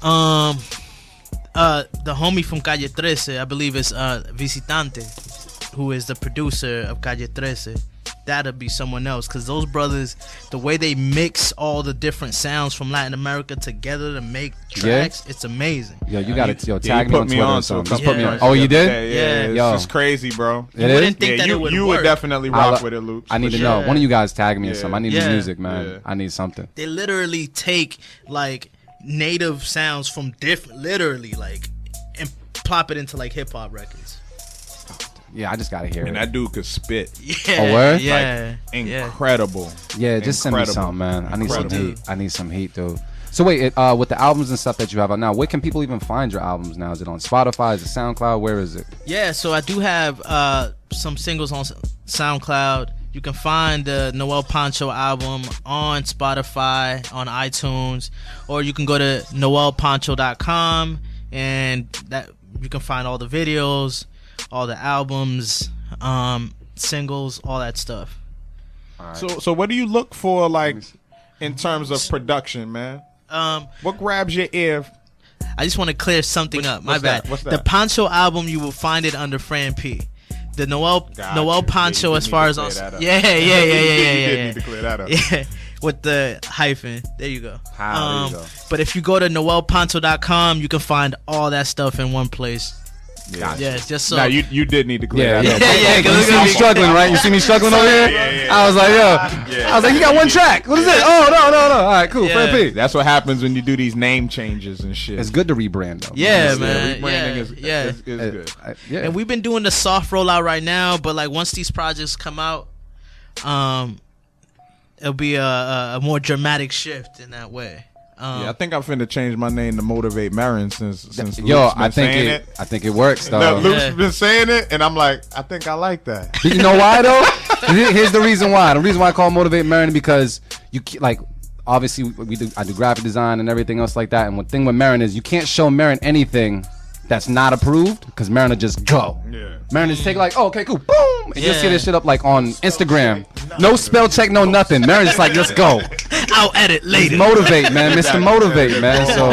S3: The homie from Calle 13, I believe it's Visitante, who is the producer of Calle 13. That'll be someone else, because those brothers, the way they mix all the different sounds from Latin America together to make tracks, it's amazing.
S1: Yo, you gotta tag
S4: he
S1: me
S4: put
S1: on
S4: me
S1: Twitter
S4: on
S1: or
S4: to a
S1: something.
S4: couple
S1: Just put me on.
S3: joints
S1: Oh, you
S4: the other
S1: did?
S4: day.
S3: Yeah.
S4: Yeah, it's
S1: Yo.
S4: just crazy, bro.
S1: It
S3: You
S1: is?
S3: wouldn't think that
S4: you
S3: it would
S4: you
S3: work.
S4: would definitely rock with it, Luke.
S1: I need to
S3: sure.
S1: know. One of you guys tag me in
S4: Yeah.
S1: something. I need
S3: Yeah.
S1: the music, man.
S4: Yeah.
S1: I need something.
S3: They literally take like native sounds from different, literally like, and plop it into like hip hop records.
S1: Yeah, I just gotta hear
S4: And
S1: it.
S4: that dude could spit.
S3: Yeah.
S1: Oh, word?
S3: Yeah. yeah.
S4: Incredible.
S1: Yeah, just send me
S4: Incredible.
S1: something, man. I need some
S4: Incredible.
S1: heat. I need some heat, dude. So wait, with the albums and stuff that you have out now, where can people even find your albums now? Is it on Spotify? Is it SoundCloud? Where is it?
S3: Yeah, so I do have some singles on SoundCloud. You can find the Noel Pancho album on Spotify, on iTunes, or you can go to noelpancho.com and that you can find all the videos, all the albums, singles, all that stuff.
S4: So what do you look for, like, in terms of production, man? What grabs your ear?
S3: I just want to clear something up. My
S4: what's
S3: bad.
S4: that? What's
S3: The
S4: that?
S3: Pancho album, you will find it under Fran P. The Noel
S2: Gotcha.
S3: Pancho
S2: Yeah,
S3: as far as
S2: you
S3: on.
S2: need to clear that up.
S3: Yeah.
S2: You did need to clear that up.
S3: Yeah, with the hyphen. There you go.
S2: There you go.
S3: But if you go to noelpancho.com, you can find all that stuff in one place.
S2: Gotcha.
S3: Yeah, it's just so.
S4: Now you did need to clear
S1: Yeah,
S4: that
S1: yeah,
S4: up.
S3: Yeah,
S1: You see me struggling, right? You see me struggling over here?
S2: Yeah.
S1: I was like, yo. I was like, you got one track. What is it? Oh, no. All right, cool.
S3: Yeah.
S1: Fred P.
S4: That's what happens when you do these name changes and shit.
S1: It's good to rebrand, though.
S3: Yeah,
S4: Yeah,
S3: man.
S4: rebranding
S3: Yeah,
S4: is good.
S1: Yeah.
S3: And we've been doing the soft rollout right now, but like once these projects come out, it'll be a more dramatic shift in that way.
S4: Yeah, I think I'm finna change my name to Motivate Marin since
S1: Yo,
S4: Luke's been
S1: I think
S4: saying
S1: I think it works,
S4: No,
S1: though.
S4: Luke's
S3: Yeah.
S4: been saying it, and I'm like, I think I like that.
S1: You know why though? Here's the reason why. The reason why I call Motivate Marin because like obviously I do graphic design and everything else like that. And one thing with Marin is you can't show Marin anything that's not approved because Marin will just go.
S4: Yeah.
S1: Marin just take like, oh, okay, cool, boom, and you'll see
S3: Yeah.
S1: this shit up like on Instagram. No spell check, no nothing. Marin just like, let's go.
S3: I'll edit later.
S1: Motivate, man, Mr. Motivate, man. So,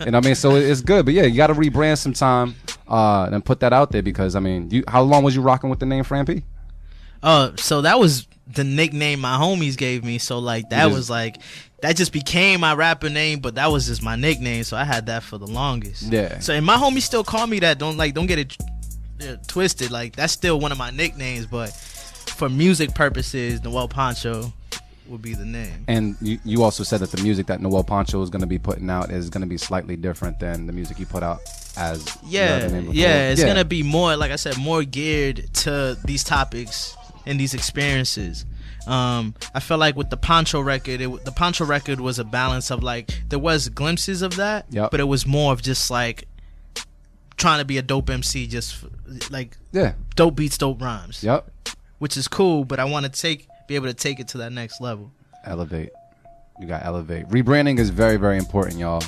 S1: you know what I mean? So it's good, but yeah, you got to rebrand sometime and put that out there because I mean, how long was you rocking with the name Fran P?
S3: So that was the nickname my homies gave me. So like that was like that just became my rapper name, but that was just my nickname. So I had that for the longest.
S1: Yeah.
S3: So and my homies still call me that. Don't get it twisted. Like that's still one of my nicknames, but for music purposes, Noel Pancho would be the name.
S1: And you also said that the music that Noel Pancho is going to be putting out is going to be slightly different than the music you put out as your other name before.
S3: It's gonna be more, like I said, more geared to these topics and these experiences. I felt like with the Pancho record, the Pancho record was a balance of like there was glimpses of that,
S1: Yep.
S3: but it was more of just like trying to be a dope MC, just like dope beats, dope rhymes.
S1: Yep.
S3: Which is cool, but I want to be able to take it to that next level.
S1: Elevate. You got elevate. Rebranding is very, very important, y'all.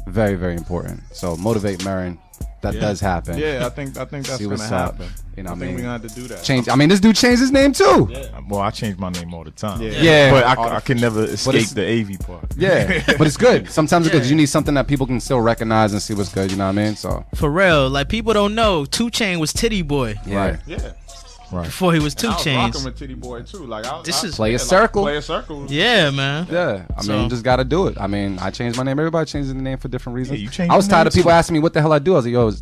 S1: Very, very important. So Motivate Marin. That does happen.
S4: Yeah, I think that's
S1: See
S4: gonna
S1: what's up.
S4: happen.
S1: You know
S4: I
S1: what I
S4: think
S1: mean?
S4: we're gonna have to do that.
S1: Change. I mean, this dude changed his name too.
S2: Well, I change my name all the time.
S1: Yeah.
S2: But I can never escape
S1: it's-
S2: the AV part.
S1: Yeah, but it's good. Sometimes it's good 'cause you need something that people can still recognize and see what's good. You know what I mean? So
S3: For real, like people don't know, 2 Chainz was Titty Boy
S1: yeah,
S4: Yeah.
S3: before he was 2
S4: I was rocking
S3: Chainz.
S4: with Titty Boy too. Like
S3: This is-
S1: Play a circle.
S4: Play a circle.
S3: Yeah, man.
S1: yeah. I
S3: So-
S1: mean, you just got to do it. I mean, I changed my name. Everybody changes the name for different reasons.
S2: Yeah, you changed
S1: I was
S2: your
S1: tired
S2: name
S1: of people
S2: too.
S1: asking me what the hell I do. I was like, yo,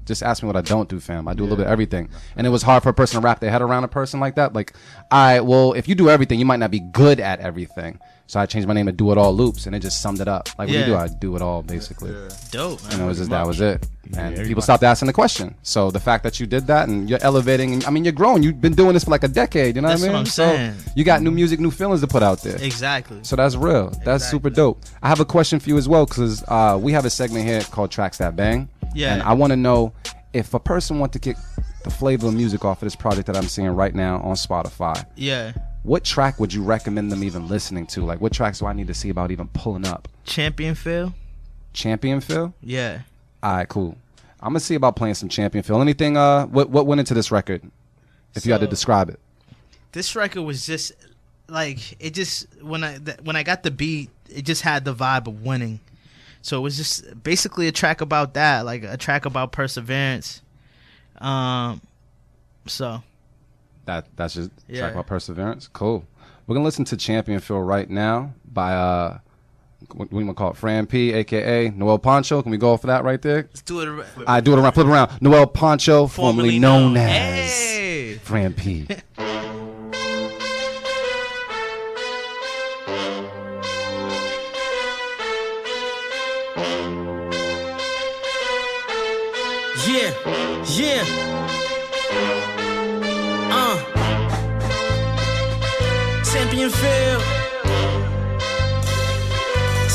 S1: just ask me what I don't do, fam. I do a little bit of everything. And it was hard for a person to wrap their head around a person like that. Like, well, if you do everything, you might not be good at everything. So I changed my name to Do It All Loops, and it just summed it up. Like, what do you do?
S3: Yeah.
S1: I do it all, basically.
S3: Dope, man.
S1: And it was just, that was it. And
S2: everybody-
S1: people stopped asking the question. So the fact that you did that and you're elevating, and, I mean, you're growing. You've been doing this for like a decade, you know
S3: That's
S1: what I
S3: what
S1: mean?
S3: I'm
S1: So
S3: saying.
S1: you got new music, new feelings to put out there.
S3: Exactly.
S1: So that's real. That's super dope. I have a question for you as well, because we have a segment here called Tracks That Bang.
S3: Yeah.
S1: And I want to know if a person wants to get the flavor of music off of this project that I'm seeing right now on Spotify,
S3: Yeah.
S1: what track would you recommend them even listening to? Like, what tracks do I need to see about even pulling up?
S3: Champion Phil?
S1: Champion Phil?
S3: Yeah.
S1: All right, cool. I'm going to see about playing some Champion Phil. Anything, what went into this record, if you had to
S3: So-
S1: describe it?
S3: This record was just like it just when I got the beat, it just had the vibe of winning. So it was just basically a track about that, like a track about perseverance. So
S1: That's just
S3: Yeah.
S1: track about perseverance. Cool. We're gonna listen to Champion Phil right now by what do we gonna call it? Fran P, aka Noel Pancho. Can we go for that right there?
S3: let's do it.
S1: I do it around, flip it around. Noel Pancho, formerly known as
S3: Hey.
S1: Fran P.
S6: Yeah, yeah. Champion Phil.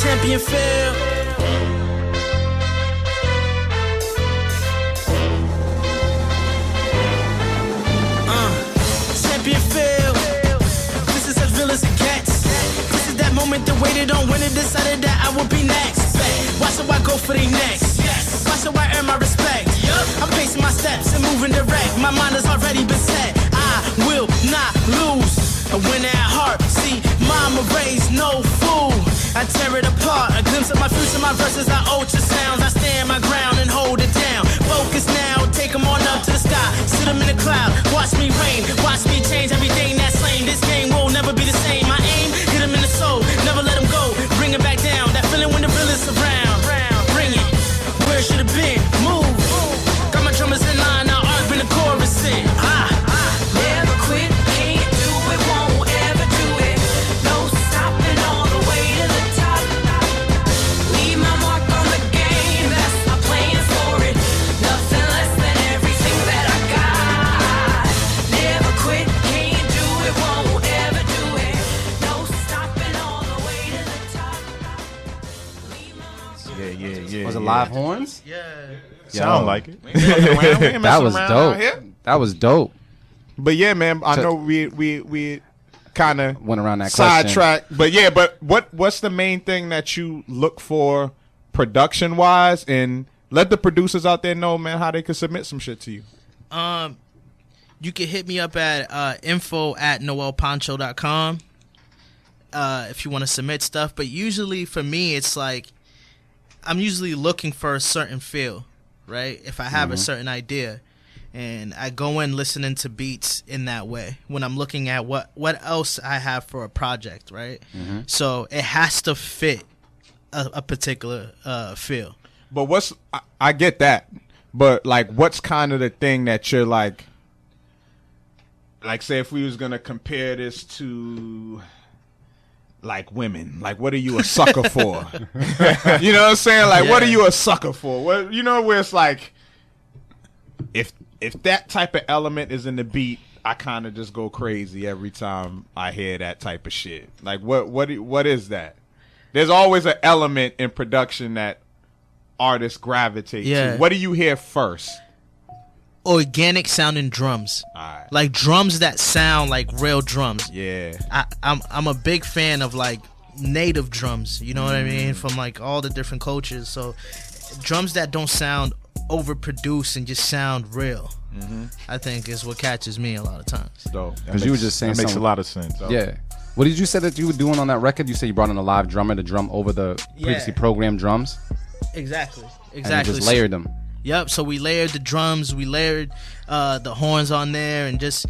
S6: Champion Phil. Champion Phil. This is as real as it gets. This is that moment that waited on when it decided that I would be next. Why should I go for the next? Why should I earn my respect? I'm pacing my steps and moving direct. My mind has already been set. I will not lose. A winner at heart. See, mama raised no fool. I tear it apart. A glimpse of my future, my verses are ultrasounds. I stand my ground and hold it down. Focus now, take them on up to the sky. Put them in the cloud, watch me rain, watch me change everything that's lame. This game will never be the same. My aim, hit them in the soul, never let them go. Bring it back down, that feeling when the realest around. Bring it, where it should have been. Move, got my drummers in line, now art been the chorus in.
S5: Never quit, can't do it, won't ever do it. No stopping all the way to the top. Leave my mark on the game, that's my plan for it. Nothing less than everything that I got. Never quit, can't do it, won't ever do it. No stopping all the way to the top. Leave my mark on
S2: Yeah.
S1: Was it live horns?
S3: Yeah.
S2: Sound like it.
S1: That was dope. That was dope.
S4: But yeah, man, I know we kind of
S1: Went around that question.
S4: sidetracked. But yeah, but what's the main thing that you look for production wise, and let the producers out there know, man, how they can submit some shit to you.
S3: You can hit me up at info@noelpancho.com if you want to submit stuff. But usually for me, it's like I'm usually looking for a certain feel, right? If I have a certain idea, and I go in listening to beats in that way when I'm looking at what else I have for a project, right? So it has to fit a particular feel.
S4: But I get that, but like, what's kind of the thing that you're like say if we was gonna compare this to like women, like what are you a sucker for? You know what I'm saying? Like, what are you a sucker for? What, you know, where it's like, if that type of element is in the beat, I kind of just go crazy every time I hear that type of shit. Like, what is that? There's always an element in production that artists gravitate to. What do you hear first?
S3: Organic sounding drums.
S4: Alright.
S3: Like drums that sound like real drums.
S4: Yeah.
S3: I'm a big fan of like native drums, you know what I mean, from like all the different cultures. So drums that don't sound overproduced and just sound real, I think is what catches me a lot of times.
S4: Dope.
S1: Because you were just saying
S2: that makes a
S1: something.
S2: lot of sense.
S1: Yeah. What did you say that you were doing on that record? You said you brought in a live drummer to drum over the previously programmed drums?
S3: Exactly.
S1: And you just layered them.
S3: Yep. So we layered the drums, we layered the horns on there, and just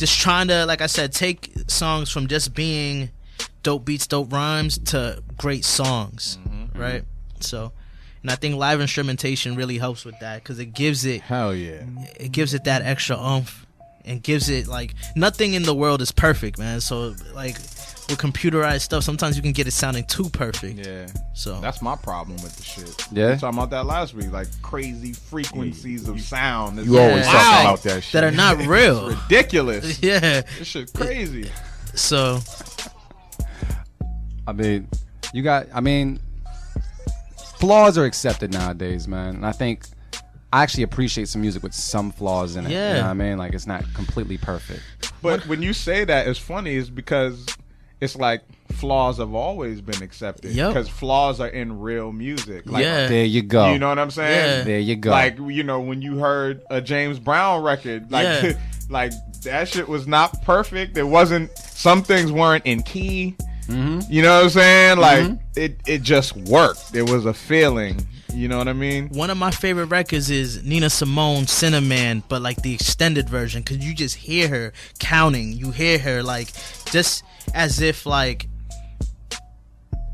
S3: trying to, like I said, take songs from just being dope beats, dope rhymes to great songs, right? So, and I think live instrumentation really helps with that because it gives it,
S4: Hell yeah.
S3: it gives it that extra oomph and gives it like nothing in the world is perfect, man. So like with computerized stuff, sometimes you can get it sounding too perfect.
S4: Yeah.
S3: So
S4: That's my problem with the shit.
S1: Yeah?
S4: We were talking about that last week, like crazy frequencies of sound. It's
S2: You always
S3: Yeah.
S2: talking about that shit.
S3: that are not real.
S4: ridiculous.
S3: Yeah.
S4: This shit crazy.
S3: So
S1: I mean, flaws are accepted nowadays, man. And I think I actually appreciate some music with some flaws in it.
S3: Yeah.
S1: You know what I mean? Like, it's not completely perfect.
S4: But when you say that, it's funny, is because it's like flaws have always been accepted.
S3: Yep.
S4: Because flaws are in real music. Like,
S3: Yeah.
S1: There you go.
S4: You know what I'm saying?
S3: Yeah.
S1: There you go.
S4: Like, you know, when you heard a James Brown record, like,
S3: Yeah.
S4: like that shit was not perfect. It wasn't. Some things weren't in key. You know what I'm saying? Like, it just worked. It was a feeling. You know what I mean?
S3: one of my favorite records is Nina Simone Cinnamon, but like the extended version, because you just hear her counting. You hear her like just as if like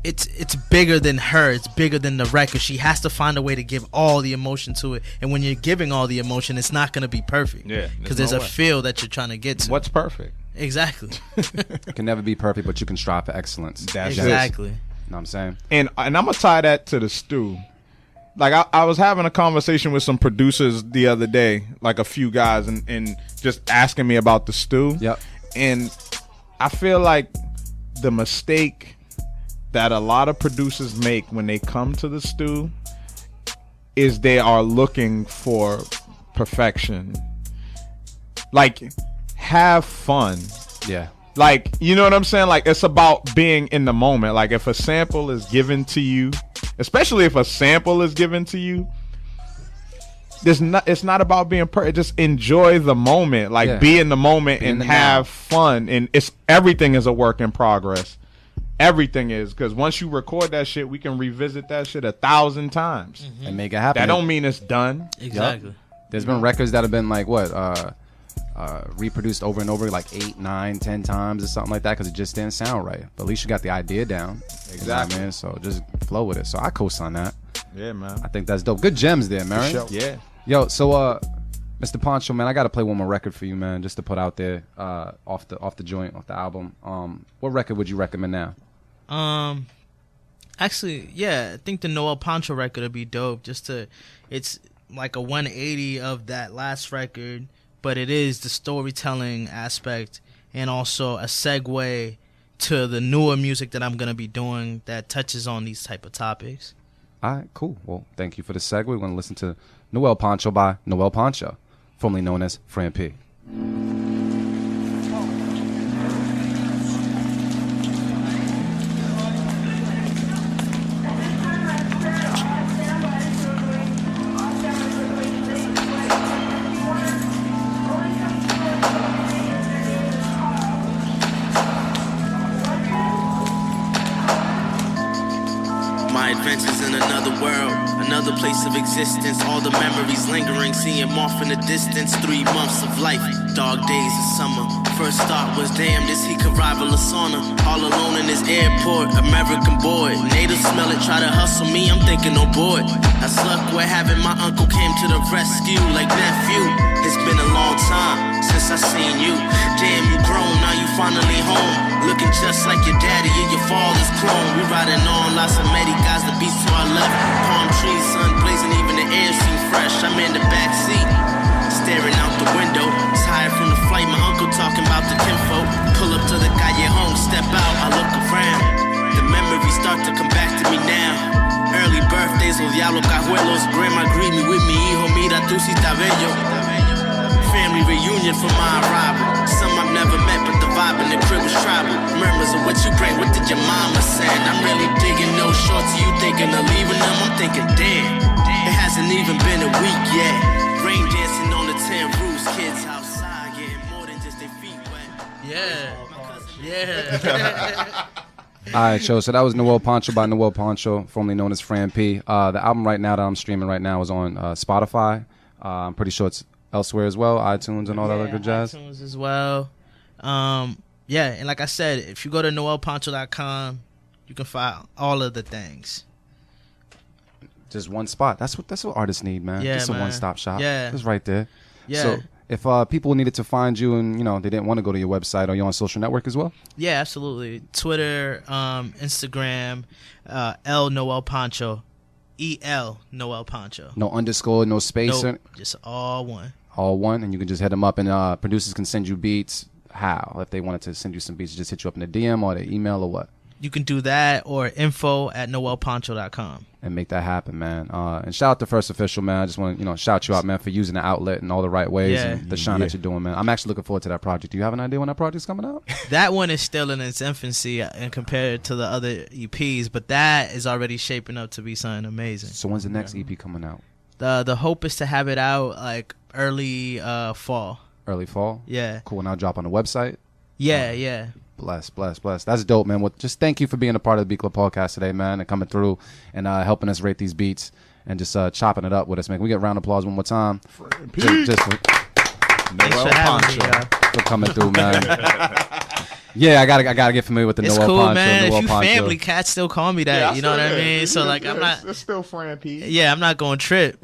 S3: it's bigger than her. It's bigger than the record. She has to find a way to give all the emotion to it. And when you're giving all the emotion, it's not going to be perfect.
S4: Yeah,
S3: Because
S4: there's
S3: there's
S4: no
S3: a
S4: way.
S3: feel that you're trying to get to.
S4: What's perfect?
S3: Exactly.
S1: It can never be perfect, but you can strive for excellence.
S4: That's
S3: Exactly.
S1: You know what I'm saying?
S4: And I'm gonna tie that to the stew. Like I was having a conversation with some producers the other day, like a few guys, and just asking me about the stew.
S1: Yep.
S4: And I feel like the mistake that a lot of producers make when they come to the stew is they are looking for perfection. Like, have fun.
S1: Yeah.
S4: Like, you know what I'm saying? Like, it's about being in the moment. Like, if a sample is given to you, especially if a sample is given to you, it's not about being perfect. Just enjoy the moment. Like,
S1: Yeah.
S4: be in the moment
S1: Be in
S4: and
S1: the
S4: have
S1: now.
S4: fun. And everything is a work in progress. Everything is. Because once you record that shit, we can revisit that shit 1,000 times.
S1: And make it happen.
S4: That don't mean it's done.
S3: Exactly.
S1: There's been records that have been like, what, reproduced over and over like 8, 9, 10 times or something like that because it just didn't sound right. But at least you got the idea down.
S4: Exactly.
S1: You know what I mean? So just flow with it. So I co-sign that.
S4: Yeah, man.
S1: I think that's dope. Good gems there, man.
S4: Yeah.
S1: Yo, so Mr. Pancho, man, I gotta play one more record for you, man, just to put out there off the joint, off the album. What record would you recommend now?
S3: Actually, yeah, I think the Noel Pancho record would be dope. It's like a 180 of that last record, but it is the storytelling aspect and also a segue to the newer music that I'm gonna be doing that touches on these type of topics.
S1: All right, cool. Well, thank you for the segue. We're gonna listen to Noel Pancho by Noel Pancho, formerly known as Fran P.
S6: My adventures in another world, another place of existence. All the memories lingering, seeing off in the distance. 3 months of life, dog days of summer. First thought was, damn, this he could rival a sauna. All alone in this airport, American boy. Natives smell it, try to hustle me, I'm thinking, oh boy. That's luck where having my uncle came to the rescue like nephew. It's been a long time since I seen you. Damn, you grown, now you finally home. Looking just like your daddy and your father's clone. We riding on Las Americas, the beach to our left. Palm trees, sun blazing, even the air seemed fresh. I'm in the back seat, staring out the window. Tired from the flight, my uncle talking about the kinfolk. Pull up to the callejon, step out, I look around. The memories start to come back to me now. Early birthdays, los diablos cajuelos. Grandma greet me with me, hijo, mira tú si está bello. Family reunion for my arrival. Some I've never met, but the vibe in the crib was tribal. Murmurs of what you bring, what did your mama say? I'm really digging no shorts, you thinking of leaving them? I'm thinking, damn, it hasn't even been a week yet. Rain dancing on the tin roofs, kids outside getting more than just their feet wet.
S3: Yeah.
S1: All right, so that was Noel Pancho by Noel Pancho, formerly known as Fran P. The album right now that I'm streaming right now is on Spotify. I'm pretty sure it's elsewhere as well, iTunes and all that other good jazz.
S3: iTunes as well. Yeah, and like I said, if you go to noelpancho.com, you can find all of the things.
S1: Just one spot. That's what artists need, man.
S3: Yeah,
S1: just a
S3: man.
S1: one-stop shop.
S3: Yeah.
S1: It's right there.
S3: Yeah.
S1: So if people needed to find you and they didn't want to go to your website, are you on social network as well?
S3: Yeah, absolutely. Twitter, Instagram, L Noel Pancho, EL Noel Pancho.
S1: No underscore, no space.
S3: Nope, just all one.
S1: All one, and you can just hit them up, and producers can send you beats. How? If they wanted to send you some beats, just hit you up in the DM or the email or what?
S3: You can do that or info@noelpancho.com.
S1: And make that happen, man. And shout out to First Official, man. I just want to, shout you out, man, for using the outlet in all the right ways and the shine that you're doing, man. I'm actually looking forward to that project. Do you have an idea when that project's coming out?
S3: That one is still in its infancy and compared to the other EPs, but that is already shaping up to be something amazing.
S1: So when's the next EP coming out?
S3: The hope is to have it out like early fall.
S1: Early fall?
S3: Yeah.
S1: Cool. And I'll drop on the website.
S3: Yeah.
S1: Bless. That's dope, man. Well, just thank you for being a part of the Beat Club podcast today, man, and coming through and helping us rate these beats and just chopping it up with us, man. Can we get a round of applause one more time? Just for
S3: Thanks for having me, y'all.
S1: for coming through, man. Yeah, I gotta get familiar with the
S3: It's
S1: Noel
S3: cool,
S1: Pancho.
S3: man.
S1: Noel
S3: If you
S1: Pancho.
S3: family, cats still call me that. You know what I mean? So like, I'm not.
S4: It's still Fran P.
S3: Yeah, I'm not going to trip.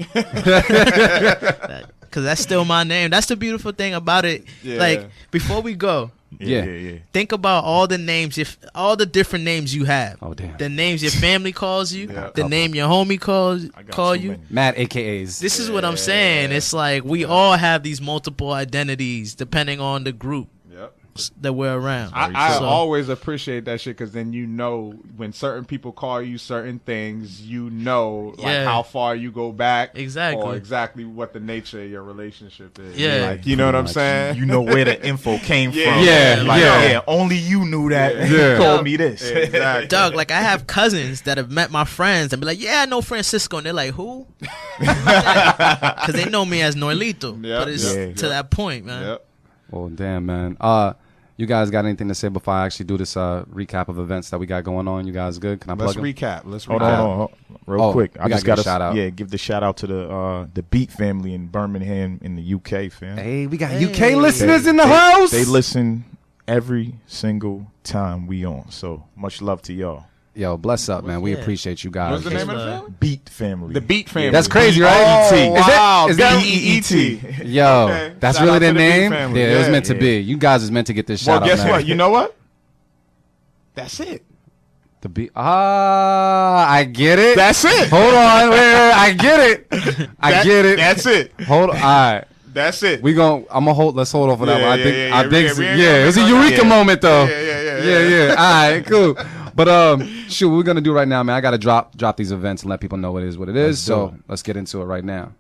S3: Because that's still my name. That's the beautiful thing about it.
S4: Yeah.
S3: Like, before we go,
S1: Yeah.
S3: think about all the names, all the different names you have.
S1: Oh, damn.
S3: The names your family calls you,
S4: Yeah.
S3: the name your homie call
S2: too
S3: you.
S2: many.
S1: Mad AKAs.
S3: This is what I'm saying. It's like we all have these multiple identities depending on the group
S4: Yep.
S3: that we're around.
S4: I
S3: So-
S4: always appreciate that shit because then when certain people call you certain things, like
S3: Yeah.
S4: how far you go back,
S3: Exactly.
S4: or exactly what the nature of your relationship is.
S3: Yeah.
S4: Like, you know what I'm
S1: Pretty
S4: saying?
S2: You know where the info came from.
S1: Yeah,
S2: Like,
S1: yeah.
S2: only you knew that.
S1: Yeah.
S2: Told me this.
S4: Exactly.
S3: Doug, like I have cousins that have met my friends and be like, yeah, I know Francisco. And they're like, who? Because they know me as Noelito.
S4: Yep,
S3: But it's
S2: yep,
S3: to that point, man.
S4: Yep.
S1: Well, damn, man. You guys got anything to say before I actually do this recap of events that we got going on? You guys good? Can I
S4: Let's
S1: plug 'em?
S4: recap. Let's
S2: Hold
S4: recap.
S2: on. Real quick.
S1: we
S2: I just
S1: gotta
S2: got
S1: give a shout out.
S2: Yeah, give the shout out to the Beat family in Birmingham in the UK, fam.
S1: Hey, we got UK listeners in the house.
S2: They listen every single time we on. So much love to y'all.
S1: Yo, bless up, man. We appreciate you guys.
S4: What's the name of the family?
S2: Beat family.
S4: The Beat family.
S1: That's crazy, right?
S4: Oh,
S1: Is that-
S4: wow.
S1: is that-
S4: B-E-E-T.
S1: Yo,
S4: Okay.
S1: that's
S4: Shout
S1: really
S4: out
S1: their
S4: to the Beat
S1: name?
S4: family.
S1: Yeah, it was
S4: Yeah.
S1: meant to be. You guys is meant to get this
S4: Well,
S1: shout out,
S4: guess
S1: man.
S4: what? You know what? That's it.
S1: The beat. I get it.
S4: That's it.
S1: Hold on, wait, I get it. I get it.
S4: That's it.
S1: Hold on. All right.
S4: That's it.
S1: I'm gonna hold. Let's hold on for that
S4: Yeah,
S1: one.
S4: yeah,
S1: I
S4: yeah,
S1: think.
S4: we ain't
S1: Yeah,
S4: gonna
S1: it was a
S4: make no-
S1: eureka
S4: yeah.
S1: moment though.
S4: Yeah.
S1: All right, cool. But shoot, what we're gonna do right now, man. I gotta drop these events and let people know what it is.
S2: Let's do
S1: So
S2: it.
S1: let's get into it right now.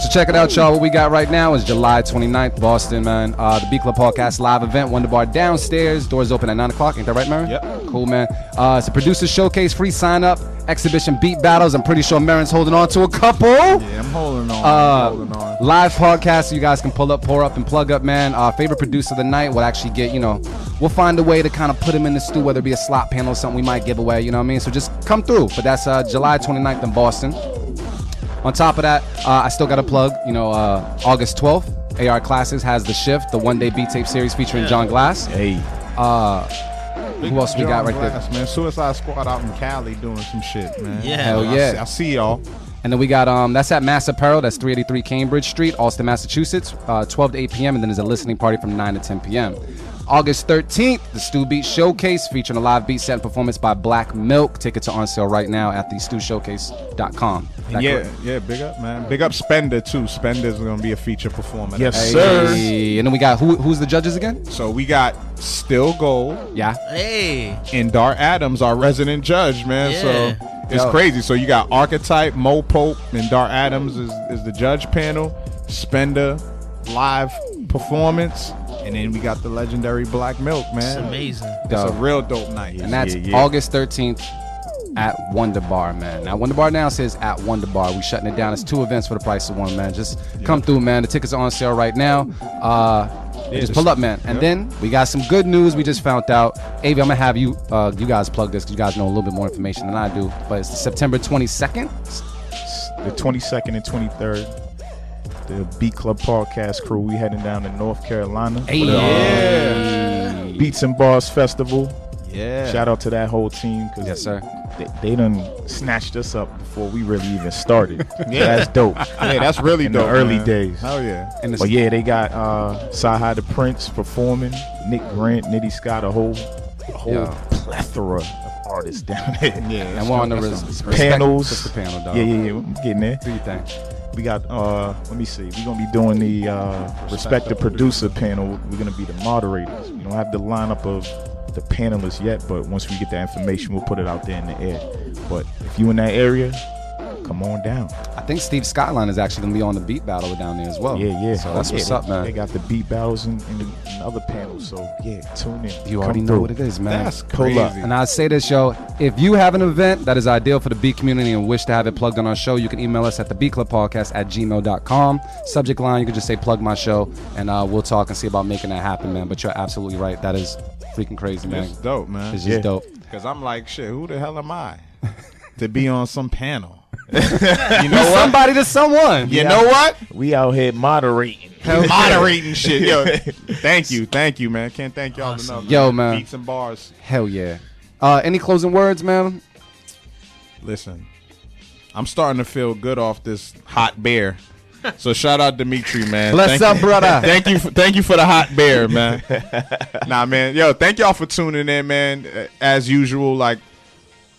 S1: So check it out, y'all. What we got right now is July 29th, Boston, man. The B Club Podcast live event, Wonder Bar downstairs. Doors open at 9 o'clock. Ain't that right, Marin?
S4: Yep.
S1: Cool, man. It's a producer showcase, free sign up, exhibition beat battles. I'm pretty sure Marin's holding on to a couple.
S4: Yeah, I'm holding on. I'm holding on.
S1: Live podcast, so you guys can pull up, pour up, and plug up, man. Favorite producer of the night will actually get, we'll find a way to kind of put him in the stew, whether it be a slot panel or something we might give away, you know what I mean? So just come through. But that's July 29th in Boston. On top of that, I still got to plug, August 12th, AR Classes has The Shift, the one-day beat tape series featuring John Glass.
S2: Hey.
S1: Who else we got right there?
S4: Man, Suicide Squad out in Cali doing some shit, man.
S3: Yeah.
S1: Hell yeah.
S4: I see y'all.
S1: And then we got, that's at Mass Apparel, that's 383 Cambridge Street, Austin, Massachusetts, 12 to 8 p.m. And then there's a listening party from 9 to 10 p.m. August 13th, the Stu Beat Showcase featuring a live beat set and performance by Black Milk. Tickets are on sale right now at thestewshowcase.com.
S4: Yeah, big up, man. Big up Spender, too. Spender's going to be a feature performer.
S2: Yes,
S1: Hey,
S2: sir.
S1: and then we got, who's the judges again?
S4: So we got Still Gold
S1: Yeah.
S3: Hey.
S4: and Dar Adams, our resident judge, man.
S3: Yeah.
S4: So it's
S1: Yo.
S4: crazy. So you got Archetype, Mo Pope, and Dar Adams is the judge panel. Spender, live performance. And then we got the legendary Black Milk, man.
S3: It's amazing.
S4: It's a real dope night.
S1: And that's
S2: Yeah.
S1: August 13th at Wonder Bar, man. Now, Wonder Bar now says at Wonder Bar. We shutting it down. It's 2 events for the price of 1, man. Just come through, man. The tickets are on sale right now. Just pull up, man. And then we got some good news we just found out. Avi, I'm going to have you guys plug this because you guys know a little bit more information than I do. But it's September 22nd.
S2: The 22nd and 23rd. The Beat Club Podcast crew, we heading down to North Carolina for the Beats and Bars Festival.
S4: Yeah.
S2: Shout out to that whole team because
S1: Yes, sir.
S2: they done snatched us up before we really even started. That's dope.
S4: Yeah, that's really
S2: In
S4: dope.
S2: the early
S4: man.
S2: days.
S4: Hell yeah.
S1: And it's,
S2: But yeah, they got Sci-Hi the Prince performing, Nick Grant, Nitty Scott, a whole
S1: Yeah.
S2: plethora of artists down there.
S4: Yeah.
S1: and we're on the respect.
S2: Panels.
S1: Just the panel, dog.
S2: Yeah, we're getting there.
S1: Do you think?
S2: We got let me see. We're gonna be doing the respect the producer panel. We're gonna be the moderators. We don't have the lineup of the panelists yet, but once we get that information, we'll put it out there in the air. But if you in that area, come on down.
S1: I think Steve Skyline is actually going to be on the beat battle down there as well.
S2: Yeah.
S1: So that's what's
S2: they,
S1: up, man.
S2: They got the beat battles and other panels. So yeah, tune in.
S1: You
S2: Come
S1: already know
S2: through.
S1: what it is, man.
S4: That's
S1: Pull up.
S4: crazy.
S1: And I say this, yo, if you have an event that is ideal for the beat community and wish to have it plugged on our show, you can email us at thebeatclubpodcast@gmail.com. Subject line, you can just say plug my show, and we'll talk and see about making that happen, man. But you're absolutely right. That is freaking crazy, man.
S4: It's dope, man.
S1: It's just
S2: Yeah.
S1: dope.
S4: Because I'm like, shit, who the hell am I to be on some panel? You know what?
S1: Somebody to someone.
S4: You know what?
S2: We out here moderating.
S4: Moderating shit. Yo, thank you, man. Can't thank y'all enough.
S1: Yo, man.
S4: Beats and bars.
S1: Hell yeah. Any closing words, man?
S4: Listen, I'm starting to feel good off this hot bear. So shout out Dimitri, man.
S1: Bless
S4: Thank
S1: up,
S4: you-
S1: brother.
S4: Thank you for the hot bear, man. Nah, man. Yo, thank y'all for tuning in, man. As usual, like,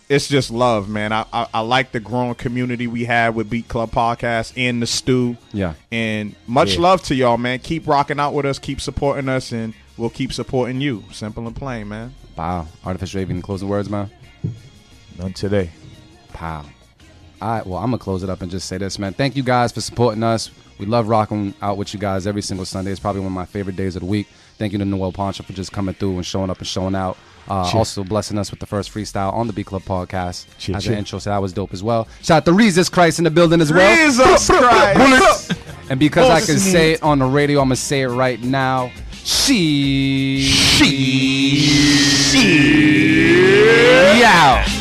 S4: it's just love, man. I like the growing community we have with Beat Club Podcast and the Stew.
S1: Yeah.
S4: And much love to y'all, man. Keep rocking out with us, keep supporting us, and we'll keep supporting you. Simple and plain, man.
S1: Wow. Artificial Avian, closing words, man?
S2: None today.
S1: Pow. All right, well, I'm going to close it up and just say this, man. Thank you guys for supporting us. We love rocking out with you guys every single Sunday. It's probably one of my favorite days of the week. Thank you to Noel Pancho for just coming through and showing up and showing out. Also blessing us with the first freestyle on the B Club Podcast.
S2: Cheer,
S1: As
S2: cheer.
S1: an intro, so that was dope as well. Shout out to Jesus Christ in the building as well.
S4: Jesus Christ.
S1: And because I can say it on the radio, I'm going to say it right now. She. Yeah.